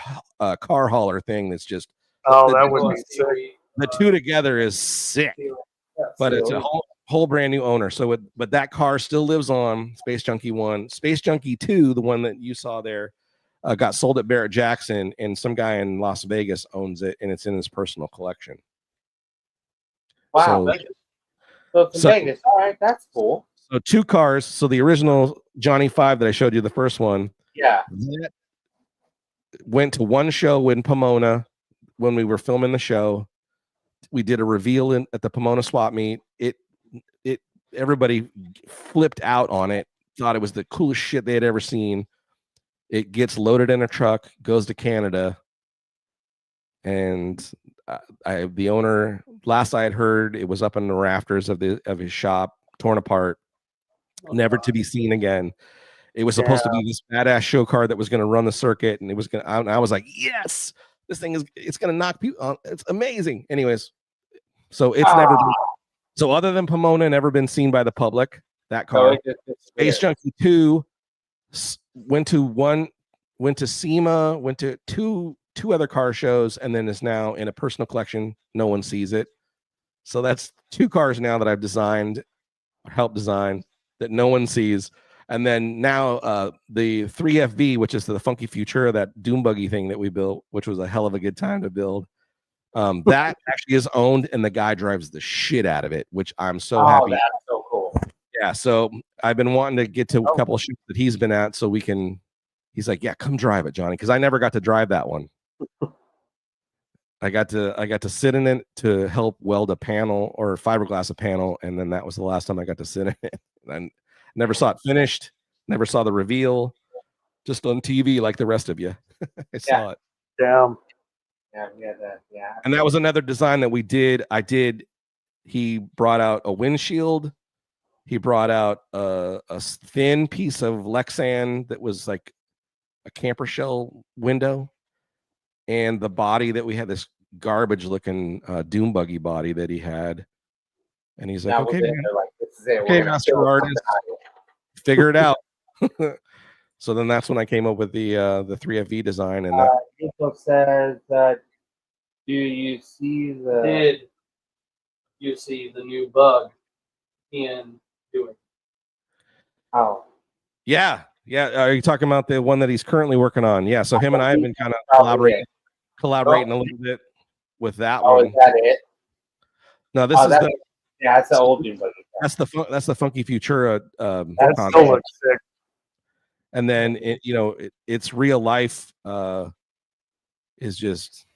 car hauler thing. That's just Oh, that would be sick. the two together is sick, but it's a whole brand new owner. So but that car still lives on. Space Junkie 1, Space Junkie 2, the one that you saw there, got sold at Barrett Jackson, and some guy in Las Vegas owns it, and it's in his personal collection. Wow. So it's in Vegas. All right, that's cool. So 2 cars. So the original Johnny 5 that I showed you, the first one, Yeah, that went to one show in Pomona when we were filming the show. We did a reveal at the Pomona swap meet. Everybody flipped out on it, thought it was the coolest shit they had ever seen. It gets loaded in a truck, goes to Canada, and the owner, last I had heard, it was up in the rafters of his shop, torn apart, never to be seen again. It was supposed to be this badass show car that was going to run the circuit, and it was going to. I was like, yes, this thing it's going to knock people on. It's amazing. Anyways, so it's never been. So other than Pomona, never been seen by the public. That car, Space Junkie 2, went to SEMA, went to two other car shows, and then is now in a personal collection. No one sees it. So that's 2 cars now that I've designed, helped design, that no one sees. And then now the 3FV, which is the Funky Futura, that Doom Buggy thing that we built, which was a hell of a good time to build. That actually is owned, and the guy drives the shit out of it, which I'm so happy. That's so cool. Yeah, so I've been wanting to get to a couple of shows that he's been at, so we can. He's like, yeah, come drive it, Johnny, because I never got to drive that one. I got to sit in it to help weld a panel or fiberglass a panel, and then that was the last time I got to sit in it. And I never saw it finished, never saw the reveal, just on TV like the rest of you. I saw it. Damn. Yeah. And that was another design that we did. He brought out a windshield. He brought out a thin piece of Lexan that was like a camper shell window, and the body that we had, this garbage looking Doom Buggy body that he had. And he's like, okay, man. This is it. Okay, master artist, figure it out. So then that's when I came up with the 3FV design. And Nico says, do you see the... Did you see the new bug in doing? Oh. Yeah. Are you talking about the one that he's currently working on? Yeah. So him and I have been kind of collaborating a little bit with that one. Is that it? No, this is that's the old Doom Buggy. That's the Funky Futura. That still looks sick. And then it's real life. Is just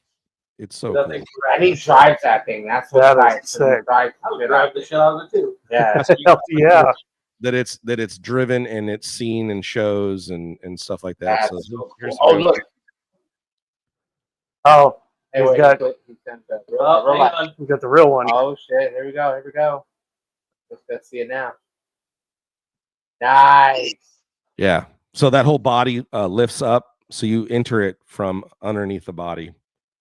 it's so cool. And he drives that thing. That's what sick. I would drive the shit out of it too. Yeah. Yeah. That it's driven and it's seen in shows and stuff like that. That's So here's look. Oh, Hey, we wait, got he sent the real we got the real one. Oh shit! Here we go. Let's see it now. Nice. Yeah. So that whole body lifts up, so you enter it from underneath the body.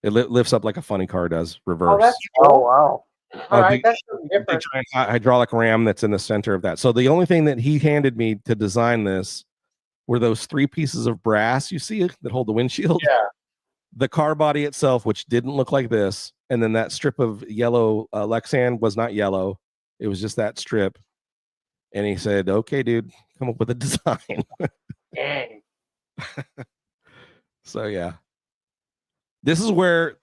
It lifts up like a funny car does, reverse. Oh, that's cool. Oh wow. All right, that's different. Hydraulic ram that's in the center of that. So the only thing that he handed me to design this were those 3 pieces of brass you see that hold the windshield. Yeah. The car body itself, which didn't look like this, and then that strip of yellow Lexan was not yellow. It was just that strip. And he said, okay, dude, come up with a design. Dang. So, yeah. This is where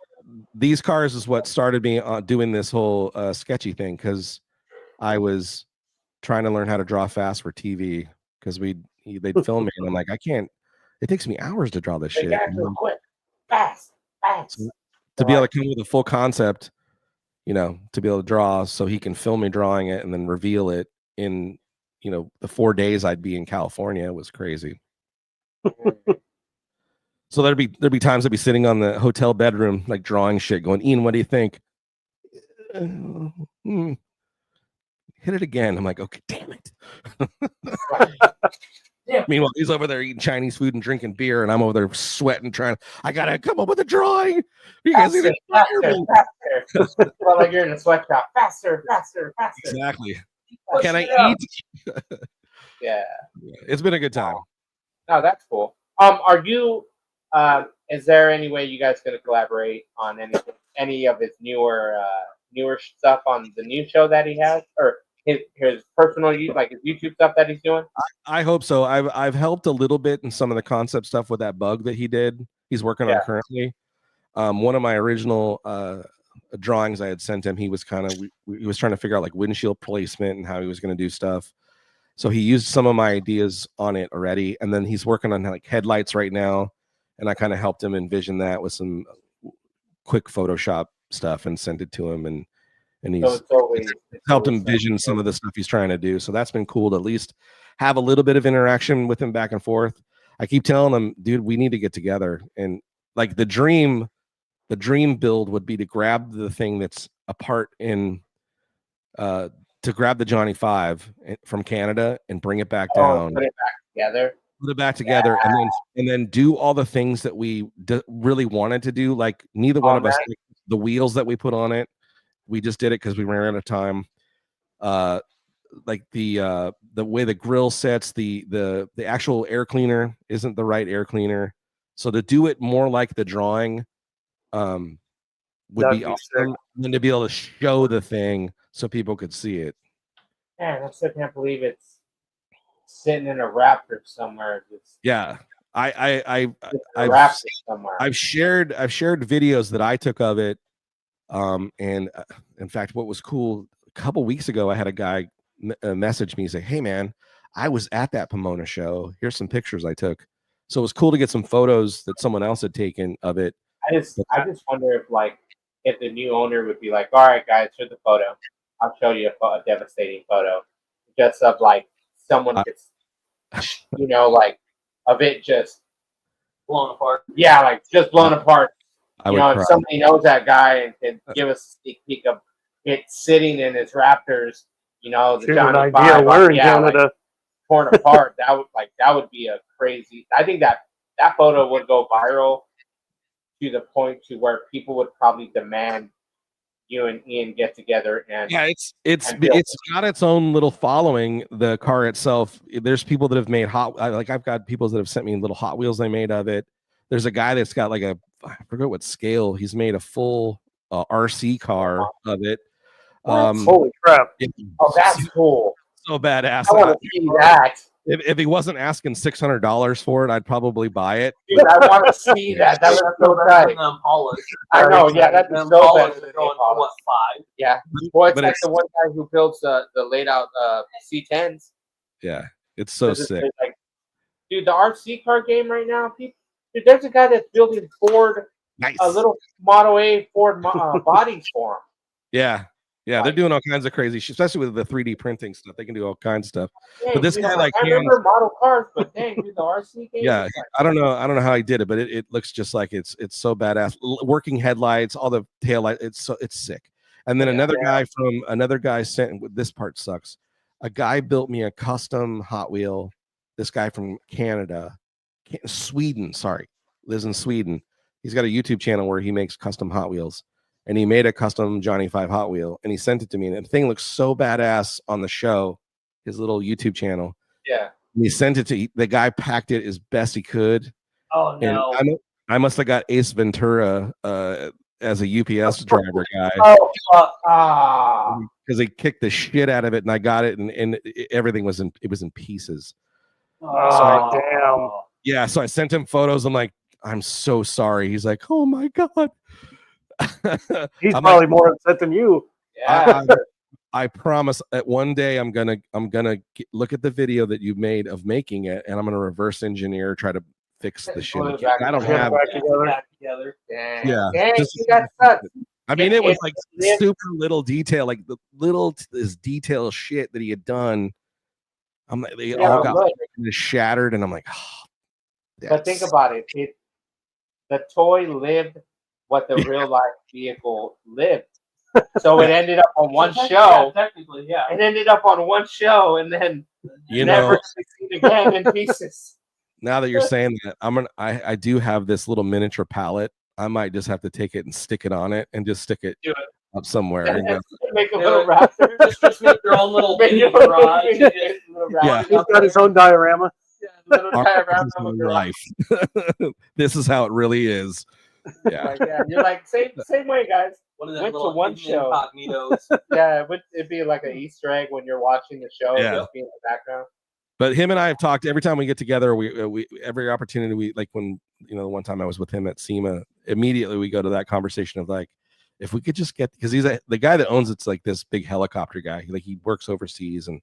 these cars is what started me doing this whole sketchy thing, because I was trying to learn how to draw fast for TV, because they'd film me, and I'm like, I can't. It takes me hours to draw this shit. Quick. Fast. So, to be able to come with a full concept, to be able to draw, so he can film me drawing it and then reveal it in, the 4 days I'd be in California. It was crazy. So there'd be times I'd be sitting on the hotel bedroom, like drawing shit, going, Ian, what do you think? Hit it again. I'm like, okay, damn it. Yeah. Meanwhile, he's over there eating Chinese food and drinking beer, and I'm over there sweating, I gotta come up with a drawing. You guys need to fire me. Faster. Well, like you're in a sweatshop. Faster. Exactly. Push Can I it up. eat? Yeah. It's been a good time. No, that's cool. Are you? Is there any way you guys gonna collaborate on any of his newer stuff on the new show that he has, or his personal like his YouTube stuff that he's doing? I hope so. I've helped a little bit in some of the concept stuff with that bug that he did. He's working on currently. One of my original drawings I had sent him, he was kind of he was trying to figure out like windshield placement and how he was going to do stuff. So he used some of my ideas on it already, and then he's working on like headlights right now, and I kind of helped him envision that with some quick Photoshop stuff and sent it to him, and he's helped him vision some of the stuff he's trying to do. So that's been cool to at least have a little bit of interaction with him back and forth. I keep telling him, dude, we need to get together, and like the dream build would be to grab the thing that's apart in to grab the Johnny 5 from Canada and bring it back down. Put it back together. And then do all the things that we really wanted to do. Like neither one of us, like, the wheels that we put on it, we just did it because we ran out of time. Like the way the grill sets, the actual air cleaner isn't the right air cleaner. So to do it more like the drawing would be awesome. And to be able to show the thing so people could see it. Man, I still can't believe it's sitting in a Raptor somewhere. Yeah, I've shared videos that I took of it. And in fact, what was cool, a couple weeks ago, I had a guy message me, say, "Hey man, I was at that Pomona show. Here's some pictures I took." So it was cool to get some photos that someone else had taken of it. I just wonder if the new owner would be like, "All right, guys, here's the photo. I'll show you a devastating photo, just of like someone gets, like of it just Blown apart. Yeah, like just blown apart. If cry. somebody knows that guy and can give us a sneak peek of it sitting in his Raptors, the Johnny 5, we're in Canada, like, torn apart. That would be a crazy. I think that photo would go viral to the point to where people would probably demand you and Ian get together and it's got its own little following. The car itself, there's people that have made I've got people that have sent me little Hot Wheels they made of it. There's a guy that's got like I forget what scale, he's made a full RC car of it. Holy crap! Oh, that's cool. So badass. I want to see that. If he wasn't asking $600 for it, I'd probably buy it. Dude, I want to see that. That was so tight. I know, yeah, that'd be so bad. What, 5? Yeah. Well, it's like the one guy who builds the laid out C10s. Yeah, it's so sick. Like, dude, the RC car game right now, people. Dude, there's a guy that's building Ford, little Model A Ford bodies for him. Yeah, they're doing all kinds of crazy shit, especially with the 3D printing stuff. They can do all kinds of stuff. Dang, but this dude, guy, like, I remember model cars, but dang, dude, the RC game. Yeah, I don't know how he did it, but it looks just like it's so badass. Working headlights, all the tail light, it's sick. And then another guy sent. This part sucks. A guy built me a custom Hot Wheel. This guy from Sweden, lives in Sweden. He's got a YouTube channel where he makes custom Hot Wheels. And he made a custom Johnny 5 Hot Wheel, and he sent it to me. And the thing looks so badass on the show, his little YouTube channel. Yeah. And he sent it to the guy, packed it as best he could. Oh no! And I must have got Ace Ventura as a UPS driver guy. Because he kicked the shit out of it, and I got it, and everything was in pieces. Damn. Yeah, so I sent him photos. I'm like, I'm so sorry. He's like, oh my god. He's probably more upset than you. Yeah. I promise that one day I'm gonna look at the video that you made of making it, and I'm gonna reverse engineer, try to fix the shit. I don't have it together. Yeah. I mean, it was like super little detail, like this detail shit that he had done. I'm like, they all got shattered, and I'm like, but think about it. The toy lived what the real life vehicle lived. So it ended up on one Yeah, show. technically, yeah. It ended up on one show, and then You never know, to be seen again in pieces. now that you're saying that, I do have this little miniature palette. I might just have to take it and stick it on it and just stick it Do it. up somewhere. And go, Make a Do little it. raptor. Just make your own little Make mini your little garage. mini- You just- little Yeah. raptor He's up got his there. own diorama. Yeah, little Our diorama this is of a my garage. life. This is how it really is. Yeah. Like, yeah, you're like same way, guys. One of them Went to little one hidden show. incognitos. Yeah, it'd be like an Easter egg when you're watching the show. Yeah. Just be in the background. But him and I have talked every time we get together. We every opportunity we like when the one time I was with him at SEMA, immediately we go to that conversation of like, if we could just get, because he's the guy that owns it's like this big helicopter guy. He works overseas and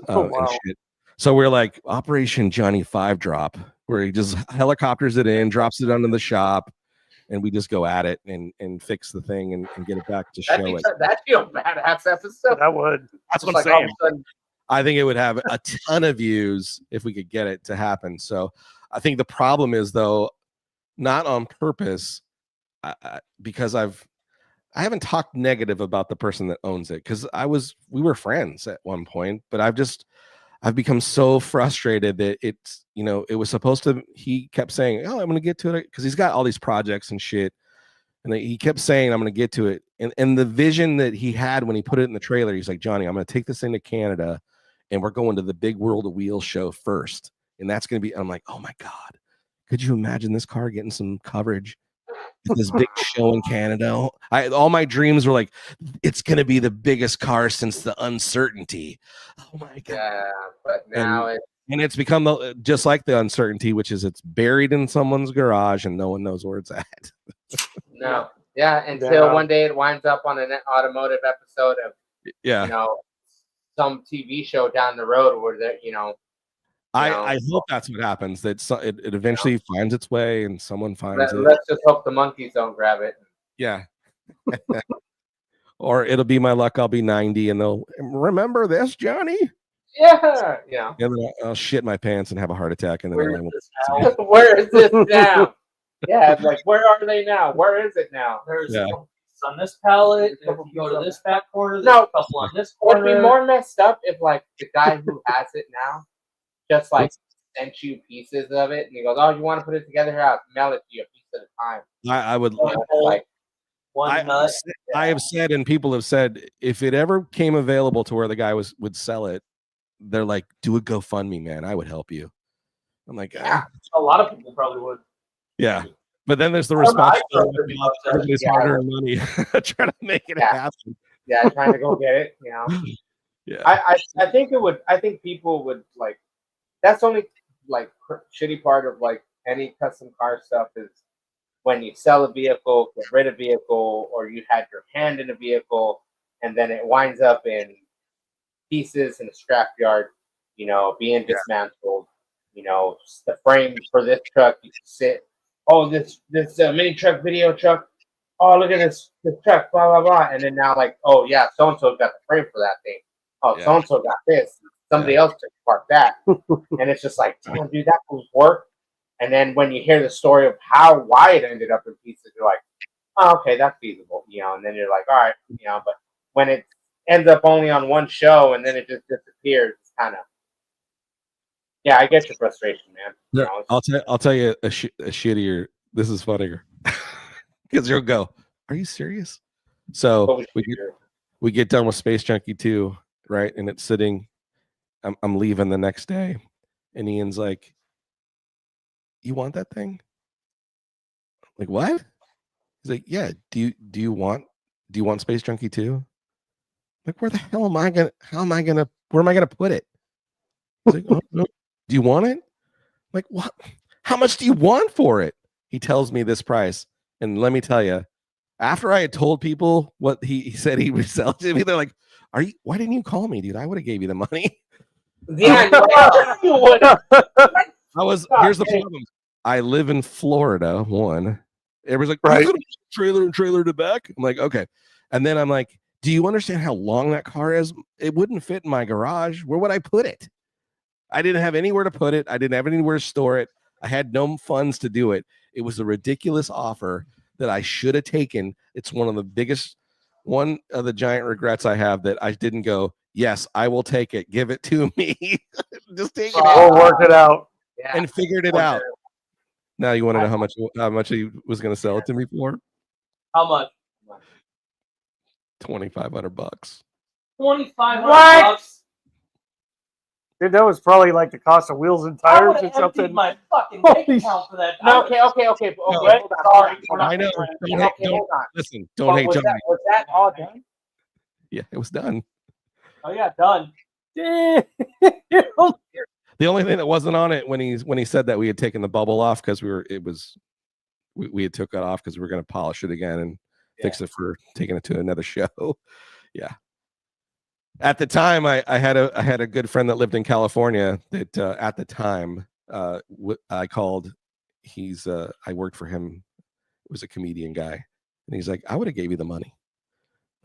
and shit. So we're like Operation Johnny 5 drop, where he just helicopters it in, drops it under the shop, and we just go at it and fix the thing and get it back to show it. That'd be a badass episode. That would. That's Just what I'm like all saying. of a sudden, I think it would have a ton of views if we could get it to happen. So I think the problem is, though, not on purpose, because I haven't talked negative about the person that owns it, because we were friends at one point, but I've become so frustrated that it's, it was supposed to, he kept saying, oh, I'm going to get to it, because he's got all these projects and shit. And he kept saying, I'm going to get to it. And the vision that he had when he put it in the trailer, he's like, Johnny, I'm going to take this into Canada and we're going to the big World of Wheels show first. And that's going to be, I'm like, oh my God, could you imagine this car getting some coverage at this big show in Canada? All my dreams were like, it's going to be the biggest car since the Uncertainty. Oh my God. yeah, but now And it's become just like the Uncertainty, which is it's buried in someone's garage and no one knows where it's at. no, yeah, until one day it winds up on an automotive episode of some TV show down the road where they're I hope that's what happens. That it eventually finds its way and someone finds it. Let's just hope the monkeys don't grab it. Yeah. Or it'll be my luck. I'll be 90 and they'll remember this, Johnny. Yeah, yeah. And then I'll shit my pants and have a heart attack. And then Where is this now? Yeah, like where are they now? Where is it now? There's on this pallet. If you go to this back corner, there's a couple on this Would corner. be more messed up if like the guy who has it now just like sent you pieces of it and he goes, oh, you want to put it together here? I'll mail it to you a piece at a time. I would like one nut. I have said, and people have said, if it ever came available to where the guy would sell it, they're like, do a GoFundMe, man. I would help you. I'm like, A lot of people probably would. yeah. But then there's the responsibility of everybody's hard-earned money trying to make it happen. Yeah, trying to go get it, Yeah. I think it would. I think people would like. That's the only like shitty part of like any custom car stuff is when you sell a vehicle, get rid of vehicle, or you had your hand in a vehicle, and then it winds up in pieces in a scrapyard, being dismantled. The frame for this truck, you sit. Oh, this mini truck, video truck. Oh, look at this truck, blah blah blah. And then now, like, oh yeah, so and so got the frame for that thing. Oh, so and so got this. Somebody else took apart that, and it's just like, damn, dude, that was work. And then when you hear the story of why it ended up in pieces, you're like, oh, okay, that's feasible, And then you're like, all right, But when it ends up only on one show and then it just disappears, it's kind of. Yeah, I get your frustration, man. I'll tell you a shittier. This is funnier because you'll go, "Are you serious?" So we get done with Space Junkie 2, right? And it's sitting. I'm leaving the next day, and Ian's like, "You want that thing?" Like, what? He's like, "Yeah. Do you want Space Junkie 2?" Like, where the hell am I gonna? Where am I gonna put it? He's like, "Oh no. Do you want it?" Like, what? How much do you want for it? He tells me this price. And let me tell you, after I had told people what he said he would sell to me, they're like, why didn't you call me, dude? I would have gave you the money. Yeah, here's the problem. I live in Florida, one. Everybody's like, right. Trailer to back. I'm like, okay. And then I'm like, do you understand how long that car is? It wouldn't fit in my garage. Where would I put it? I didn't have anywhere to put it. I didn't have anywhere to store it. I had no funds to do it. It was a ridiculous offer that I should have taken. It's one of the biggest one of the giant regrets I have that I didn't go, yes, I will take it. Give it to me. Just take it We'll work it out. Yeah. and figured it out. Now you want to know how much he was going to sell it to me for? How much? $2,500. $2,500. Dude, that was probably like the cost of wheels and I tires would or have emptied something. my fucking Holy bank account for that. No, okay. No, Hold on. sorry. Hold on. I know. Don't hate, Okay, don't, hold on. listen, don't But hate was Johnny. was that all done? Yeah, it was done. Oh yeah, done. The only thing that wasn't on it when he said that we had taken the bubble off because we had took it off because we were going to polish it again and fix it for taking it to another show. Yeah. At the time, I had a good friend that lived in California that at the time I called. I worked for him. It was a comedian guy, and he's like, I would have gave you the money.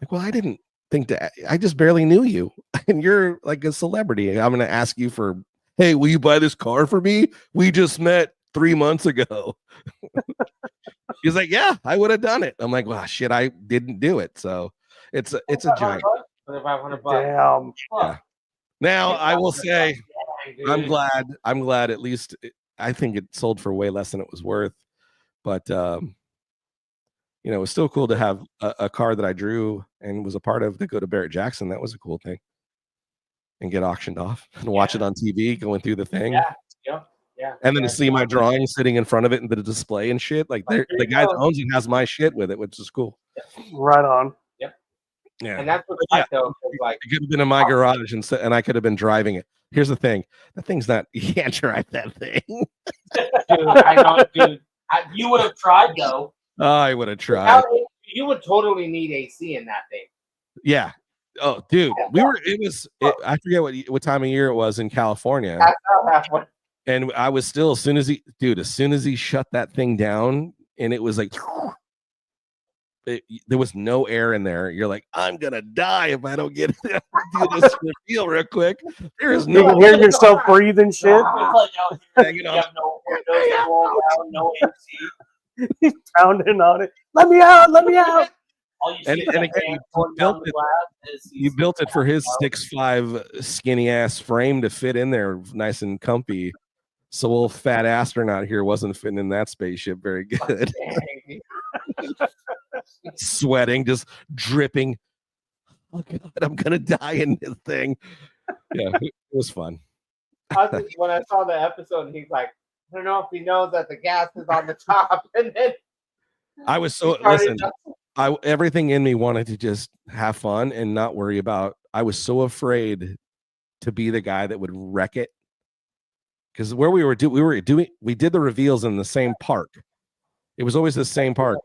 Like, well, I didn't think to. I just barely knew you, and you're like a celebrity. I'm going to ask you for, hey, will you buy this car for me? We just met 3 months ago. He's like, yeah, I would have done it. I'm like, well, shit, I didn't do it. So it's a giant. $2,500. Damn. Yeah. Now I will say, Dang, dude. I'm glad at least I think it sold for way less than it was worth. But it was still cool to have a car that I drew and was a part of to go to Barrett Jackson. That was a cool thing. And get auctioned off and watch it on TV going through the thing. Yeah. And then to see my drawing sitting in front of it and the display and shit. Like the guy that owns it has my shit with it, which is cool. Right on. Yeah. And that's what's like though. 'Cause, like, It could have been in my garage and I could have been driving it. Here's the thing. That thing's not, you can't drive that thing. dude, I know, dude. You would have tried though. Oh, I would have tried. Without AC, you would totally need AC in that thing. Yeah. Oh, dude. I forget what time of year it was in California. That's not halfway. And I was still, as soon as he shut that thing down and it was like, there was no air in there. You're like, I'm going to die if I don't get do this reveal real quick. There is You no can hear yourself breathing shit. It's like out here, hanging you on. have no windows to roll down, no AC. He's pounding on it. Let me out. Let me out. All you see And is again, that you man going built down the it- glass as You he's- built it for his 6'5" skinny ass frame to fit in there nice and comfy. So old fat astronaut here wasn't fitting in that spaceship very good. Sweating, just dripping. Oh God, I'm gonna die in this thing. Yeah, it was fun. When I saw the episode, he's like, I don't know if he knows that the gas is on the top, and then I was so he started listen. Everything in me wanted to just have fun and not worry about. I was so afraid to be the guy that would wreck it. Because where we did the reveals in the same park. It was always the same park.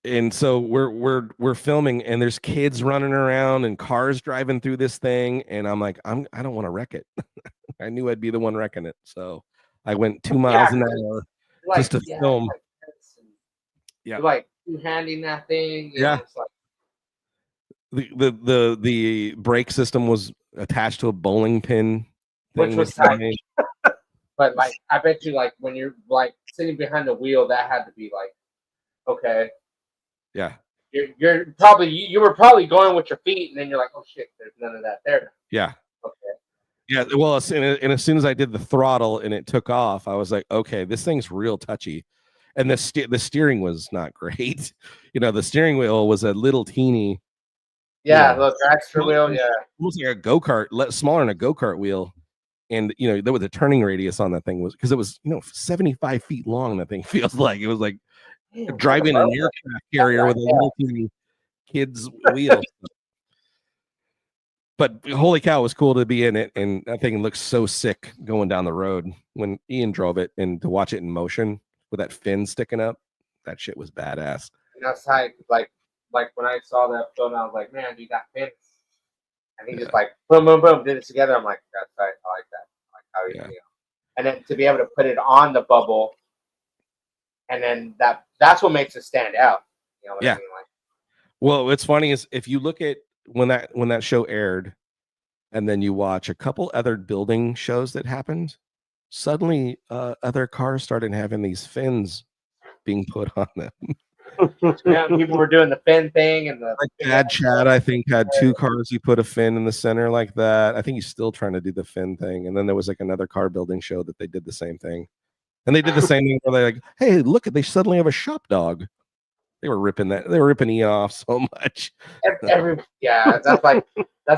And so we're filming and there's kids running around and cars driving through this thing. And I'm like, I don't want to wreck it. I knew I'd be the one wrecking it. So I went 2 miles an hour just to film. You're like two-handing that thing. You Yeah. know, it's like, The brake system was attached to a bowling pin Which thing was that tight. made. but like, I bet you, like, when you're like sitting behind the wheel, that had to be like, okay. Yeah. You're probably you were probably going with your feet, and then you're like, oh shit, there's none of that there. Yeah. Okay. Yeah. Well, as soon as I did the throttle and it took off, I was like, okay, this thing's real touchy. And the steering was not great. The steering wheel was a little teeny. Yeah, look, extra wheel, yeah. Almost like a go-kart, smaller than a go-kart wheel. And there was a turning radius on that thing was because it was 75 feet long. That thing feels like it was like driving an aircraft carrier with a little teeny kid's wheel. But holy cow, it was cool to be in it, and that thing looked so sick going down the road when Ian drove it, and to watch it in motion with that fin sticking up, that shit was badass. And that's how, like when I saw that film, I was like, man, you got fins. And he just like boom, boom, boom, did it together. I'm like, that's right, I like that. I like how he, And then to be able to put it on the bubble, and then that's what makes it stand out. You know what I mean? Like, well, what's funny is if you look at when that show aired, and then you watch a couple other building shows that happened, suddenly other cars started having these fins being put on them. Yeah, people were doing the fin thing and the Like Dad Chad, I think, had 2 cars. He put a fin in the center like that. I think he's still trying to do the fin thing. And then there was like another car building show that they did the same thing. And they did the same thing where they're like, hey, look, they suddenly have a shop dog. They were ripping Ian off so much. that's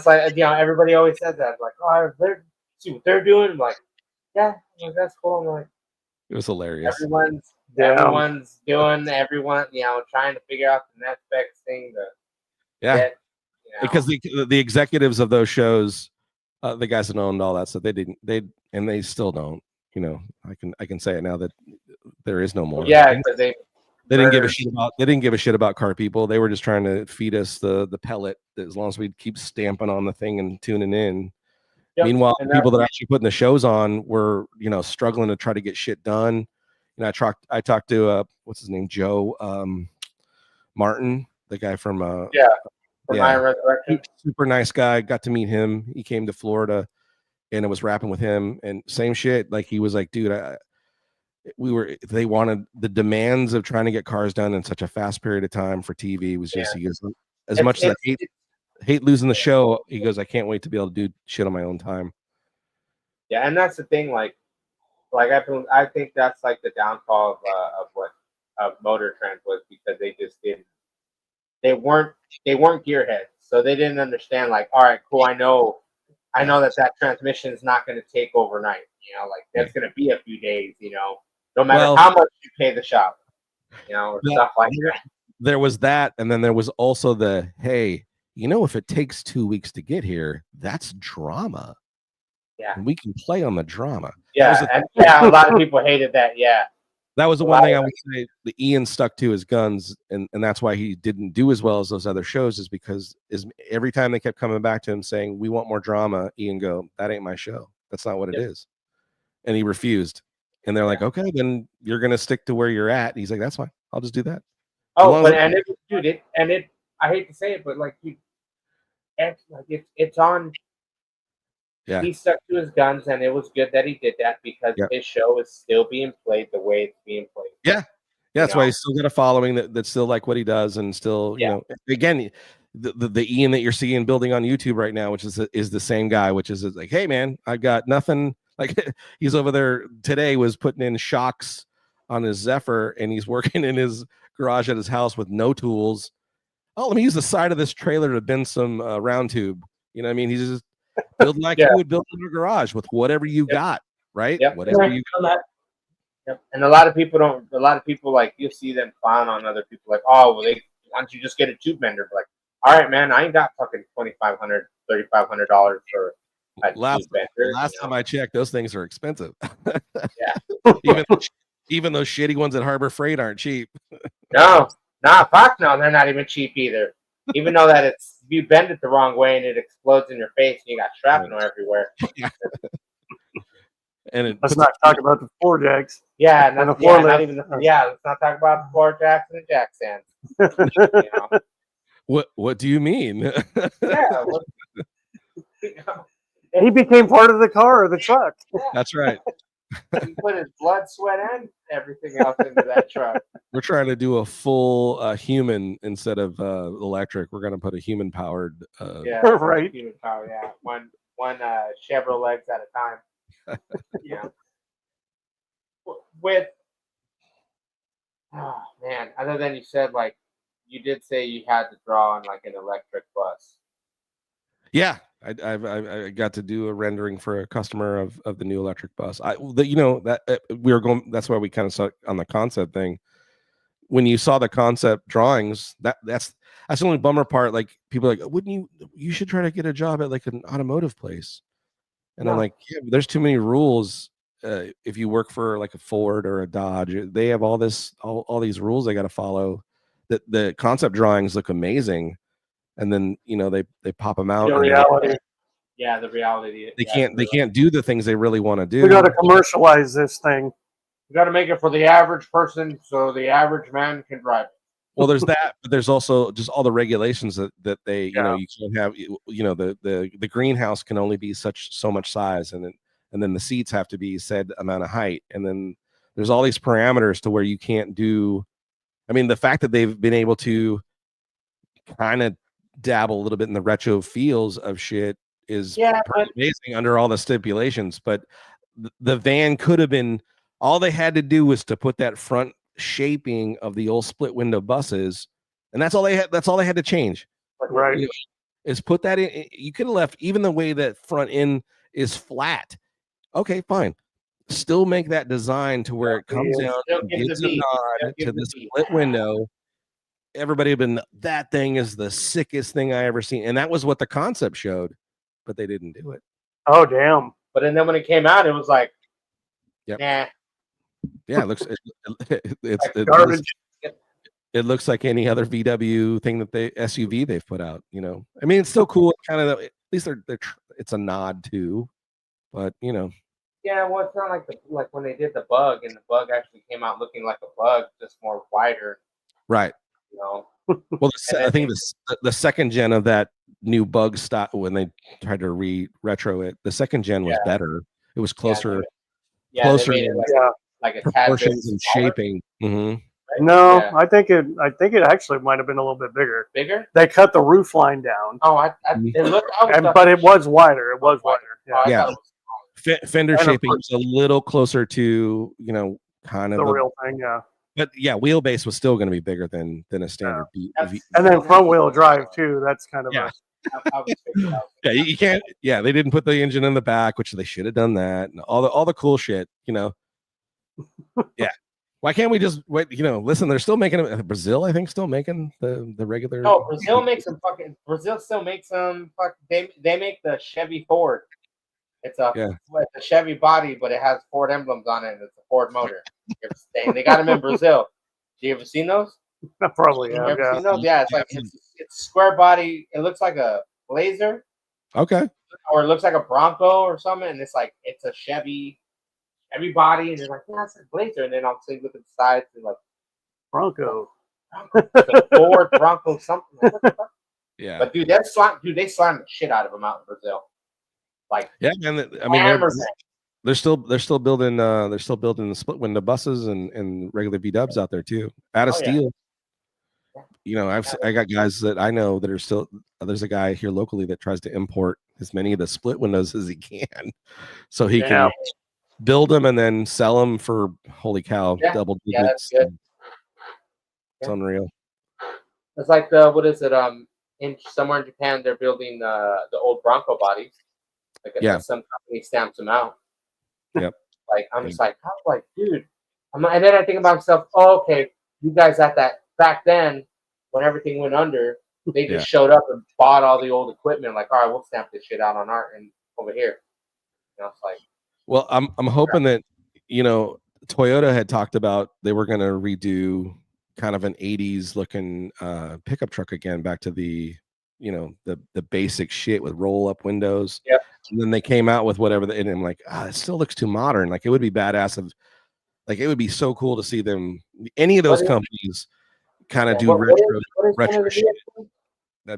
like everybody always says that, like, oh, they're see what they're doing. I'm like, yeah, that's cool. I'm like, It was hilarious. everyone's doing trying to figure out the Netflix thing to get, because the executives of those shows, the guys that owned all that stuff, they still don't. I can say it now that there is no more. Yeah, because they didn't give a shit about car people. They were just trying to feed us the pellet as long as we keep stamping on the thing and tuning in. Yep. Meanwhile, the people that are actually putting the shows on were, struggling to try to get shit done. I talked to what's his name, Joe Martin, the guy from Resurrection. Super nice guy. Got to meet him. He came to Florida, and I was rapping with him, and same shit. Like, he was like, dude, they wanted the demands of trying to get cars done in such a fast period of time for TV was just, he goes, as much as I hate losing the show, he goes, I can't wait to be able to do shit on my own time. Yeah, and that's the thing. Like I think that's like the downfall of what Motor Trend was, because they just didn't. They weren't gearheads, so they didn't understand. Like, all right, cool. I know that transmission is not going to take overnight. Like, that's going to be a few days. No matter how much you pay the shop. Or stuff like that. There was that, and then there was also the, hey, if it takes 2 weeks to get here, that's drama. Yeah, and we can play on the drama. Yeah, a lot of people hated that. Yeah, that was the one thing I would say the Ian stuck to his guns, and that's why he didn't do as well as those other shows, is because every time they kept coming back to him saying, we want more drama, Ian go, that ain't my show. That's not what it is. And he refused. And they're like, okay, then you're going to stick to where you're at. And he's like, that's fine. I'll just do that. Oh, but I hate to say it, but like it's on. Yeah. He stuck to his guns, and it was good that he did that, because his show is still being played the way it's being played. Yeah. Yeah, that's why he's still got a following that still like what he does, and still, again, the Ian that you're seeing building on YouTube right now, which is the same guy, which is like, hey man, I've got nothing. Like, he's over there today, was putting in shocks on his Zephyr, and he's working in his garage at his house with no tools. Oh, let me use the side of this trailer to bend some round tube. You know what I mean? He's just building like you would build in your garage with whatever you got, right? Yep. Whatever you got. Yep. And a lot of people like, you see them clown on other people, like, oh, well, why don't you just get a tube bender? But like, all right, man, I ain't got fucking $2,500, $3,500 for a last tube bender. Last time I checked, those things are expensive. Yeah. even those shitty ones at Harbor Freight aren't cheap. No, fuck no, they're not even cheap either. Even though that you bend it the wrong way and it explodes in your face and you got shrapnel everywhere. And let's not talk about the floor jacks. Yeah, let's not talk about the floor jacks and the jack stands. What do you mean? Yeah. He became part of the car or the truck. Yeah. That's right. He put his blood, sweat, and everything else into that truck. We're trying to do a full human instead of electric. We're going to put a human powered. Right. Human power. Yeah, one Chevrolet legs at a time. Oh man, other than you said, like, you did say you had to draw on like an electric bus. Yeah, I got to do a rendering for a customer of the new electric bus. That's why we kind of saw on the concept thing. When you saw the concept drawings, that's the only bummer part. Like, people are like, wouldn't you should try to get a job at like an automotive place. And I'm like, yeah, there's too many rules. If you work for like a Ford or a Dodge, they have all these rules they got to follow. The concept drawings look amazing, and then they pop them out. The reality. The reality. They can't do the things they really want to do. We got to commercialize this thing. We got to make it for the average person, so the average man can drive it. Well, there's that, but there's also just all the regulations that they, you can't have, the greenhouse can only be so much size, and then the seats have to be said amount of height, and then there's all these parameters to where you can't do. I mean, the fact that they've been able to kind of dabble a little bit in the retro feels of shit is pretty amazing under all the stipulations. But the van could have been, all they had to do was to put that front shaping of the old split window buses, and that's all they had. That's all they had to change. Right. You know, is put that in. You could have left even the way that front end is flat. Okay, fine. Still make that design to where it comes down and gives a nod to the split window. Everybody had been, that thing is the sickest thing I ever seen, and that was what the concept showed, but they didn't do it. Oh damn! But then when it came out, it was like, yep. Nah. Yeah, it looks it's garbage. It looks like any other VW thing that SUV they've put out. You know, I mean, it's still cool. Kind of, at least it's a nod to, but you know. Yeah, well, it's not like when they did the Bug, and the Bug actually came out looking like a Bug, just more wider. Right. You know. Well, I think the second gen of that new Bug style, when they tried to retro it, the second gen was better. It was closer, closer in like a proportions and shaping. Mm-hmm. Right? No, I think it actually might have been a little bit bigger. Bigger? They cut the roof line down. Oh, but it was wider. It was wider. Yeah. Fender shaping was a little closer to, you know, kind of the real thing. Yeah. But yeah, wheelbase was still going to be bigger than a standard. And then front wheel drive too. That's kind of yeah, you can't. Yeah, they didn't put the engine in the back, which they should have done that. And all the cool shit, you know. Yeah, why can't we just wait? You know, listen, they're still making them. Brazil, I think, still making the regular. No, Brazil makes them fucking. Brazil still makes them. They make the Chevy Ford. It's a Chevy body, but it has Ford emblems on it. And it's a Ford motor. They got them in Brazil. Do you ever seen those? Probably. You ever seen those? Yeah, it's like it's square body. It looks like a Blazer. Okay. Or it looks like a Bronco or something, and it's like it's a Chevy body, and they're like, yeah, it's a Blazer, and then I'll see look at the sides and like Bronco. Ford Bronco something. Like, what the fuck? Yeah. But dude, they slam the shit out of them out in Brazil. Like, yeah, man. I mean, they're still building the split window buses and regular V-dubs out there too, out of steel. Yeah. You know, I got guys that I know that are still. There's a guy here locally that tries to import as many of the split windows as he can, so he can build them and then sell them for holy cow, double digits. Yeah, that's good. It's unreal. It's like what is it? In somewhere in Japan, they're building the old Bronco bodies. Like some company stamps them out. Yep. Like I'm just like, dude. And then I think about myself, oh, okay, you guys at that back then when everything went under, they just showed up and bought all the old equipment. Like, all right, we'll stamp this shit out on our and over here. You know, it's like. Well, I'm hoping that, you know, Toyota had talked about they were going to redo kind of an 80s looking pickup truck again, back to the, you know, the basic shit with roll up windows. Yep. And then they came out with whatever, and I'm like, it still looks too modern. Like, it would be badass it would be so cool to see them, any of those companies kind of do retro shit.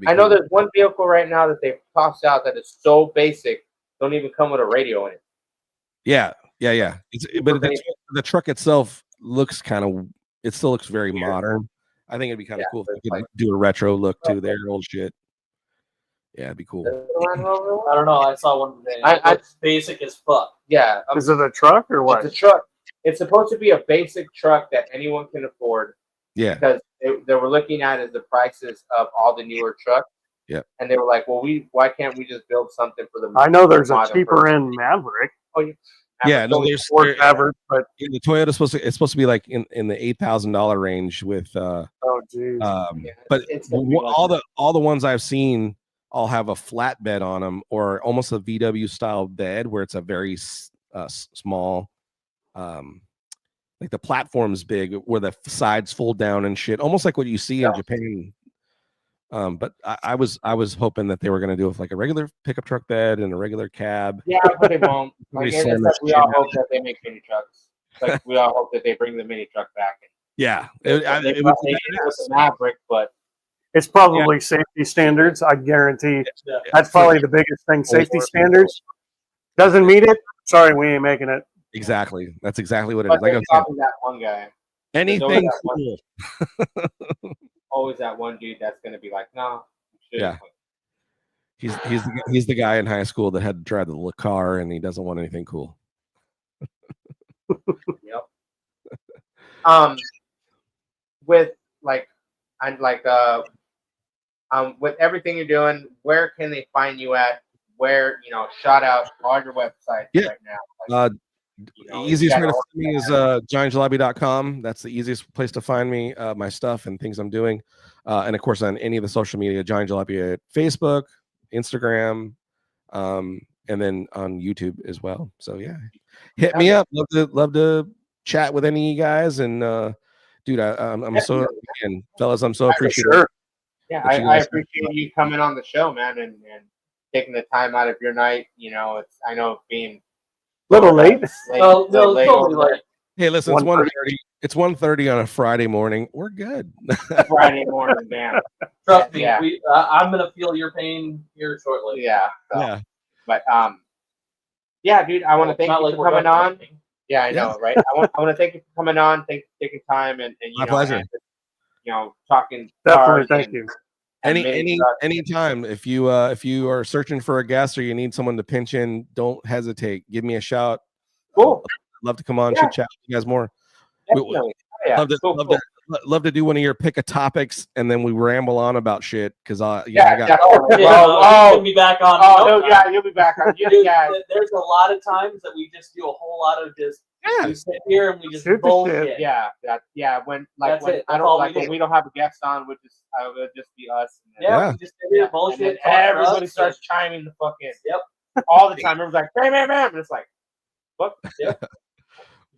I know there's one vehicle right now that they've tossed out that is so basic, don't even come with a radio in it. Yeah. But the truck itself looks it still looks very modern. I think it'd be kind of cool if they could do a retro look to their old shit. Yeah, it'd be cool. I don't know. I saw one today. It's basic as fuck. Yeah. Is it a truck or what? It's a truck. It's supposed to be a basic truck that anyone can afford. Yeah. Because they were looking at the prices of all the newer trucks. Yeah. And they were like, well, why can't we just build something for the I know there's a cheaper end Maverick. Oh, yeah, no, there's Maverick, but the Toyota's supposed to be like in the $8,000 range with oh geez. But all the ones I've seen all have a flatbed on them, or almost a VW style bed where it's a very small, like the platform's big where the sides fold down and shit, almost like what you see in Japan. But I was hoping that they were going to do it with like a regular pickup truck bed and a regular cab. Yeah, but they won't. Like, we all hope that they make mini trucks. Like, we all hope that they bring the mini truck back. Yeah, it was the Maverick, but it's probably safety standards. I guarantee that's probably the biggest thing. Safety standards doesn't meet it. Sorry, we ain't making it. Exactly. That's exactly what it but is. Like that one guy. Anything always cool. always that one dude that's gonna be like, no, Yeah. He's the guy in high school that had to drive the car and he doesn't want anything cool. Yep. With like, and like with everything you're doing, where can they find you at? Where, shout out all your websites right now. Easiest way to find me is johnnyjalopy.com. That's the easiest place to find me, my stuff and things I'm doing. And of course, on any of the social media, Johnny Jalopy at Facebook, Instagram, and then on YouTube as well. So yeah, hit me up. Love to chat with any of you guys. And dude, I'm so again, fellas, I'm so appreciative. Sure. Yeah, I appreciate you coming on the show, man, and taking the time out of your night. I know being little late. No, totally late. Hey, listen, it's 1:30. It's 1:30 on a Friday morning. We're good. Friday morning, damn. Trust me, I'm gonna feel your pain here shortly. Yeah. So. Yeah. But yeah, dude, I want to thank you for coming on. Yeah, I know, right? I want to thank you for coming on, taking time, and my pleasure. And, talking. Definitely, thank you. Anytime. If you are searching for a guest or you need someone to pinch in, don't hesitate. Give me a shout. Cool. I'd love to come on, chit chat with you guys more. Definitely. Love to do one of your pick of topics and then we ramble on about shit because I got you'll be back on. You'll be back on. There's a lot of times that we just do a whole lot of just we sit here and we just bullshit. When we don't have a guest on, it would just be us. We just sit here bullshit. And everybody starts chiming the fuck in. Yep. All the time. Everyone's like, bam, bam, bam. And it's like, what? Yep.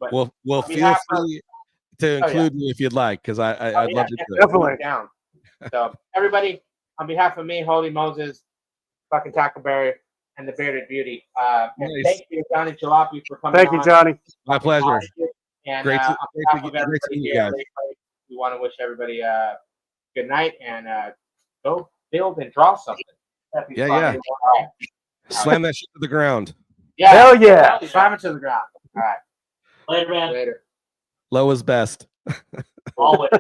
But well, feel free to include me if you'd like, because I'd love to do it. Definitely down. So everybody, on behalf of me, Holy Moses, fucking Tackleberry, and the Bearded Beauty, thank you, Johnny Jalopy, for coming. Thank you, Johnny. My pleasure. And great to meet you guys. We want to wish everybody good night and go build and draw something. Yeah. Slam that shit to the ground. Yeah. Hell yeah. Slam it to the ground. All right. Later, man. Later. Low is best. Always.